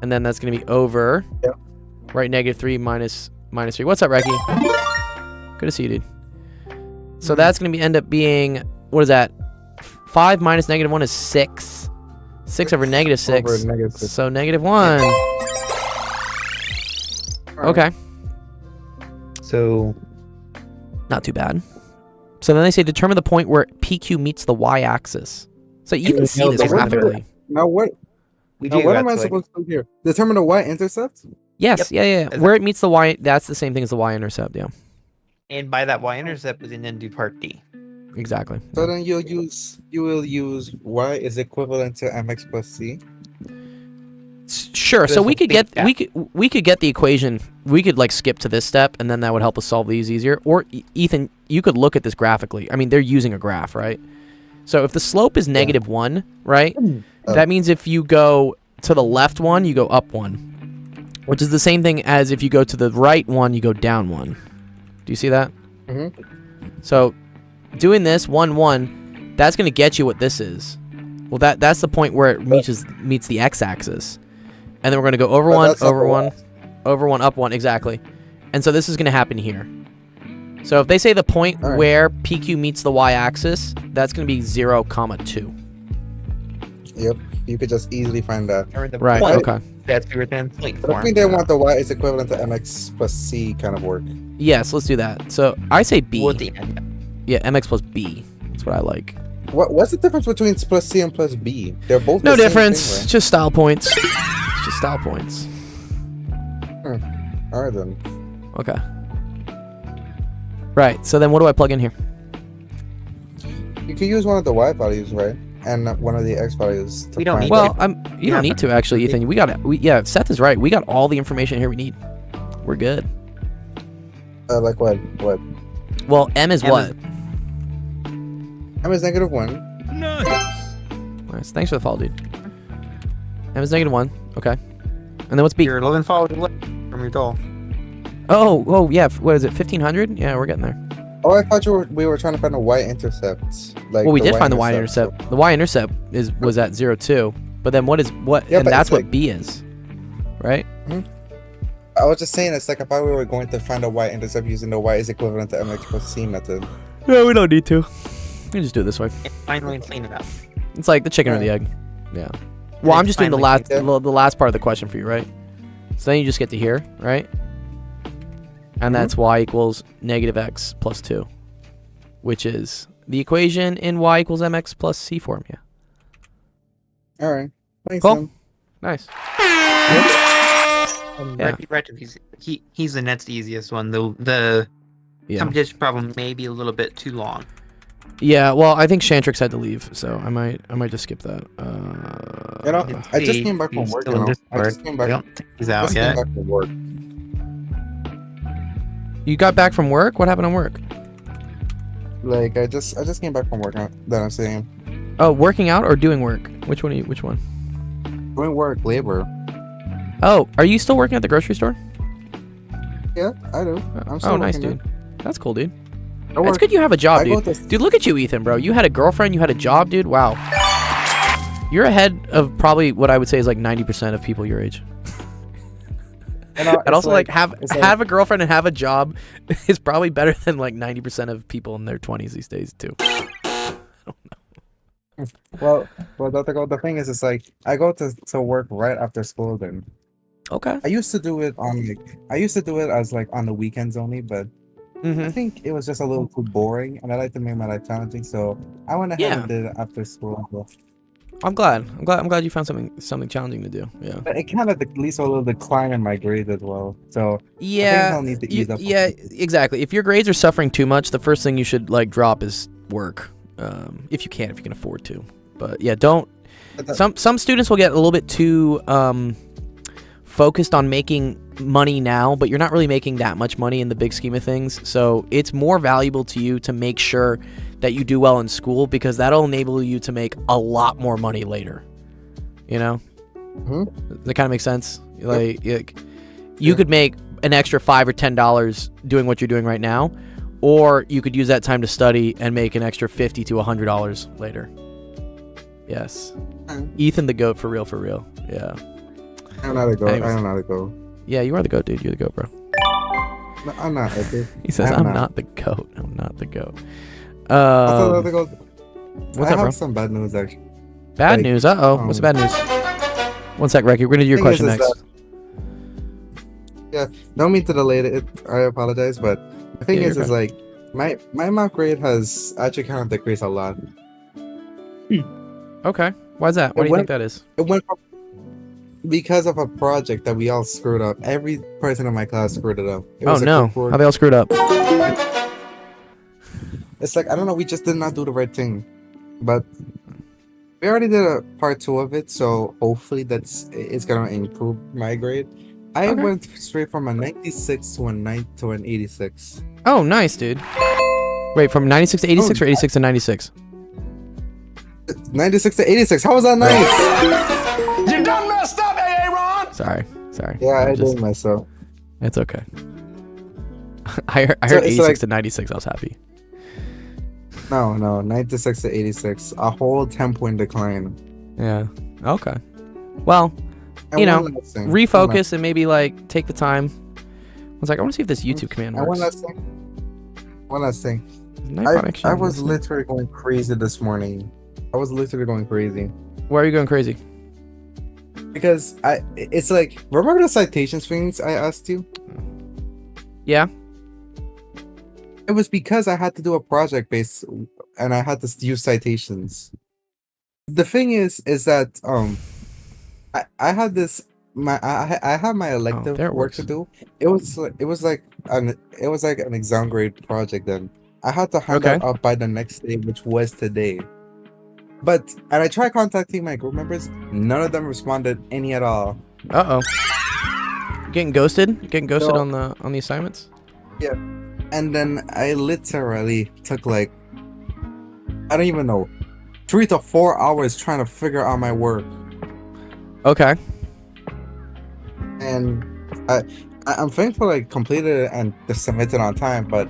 And then that's gonna be over. Yep. Right, -3 minus 3. What's up, Reki? Good to see you, dude. So that's gonna end up being, what is that? 5 minus -1 is 6. 6 over -6. Over -6. So -1. Okay. So Not too bad. So then they say determine the point where PQ meets the y-axis. So you can see this graphically. Now what? we Now do what that, am I so, like, supposed to do here? Determine the y-intercept? Yes, yeah. Where it meets the y, that's the same thing as the y-intercept, yeah. and by that y-intercept, we can then do part D. Exactly. So then you will use y is equivalent to mx plus c. Sure. So There's we a could big get we could get the equation. We could like skip to this step, and then that would help us solve these easier. Or Ethan, you could look at this graphically. I mean, they're using a graph, right? So if the slope is -1, right? That means if you go to the left 1, you go up 1. which is the same thing as if you go to the right one, you go down one. Do you see that? Mm-hmm. So doing this 1, 1, that's going to get you what this is. Well, that's the point where it meets the x-axis. And then we're going to go over But 1, that's over up 1, over 1, up 1, exactly. And so this is going to happen here. So if they say the point All right. where PQ meets the y-axis, that's going to be 0, 2. Yep. You could just easily find that. Or the Right, point okay. That's bigger than point But I form. think they want the y is equivalent to mx plus c kind of work. Yes, let's do that. So I say B. Well, at the end. Yeah, mx plus B. That's what I like. What's the difference between plus c and plus b? They're both No the same difference. thing, Just style points. It's just style points. right? All right then. Okay. Right. So then what do I plug in here? You can use one of the y values, right? And one of the x values. To We don't find need Well, to. you don't need to actually, Ethan. We got it. Yeah, Seth is right. We got all the information here we need. We're good. like what? What? Well, M is M what? is- M is -1. Nice. Thanks for the follow, dude. M is -1. Okay. And then what's B? You're 11 followers away from your goal. Oh, yeah. What is it? 1500? Yeah, we're getting there. Oh, I thought we were trying to find a y-intercept. Like Well, we did find the y-intercept. The y-intercept was at 0, 2. But then what? Yeah, and but that's it's what like- B is, right? I was just saying, it's like if I were going to find a y-intercept using the y is equivalent to mx plus c method. No, we don't need to. We can just do it this way. Finally clean it up. It's like the chicken or the egg. Yeah. Well, I'm just doing the finally last part of the question for you, right? So then you just get to here, right? And that's y equals -x plus 2, which is the equation in y equals mx plus c form. Yeah. All right. Thanks, Cool. Sam. Nice. Yeah. He's the next easiest one. The Yeah. competition problem may be a little bit too long. Yeah. Well, I think Shantrix had to leave, so I might just skip that. You know, I just See, came back from he's work. still You in know? I Discord. just came back. I don't think he's I out just came yet. back from work. You got back from work? What happened on work? Like I just came back from work. That I'm saying. Oh, working out or doing work? Which one? Which one? Doing work, labor. Oh, are you still working at the grocery store? Yeah, I do. I'm still Oh, nice, working dude. That's cool, dude. there. I That's work- good you have a job, I go dude. to- Dude, look at you, Ethan, bro. You had a girlfriend, you had a job, dude. Wow. You're ahead of probably what I would say is like 90% of people your age. And And also, like, have it's like- have a girlfriend and have a job is probably better than like 90% of people in their 20s these days, too. Well, the thing is, it's like I go to work right after school. Then Okay. I used to do it as like on the weekends only, but I Mm-hmm. think it was just a little too boring, and I like to make my life challenging, so I went ahead Yeah. and did it after school. I'm glad you found something challenging to do. Yeah. But it kind of leads to a little decline in my grades as well. So Yeah. I'll need to ease up on yeah, exactly. If your grades are suffering too much, the first thing you should like drop is work. If you can afford to. But yeah, don't. Some students will get a little bit too focused on making money now, but you're not really making that much money in the big scheme of things. So it's more valuable to you to make sure that you do well in school, because that'll enable you to make a lot more money later. You know? Mhm. That kind of makes sense. Like you could make an extra $5 or $10 doing what you're doing right now, or you could use that time to study and make an extra $50 to $100 later. Yes. Ethan the GOAT, for real. Yeah. I don't know how to go. Anyways. I don't know how to go. Yeah, you are the GOAT, dude. You're the GOAT, bro. No, I'm not. Okay. He says, I'm I'm not. not the GOAT. I'm not the GOAT. Also, I have to go. What's I up, have bro? some bad news actually. Bad like, news. Uh-oh. What's the bad news? One sec, Recky. We're going to do your Thing question is next. Don't mean to delay it. I apologize, but the thing Yeah, is you're like my math grade has actually kind of decreased a lot. Okay. Why is that? What do you think that is? It went from, because of a project that we all screwed up. Every person in my class screwed it up. It Oh, was a no. clipboard. How they all screwed up? It's like I don't know. We just did not do the right thing, but we already did a part 2 of it, so hopefully it's gonna improve my grade. I Okay. went straight from a 96 to an 86. Oh, nice, dude. Wait, from 96 to 86 or 86 to 96? 96 to 86. How was that nice? You done messed up, AA Ron! Sorry. Sorry. Yeah, I just, did myself. It's okay. I heard So it's 86 like- to 96. I was happy. No, 96 to 86. A whole 10-point decline. Yeah. Okay. Well, And you know, one last thing. refocus and maybe like take the time. I was like, I want to see if this YouTube command And works. one last thing. Night I connection, was listen. literally going crazy this morning. I was literally going crazy. Why are you going crazy? Because it's like, remember the citations things I asked you? Yeah. It was because I had to do a project based and I had to use citations. The thing is that I had this I had my elective there it work to works. do. It was like an exam grade project then. I had to hand Okay. that up by the next day, which was today. And I tried contacting my group members, none of them responded any at all. Uh-oh. Getting ghosted? Getting ghosted No. on the assignments? And then I literally took like, I don't even know, 3 to 4 hours trying to figure out my work. Okay. And I'm thankful I completed it and submitted on time, but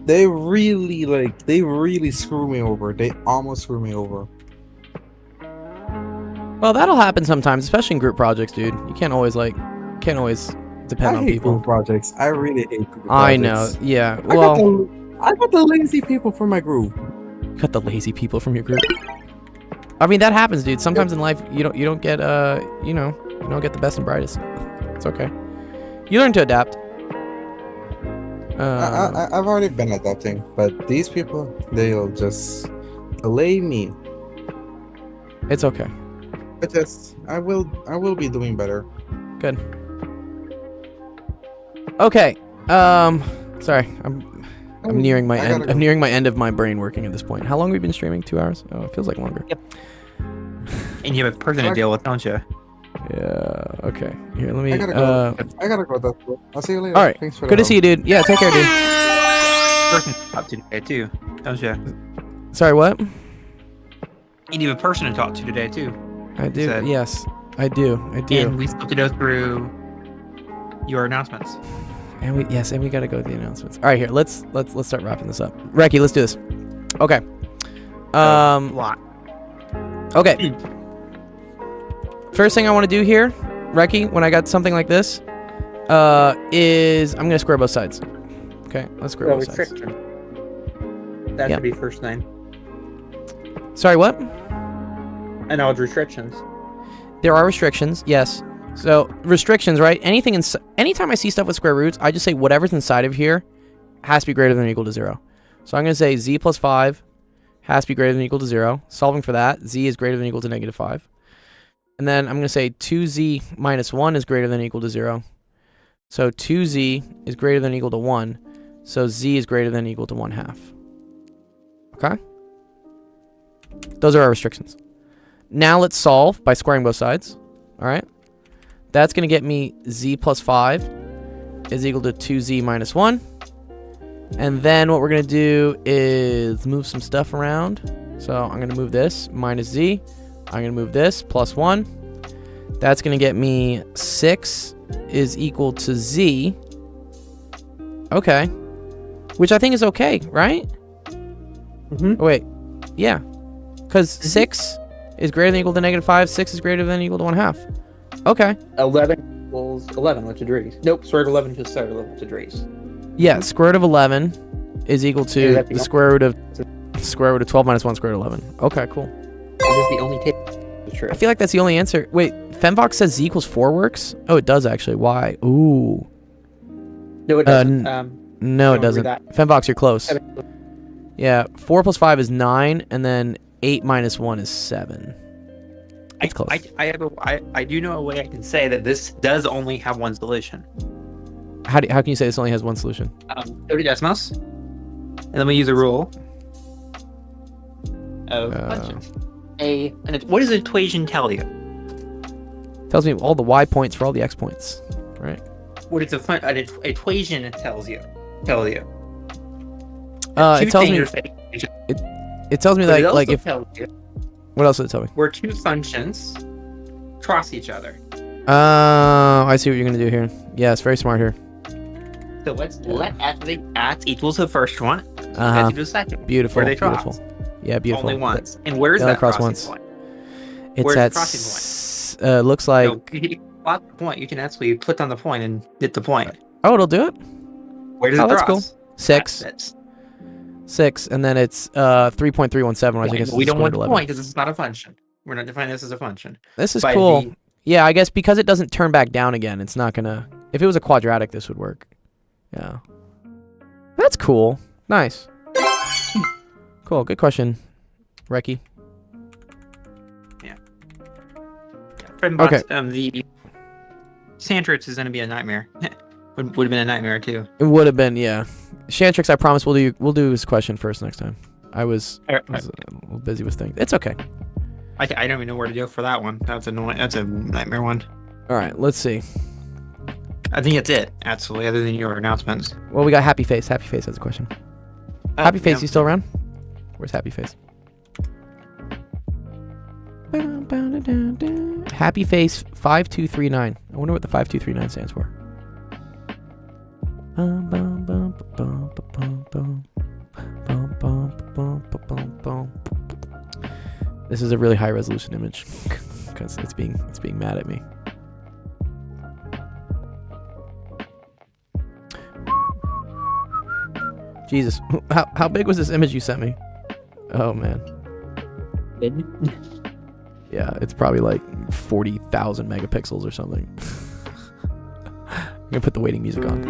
they really screw me over. They almost screw me over. Well, that'll happen sometimes, especially in group projects, dude. You can't always depend I on hate people. group projects. I really hate group projects. I know. Yeah. I Well, got the lazy people from my group. cut the lazy people from your group. I mean, that happens, dude. Sometimes in life, you don't get you don't get the best and brightest. It's okay. You learn to adapt. I've already been adapting, but these people, they'll just delay me. It's okay. I will be doing better. Good. Okay. Sorry. I'm nearing my I end. gotta go. I'm nearing my end of my brain working at this point. How long have we been streaming? 2 hours? Oh, it feels like longer. Yep. And you have a person to deal with, don't you? Yeah. Okay. Here, let me. I gotta go. I gotta go. That's it. I'll see you later. All right. Thanks for Good the to see you, dude. Yeah. Take care, dude. Person to talk to today too, don't you? Sorry. What? You need a person to talk to today too. I do. Said. Yes. I do. I do. And we still have to go through your announcements. And we gotta go to the announcements. All right, here. Let's start wrapping this up. Reki, let's do this. Okay. Lot. Okay. First thing I want to do here, Reki, when I got something like this, is I'm gonna square both sides. Okay, let's square both sides. Restriction. That Yeah. should be first name. Sorry, what? And all restrictions. There are restrictions, yes. So restrictions, right? Anytime I see stuff with square roots, I just say whatever's inside of here has to be greater than or equal to 0. So I'm gonna say z plus 5 has to be greater than or equal to 0. Solving for that, z is greater than or equal to -5. And then I'm gonna say 2z minus 1 is greater than or equal to 0. So 2z is greater than or equal to 1. So z is greater than or equal to 1/2. Okay? Those are our restrictions. Now let's solve by squaring both sides. All right? That's going to get me z plus 5 is equal to 2z minus 1. And then what we're going to do is move some stuff around. So I'm going to move this minus z. I'm going to move this plus 1. That's going to get me 6 is equal to z. Okay. Which I think is okay, right? Mm-hmm. Oh, wait. Yeah. Because 6 is greater than or equal to -5. 6 is greater than or equal to 1/2. Okay. 11 equals 11, which agrees. Nope, square root of 11 equals square root of 11, which agrees. Yeah, square root of 11 is equal Yeah, to that's the the- square root of 12 minus 1 square root of 11. Okay, cool. This is the only table. True. I feel like that's the only answer. Wait, Femvox says z equals 4 works? Oh, it does actually. Why? Ooh. No, it doesn't. No, it don't read doesn't. that. Femvox, you're close. Yeah, 4 plus 5 is 9, and then 8 minus 1 is 7. It's close. I do know a way I can say that this does only have one solution. How can you say this only has one solution? Go to Desmos, and then we use a rule of functions. What does an equation tell you? Tells me all the y points for all the x points, right? What is an equation tells you? It tells me. It tells me like if. tells you What else does it tell me? where two functions cross each other. I see what you're gonna do here. Yeah, it's very smart here. So let's let at equals the first one. Uh-huh. Equals the second. Beautiful. Where they Beautiful. cross. Yeah, beautiful. Only once. And where's They only that cross crossing once. point? It's Where's at the crossing looks like No, if you plot the point, you can actually click on the point and hit the point. oh, it'll do it. Where does Oh, it that's cross? cool. 6, That's 6, and then it's 3.317. I guess we it's don't want squared the 11. point because it's not a function. We're not defining this as a function. This is By cool. the- Yeah, I guess because it doesn't turn back down again, it's not gonna. If it was a quadratic, this would work. Yeah, that's cool. Nice. Cool. Good question, Reki. Okay. The Sandtrix is going to be a nightmare. would have been a nightmare too. It would have been, yeah. Shantrix, I promise we'll do his question first next time. I was a little busy with things. It's okay. I don't even know where to go for that one. That's annoying. That's a nightmare one. All right, let's see. I think that's it, absolutely, other than your announcements. Well, we got Happy Face. Happy Face has a question. Happy Face, you still around? Where's Happy Face? Happy Face 5239. I wonder what the 5239 stands for. This is a really high resolution image because it's being mad at me. Jesus, how big was this image you sent me? Oh man. Yeah, it's probably like 40,000 megapixels or something. I'm gonna put the waiting music on.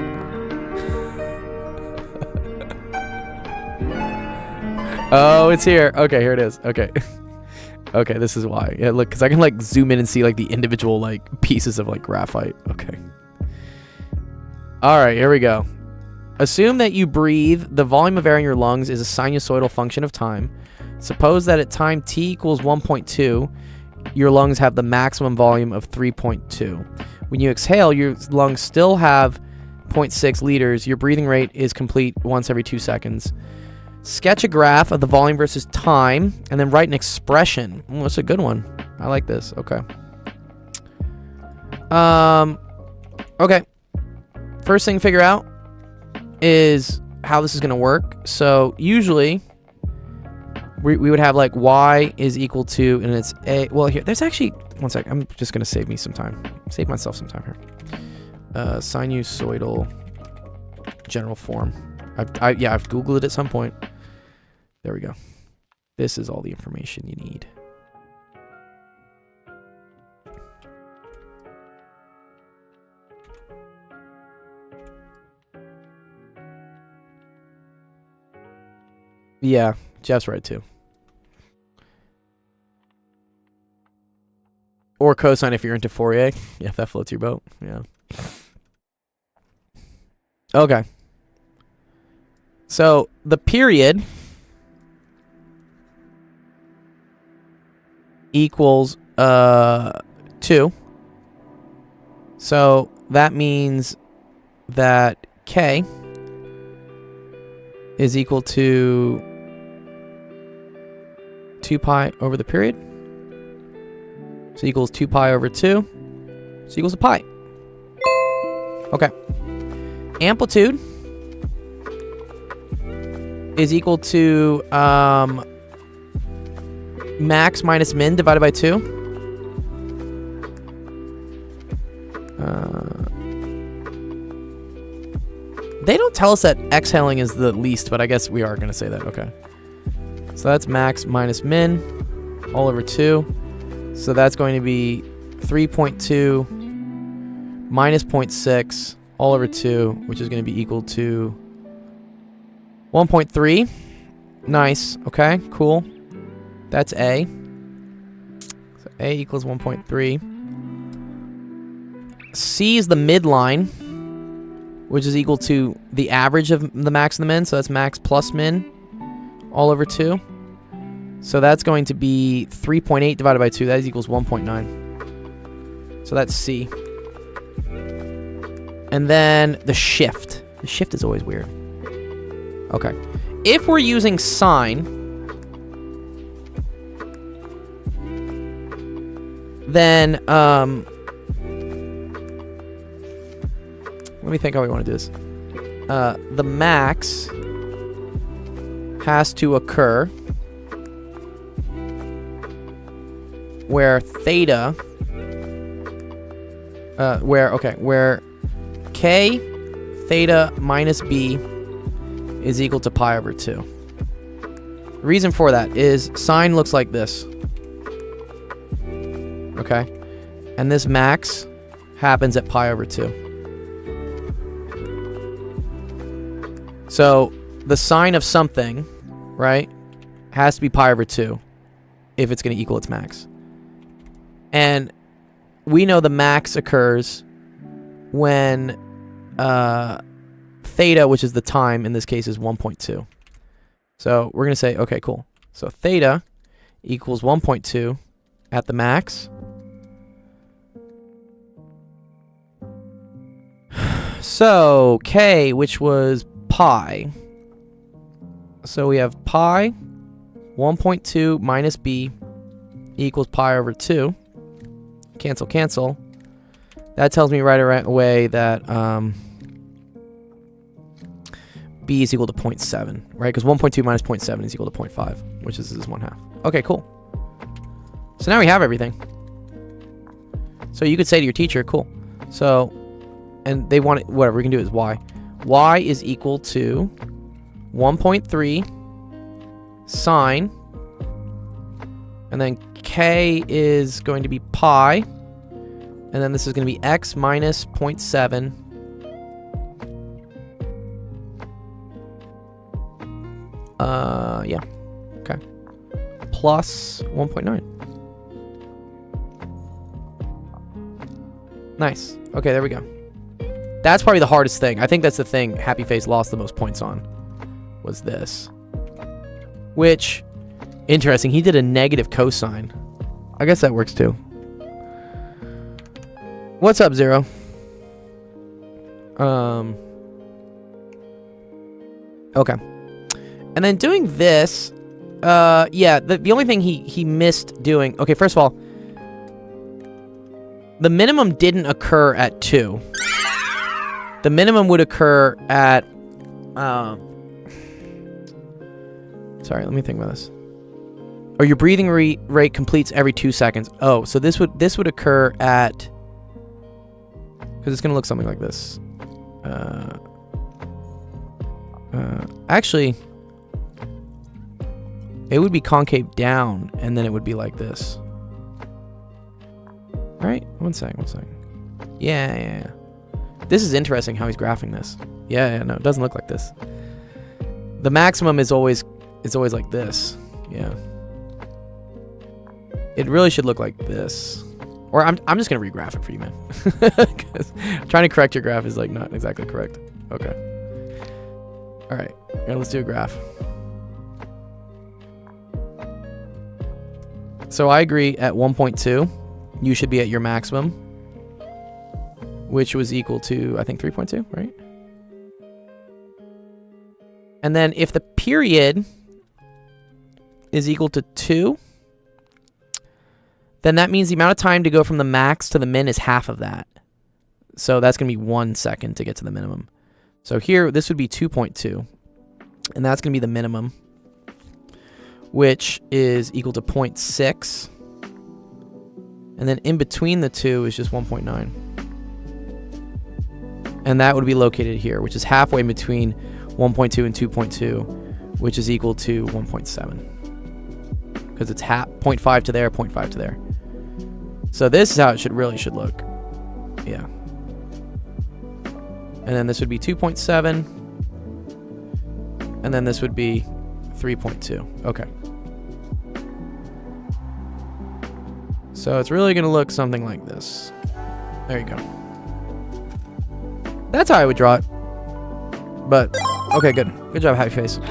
Oh, it's here. Okay, here it is. Okay. Okay, this is why. Yeah, look, because I can like zoom in and see like the individual like pieces of like graphite. Okay. All right, here we go. Assume that you breathe. The volume of air in your lungs is a sinusoidal function of time. Suppose that at time t equals 1.2, your lungs have the maximum volume of 3.2. When you exhale, your lungs still have 0.6 liters. Your breathing rate is complete once every 2 seconds. Sketch a graph of the volume versus time, and then write an expression. Oh, that's a good one. I like this. Okay. Okay. First thing to figure out is how this is going to work. So usually we would have like y is equal to, and it's a, well here, there's actually, one sec, I'm just going to save me some time. Save myself some time here. Sinusoidal general form. I've Googled it at some point. There we go. This is all the information you need. Yeah, Jeff's right too. Or cosine if you're into Fourier. Yeah, if that floats your boat. Yeah. Okay. So the period equals 2. So that means that K is equal to 2 pi over the period. So equals 2 pi over 2. So equals a pi. Okay. Amplitude is equal to max minus min divided by 2. They don't tell us that exhaling is the least, but I guess we are going to say that. Okay. So that's max minus min all over 2. So that's going to be 3.2 minus 0.6 all over 2, which is going to be equal to 1.3. Nice. Okay, cool. That's A. So A equals 1.3. C is the midline, which is equal to the average of the max and the min. So that's max plus min all over 2. So that's going to be 3.8 divided by 2. That is equals 1.9. So that's C. And then the shift. The shift is always weird. Okay. If we're using sine, then me think how we want to do this. The max has to occur where theta, where k theta minus b is equal to pi over 2. The reason for that is sine looks like this. Okay? And this max happens at pi over 2. So the sine of something, right, has to be pi over 2 if it's going to equal its max. And we know the max occurs when theta, which is the time, in this case is 1.2. So we're going to say, okay, cool. So theta equals 1.2 at the max. So k, which was pi. So we have pi 1.2 minus b equals pi over 2. Cancel, cancel. That tells me right away that b is equal to 0.7, right? Because 1.2 minus 0.7 is equal to 0.5, which is 1/2. Okay, cool. So now we have everything. So you could say to your teacher, cool. So, and they want it, whatever we can do is y. Y is equal to 1.3 sine, and then k is going to be pi, and then this is going to be x minus 0.7 yeah, okay, plus 1.9. Nice. Okay, there we go. That's probably the hardest thing. I think that's the thing Happy Face lost the most points on, was this. Which, interesting, he did a negative cosine. I guess that works too. What's up, Zero? Okay. And then doing this, yeah, the only thing he missed doing... Okay, first of all, the minimum didn't occur at 2. The minimum would occur at... sorry, let me think about this. Or your breathing rate completes every 2 seconds. Oh, so this would occur at... Because it's going to look something like this. Actually... It would be concave down, and then it would be like this. Right? One second. Yeah. This is interesting how he's graphing this. Yeah, no, it doesn't look like this. The maximum is always like this. Yeah. It really should look like this. Or I'm just gonna regraph it for you, man. Because trying to correct your graph is like not exactly correct. Okay. Alright. Yeah, let's do a graph. So I agree at 1.2, you should be at your maximum, which was equal to, I think, 3.2, right? And then if the period is equal to 2, then that means the amount of time to go from the max to the min is half of that. So that's going to be 1 second to get to the minimum. So here, this would be 2.2, and that's going to be the minimum, which is equal to 0.6. And then in between the two is just 1.9. And that would be located here, which is halfway between 1.2 and 2.2, which is equal to 1.7. Because it's 0.5 to there, 0.5 to there. So this is how it really should look. Yeah. And then this would be 2.7. And then this would be 3.2. Okay. So it's really going to look something like this. There you go. That's how I would draw it. But, okay, good. Good job, Happy Face. Well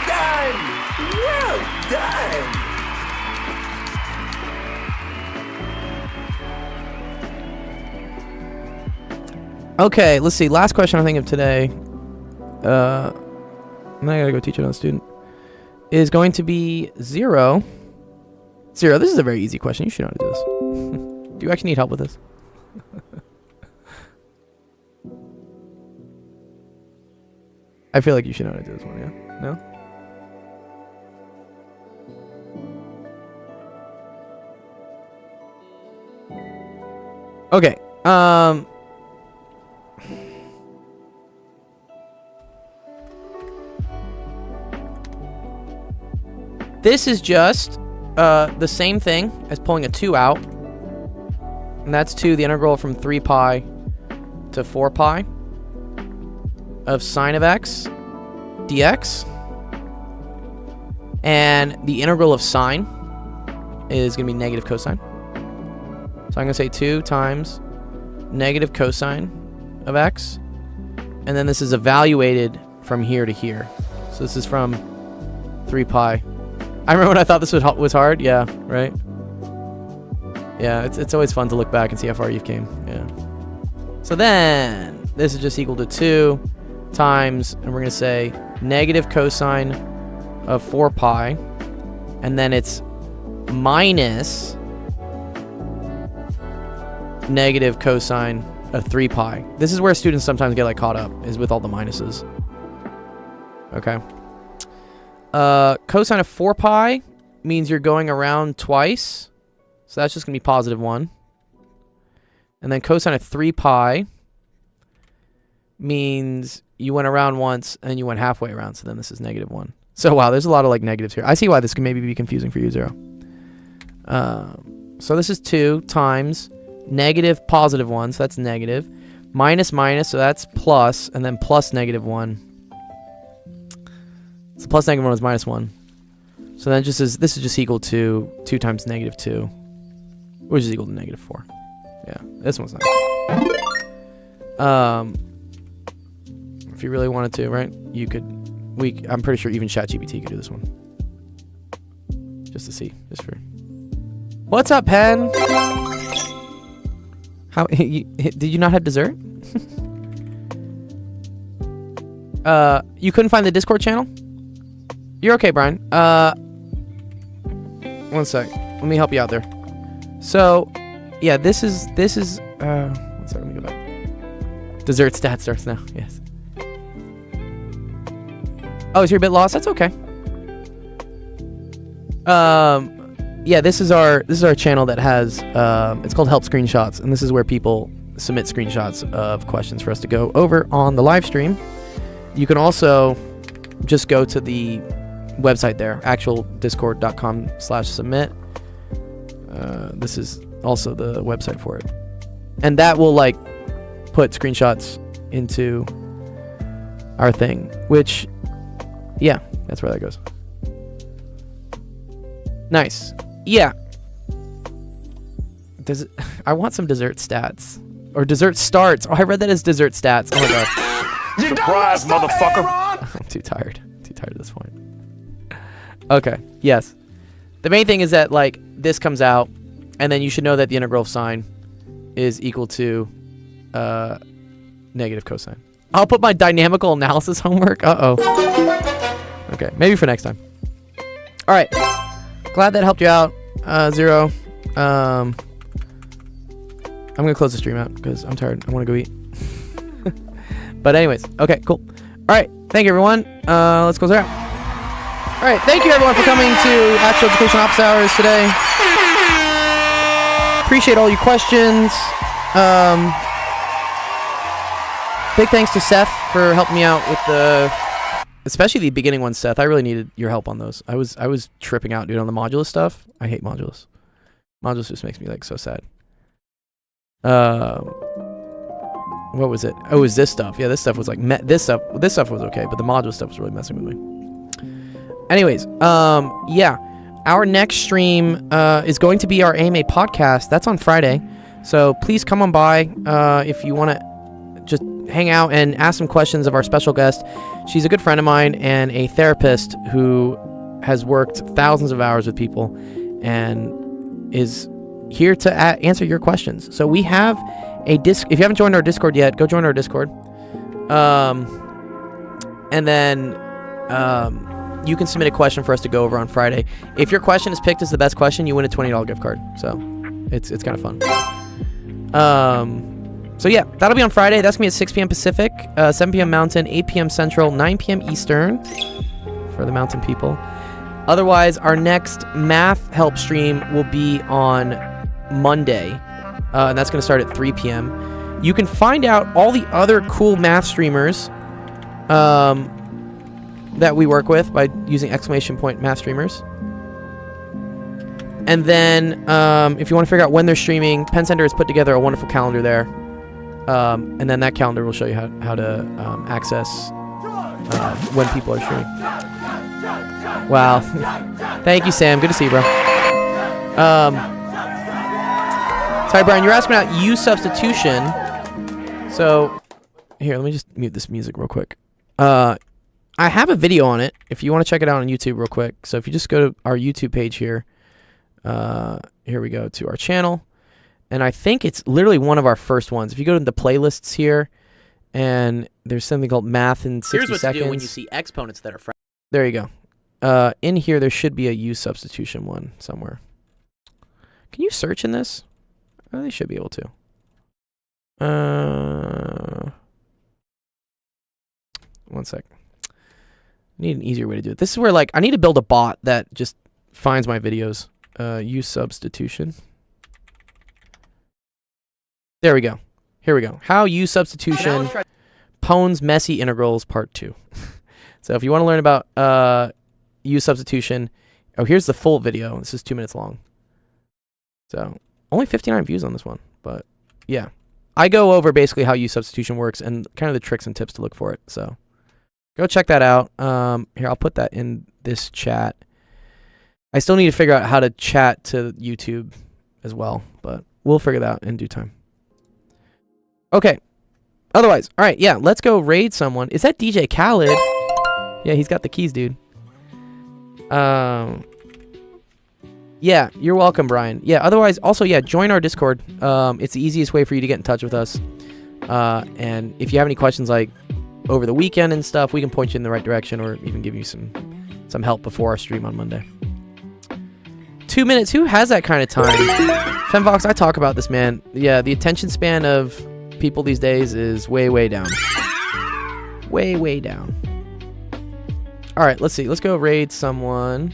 done! Well done! Okay, let's see. Last question I think of today. I gotta go teach another student. is going to be 0. 0. This is a very easy question. You should know how to do this. Do you actually need help with this? I feel like you should know how to do this one, yeah? No? Okay. This is just the same thing as pulling a 2 out. And that's 2, the integral from 3 pi to 4 pi of sine of x dx. And the integral of sine is going to be negative cosine. So I'm going to say 2 times negative cosine of x. And then this is evaluated from here to here. So this is from 3 pi. I remember when I thought this was hard. Yeah, right? Yeah, it's always fun to look back and see how far you came. Yeah. So then, this is just equal to 2 times, and we're going to say negative cosine of 4 pi. And then it's minus negative cosine of 3 pi. This is where students sometimes get like caught up, is with all the minuses. Okay. Cosine of 4 pi means you're going around twice. So that's just going to be positive 1. And then cosine of 3 pi means you went around once and you went halfway around. So then this is negative 1. So wow, there's a lot of like negatives here. I see why this can maybe be confusing for you, 0. So this is 2 times negative positive 1. So that's negative. Minus minus, so that's plus. And then plus negative 1. So plus negative 1 is minus 1. So then this is just equal to 2 times negative 2, which is equal to negative 4. Yeah, this one's nice. If you really wanted to, right? You could. I'm pretty sure even ChatGPT could do this one. Just to see, just for. What's up, Pen? How did you not have dessert? You couldn't find the Discord channel? You're okay, Brian. One sec. Let me help you out there. So, yeah, this is one sec, let me go back. Dessert stat starts now. Yes. Oh, so you're a bit lost? That's okay. Yeah, this is our channel that has it's called Help Screenshots, and this is where people submit screenshots of questions for us to go over on the live stream. You can also just go to the website there, actualdiscord.com/submit. This is also the website for it, and that will like put screenshots into our thing, which yeah, that's where that goes. Nice. Yeah, I want some dessert stats or dessert starts. Oh, I read that as dessert stats. Oh my god. Surprise, motherfucker. I'm too tired at this point. Okay, yes. The main thing is that, like, this comes out, and then you should know that the integral of sine is equal to negative cosine. I'll put my dynamical analysis homework. Uh-oh. Okay, maybe for next time. All right. Glad that helped you out, 0. I'm going to close the stream out because I'm tired. I want to go eat. But anyways, okay, cool. All right, thank you, everyone. Let's close it out. All right, thank you, everyone, for coming to Actual Education Office Hours today. Appreciate all your questions. Big thanks to Seth for helping me out with especially the beginning ones, Seth. I really needed your help on those. I was tripping out, dude, on the modulus stuff. I hate modulus. Modulus just makes me like so sad. What was it? Oh, it was this stuff. Yeah, this stuff was like this stuff was okay, but the module stuff was really messing with me. Anyways, yeah, our next stream is going to be our AMA podcast. That's on Friday, so please come on by if you want to just hang out and ask some questions of our special guest. She's a good friend of mine and a therapist who has worked thousands of hours with people and is here to answer your questions. So we have a if you haven't joined our Discord yet, go join our Discord. And then you can submit a question for us to go over on Friday. If your question is picked as the best question, you win a $20 gift card. So it's kind of fun. So yeah, that'll be on Friday. That's gonna be at 6 p.m. Pacific, 7 p.m. Mountain, 8 p.m. Central, 9 p.m. Eastern for the Mountain people. Otherwise, our next math help stream will be on Monday, and that's gonna start at 3 p.m. You can find out all the other cool math streamers that we work with by using ! Math streamers. And then, if you want to figure out when they're streaming, Pen Center has put together a wonderful calendar there. And then that calendar will show you how to access when people are streaming. Wow. Thank you, Sam. Good to see you, bro. Sorry, Brian. You're asking about U substitution. So, here, let me just mute this music real quick. I have a video on it if you want to check it out on YouTube real quick. So if you just go to our YouTube page here. Here we go to our channel. And I think it's literally one of our first ones. If you go to the playlists here, and there's something called Math in 60 Here's what Seconds. to do when you see exponents that are There you go. In here, there should be a U substitution one somewhere. Can you search in this? Oh, they should be able to. One sec. I need an easier way to do it. This is where, like, I need to build a bot that just finds my videos. U substitution. There we go. Here we go. How U substitution pwns messy integrals part 2. So if you want to learn about U substitution, oh, here's the full video. This is 2 minutes long. So only 59 views on this one, but yeah. I go over basically how U substitution works and kind of the tricks and tips to look for it. So go check that out. Here, I'll put that in this chat. I still need to figure out how to chat to YouTube as well, but we'll figure that out in due time. Okay. Otherwise, all right, yeah, let's go raid someone. Is that DJ Khaled? Yeah, he's got the keys, dude. Yeah, you're welcome, Brian. Yeah, otherwise, also, yeah, join our Discord. It's the easiest way for you to get in touch with us. And if you have any questions, like, over the weekend and stuff, we can point you in the right direction or even give you some help before our stream on Monday. 2 minutes. Who has that kind of time? Femvox, I talk about this, man. Yeah, the attention span of people these days is way, way down. Way, way down. All right, let's see. Let's go raid someone.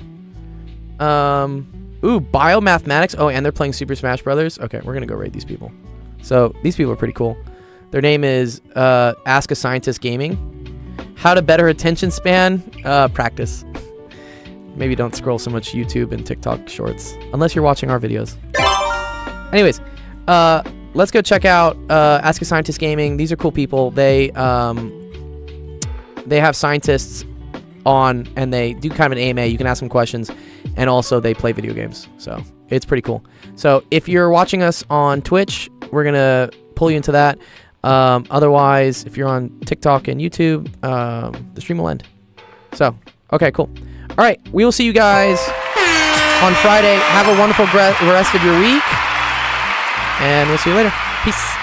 Ooh, biomathematics. Oh, and they're playing Super Smash Brothers. Okay, we're gonna go raid these people. So these people are pretty cool. Their name is Ask a Scientist Gaming. How to better attention span? Practice. Maybe don't scroll so much YouTube and TikTok shorts unless you're watching our videos. Anyways, let's go check out Ask a Scientist Gaming. These are cool people. They have scientists on, and they do kind of an AMA. You can ask them questions, and also they play video games. So it's pretty cool. So if you're watching us on Twitch, we're gonna pull you into that. Otherwise, if you're on TikTok and YouTube, the stream will end. So, okay, cool. All right, we will see you guys on Friday. Have a wonderful rest of your week, and we'll see you later. Peace.